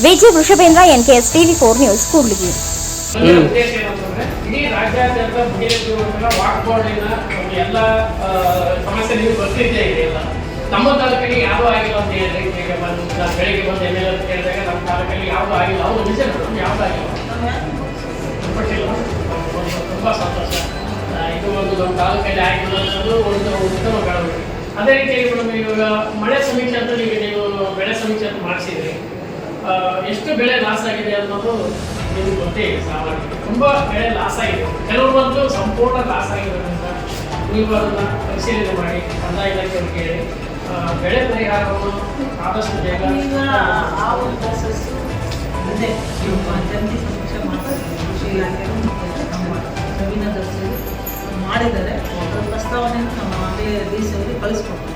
VG Vrishabhendra, NKS TV4 news, Kudligi. ಇಡೀ ರಾಜ್ಯಾದ್ಯಂತ ಎಲ್ಲ ಸಮಸ್ಯೆ ನೀವು ಗೊತ್ತಿದ್ದೇ ಇದೆಯಲ್ಲ. ನಮ್ಮ ತಾಲೂಕಿಗೆ ಯಾವುದೂ ಆಗಿಲ್ಲ ಅಂತ ಹೇಳಿ ಬೆಳಿಗ್ಗೆ ಬಂದು MLA ಕೇಳಿದಾಗ ನಮ್ಮ ತಾಲೂಕಲ್ಲಿ ಯಾವುದೂ ಆಗಿಲ್ಲ. ಅವರು ನಿಜ ಯಾವುದೂ ಆಗಿಲ್ಲ, ತುಂಬ ಸಂತೋಷ. ಇದು ಒಂದು ನಮ್ಮ ತಾಲೂಕಲ್ಲಿ ಆಗಿಲ್ಲ ಅನ್ನೋದು ಒಂದು ಉತ್ತಮ ಬೆಳವಣಿಗೆ. ಅದೇ ರೀತಿಯಾಗಿ ಮೇಡಮ್ ಇವಾಗ ಮಳೆ ಸಮೀಕ್ಷೆ ಅಂತ ನೀವು ಬೆಳೆ ಸಮೀಕ್ಷೆ ಅಂತ ಮಾಡಿಸಿದ್ರಿ. ಎಷ್ಟು ಬೆಳೆ ಲಾಸ್ ಆಗಿದೆ ಅನ್ನೋದು ನಿಮ್ಗೆ ಗೊತ್ತೇ ಇದೆ. ಸಾಮಾನ್ಯ ತುಂಬ ಬೆಳೆ ಲಾಸ್ ಆಗಿದೆ, ಕೆಲವೊಂದು ಸಂಪೂರ್ಣ ಲಾಸ್ ಆಗಿರೋದ್ರಿಂದ ನೀವು ಅದನ್ನು ಪರಿಶೀಲನೆ ಮಾಡಿ ಕಂದಾಯ ಇಲಾಖೆಯವ್ರಿಗೆ ಹೇಳಿ ಬೆಳೆ ಪರಿಹಾರವನ್ನು ಆದಷ್ಟು ಬೇಗ ಆ ಒಂದು ಪ್ರೋಸೆಸ್ಸು ಅದೇ ಜಂಟಿ ಸಮೀಕ್ಷೆ ಮಾಡ್ತಾರೆ. ಕೃಷಿ ಇಲಾಖೆ ನಮ್ಮ ಜಮೀನದರ್ಶಿ ಮಾಡಿದ್ದಾರೆ. ಅದರ ಪ್ರಸ್ತಾವನೆಯನ್ನು ನಮ್ಮ DC ಅವರಿಗೆ ಕಳಿಸ್ಕೊಡ್ತಾರೆ.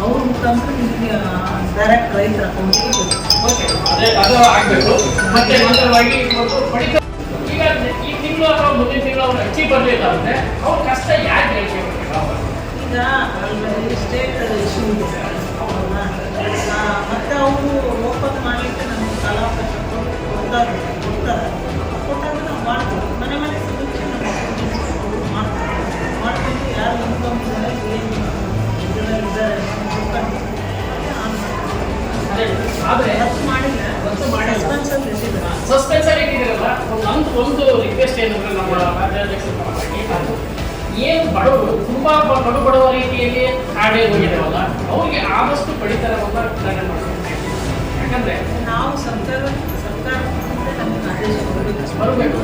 ಅವ್ರ ಮುಖಾಂತರ ನಿಮಗೆ ಡೈರೆಕ್ಟ್ ರೈತರ ಅಕೌಂಟಿಗೆ ಓಕೆ, ಅದೇ ಅದು ಆಗಬೇಕು. ಮತ್ತೆ ನಂತರವಾಗಿ ಈಗ ತಿಂಗಳು ಅಥವಾ ಮುಂದಿನ ತಿಂಗಳು ಅವ್ರು ಹಚ್ಚಿ ಬರಲಿಲ್ಲ ಅಂದರೆ ಅವ್ರ ಕಷ್ಟ ಯಾಕೆ ಹೇಳ್ಬೇಕು? ಈಗ ಅಲ್ಲಿ ಸ್ಟೇಟ್ ಇಶ್ಯೂ ಇದೆ ಹೌದಾ? ಮತ್ತೆ ಅವರು ಓಪನ್ ಮಾಡಲಿಕ್ಕೆ ನಮಗೆ ಕಾಲಾವಕಾಶ ಕೊಡ್ತಾರೆ ಕೊಟ್ಟಾಗ ನಾವು ಮಾಡ್ತೀವಿ. ಮನೆ ಮನೆ ಸಮೀಕ್ಷೆ ನಮ್ಮ ಮಾಡ್ಕೊಂಡು ಯಾರು ಇನ್ಕಮ್ ಇದ್ದಾರೆ ಏನು ಇದರಲ್ಲಿದ್ದಾರೆ ಆದರೆ ಮಾಡಿಲ್ಲ ರೆಸ್ಪಾನ್ಸಲ್ಲಿ ಇಟ್ಟಿದ್ದಾರೆ. ಸಸ್ಪೆನ್ಸಲ್ಲಿ ಇಟ್ಟಿದ್ದಾರಲ್ಲ, ಒಂದು ರಿಕ್ವೆಸ್ಟ್ ಏನಂದ್ರೆ ನಮ್ಮ ರಾಜ್ಯಾಧ್ಯಕ್ಷರ ಪರವಾಗಿ ಏನು ಬಡವರು ತುಂಬಾ ಬಡವ ರೀತಿಯಲ್ಲಿ ಕಾಡೇ ಹೋಗಿದ್ದಾರಲ್ಲ ಅವ್ರಿಗೆ ಆದಷ್ಟು ಪಡಿತರವನ್ನ ವಿತರಣೆ ಮಾಡಬೇಕು. ಯಾಕಂದ್ರೆ ನಾವು ಸರ್ಕಾರ ನಮಗೆ ಆದೇಶ ಬರಬೇಕು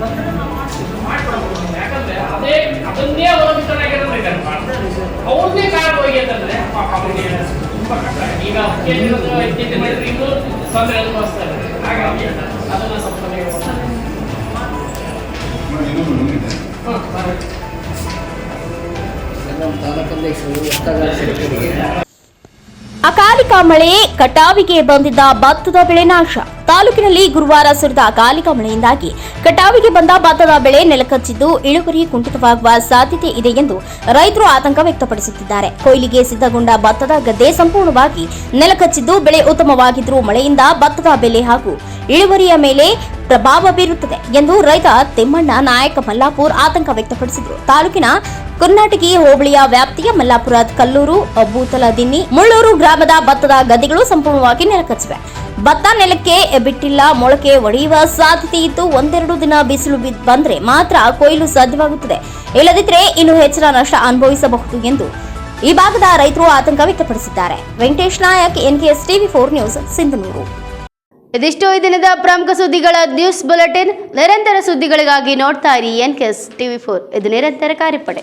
ಬಂದರೆ ನಾವು ಮಾಡ್ಕೊಡ್ಬೋದು. ಯಾಕಂದ್ರೆ ಅದನ್ನೇ ಅವರ ವಿತರಣೆ ಅವ್ರನ್ನೇ ಕಾಡು ಹೋಗಿ ಅಂತಂದ್ರೆ ಪಾಪ ಅವರಿಗೆ ತುಂಬಾ ಕಷ್ಟ. ಈಗ ಇತ್ತೀಚಿನ ಇನ್ನೂ ತೊಂದರೆ ಅನುಭವಿಸ್ತಾ ಇದ್ದಾರೆ. ಹಾಗಾಗಿ ಅದನ್ನ ಸ್ವಲ್ಪ ಅಕಾಲಿಕ ಮಳೆ ಕಟಾವಿಗೆ ಬಂದಿದ್ದ ಭತ್ತದ ಬೆಳೆ ನಾಶ. ತಾಲೂಕಿನಲ್ಲಿ ಗುರುವಾರ ಸುರಿದ ಅಕಾಲಿಕ ಮಳೆಯಿಂದಾಗಿ ಕಟಾವಿಗೆ ಬಂದ ಭತ್ತದ ಬೆಳೆ ನೆಲಕಚ್ಚಿದ್ದು ಇಳುವರಿ ಕುಂಠಿತವಾಗುವ ಸಾಧ್ಯತೆ ಇದೆ ಎಂದು ರೈತರು ಆತಂಕ ವ್ಯಕ್ತಪಡಿಸುತ್ತಿದ್ದಾರೆ. ಕೊಯ್ಲಿಗೆ ಸಿದ್ಧಗೊಂಡ ಭತ್ತದ ಗದ್ದೆ ಸಂಪೂರ್ಣವಾಗಿ ನೆಲಕಚ್ಚಿದ್ದು ಬೆಳೆ ಉತ್ತಮವಾಗಿದ್ದರೂ ಮಳೆಯಿಂದ ಭತ್ತದ ಬೆಲೆ ಹಾಗೂ ಇಳುವರಿಯ ಮೇಲೆ ಪ್ರಭಾವ ಬೀರುತ್ತದೆ ಎಂದು ರೈತ ತಿಮ್ಮಣ್ಣ ನಾಯಕ ಮಲ್ಲಾಪುರ್ ಆತಂಕ ವ್ಯಕ್ತಪಡಿಸಿದರು. ತಾಲೂಕಿನ ಕರ್ನಾಟಕಿ ಹೋಬಳಿಯ ವ್ಯಾಪ್ತಿಯ ಮಲ್ಲಾಪುರ, ಕಲ್ಲೂರು, ಬೂತಲದಿನ್ನಿ, ಮುಳ್ಳೂರು ಗ್ರಾಮದ ಭತ್ತದ ಗದ್ದೆಗಳು ಸಂಪೂರ್ಣವಾಗಿ ನೆಲಕಚ್ಚಿವೆ. ಭತ್ತ ನೆಲಕ್ಕೆ ಬಿಟ್ಟಿಲ್ಲ, ಮೊಳಕೆ ಒಡೆಯುವ ಸಾಧ್ಯತೆ ಇದ್ದು ಒಂದೆರಡು ದಿನ ಬಿಸಿಲು ಬಂದ್ರೆ ಮಾತ್ರ ಕೊಯ್ಲು ಸಾಧ್ಯವಾಗುತ್ತದೆ. ಇಲ್ಲದಿದ್ದರೆ ಇನ್ನು ಹೆಚ್ಚಿನ ನಷ್ಟ ಅನುಭವಿಸಬಹುದು ಎಂದು ಈ ಭಾಗದ ರೈತರು ಆತಂಕ ವ್ಯಕ್ತಪಡಿಸಿದ್ದಾರೆ. Venkatesh Nayak, NKS TV4 news, Sindhanur. ಇದಿಷ್ಟು ಈ ದಿನದ ಪ್ರಮುಖ ಸುದ್ದಿಗಳ ನ್ಯೂಸ್ ಬುಲೆಟಿನ್. ನಿರಂತರ ಸುದ್ದಿಗಳಿಗಾಗಿ ನೋಡ್ತಾ ಇರಿ NKS TV4. ಇದು ನಿರಂತರ ಕಾರ್ಯಪಡೆ.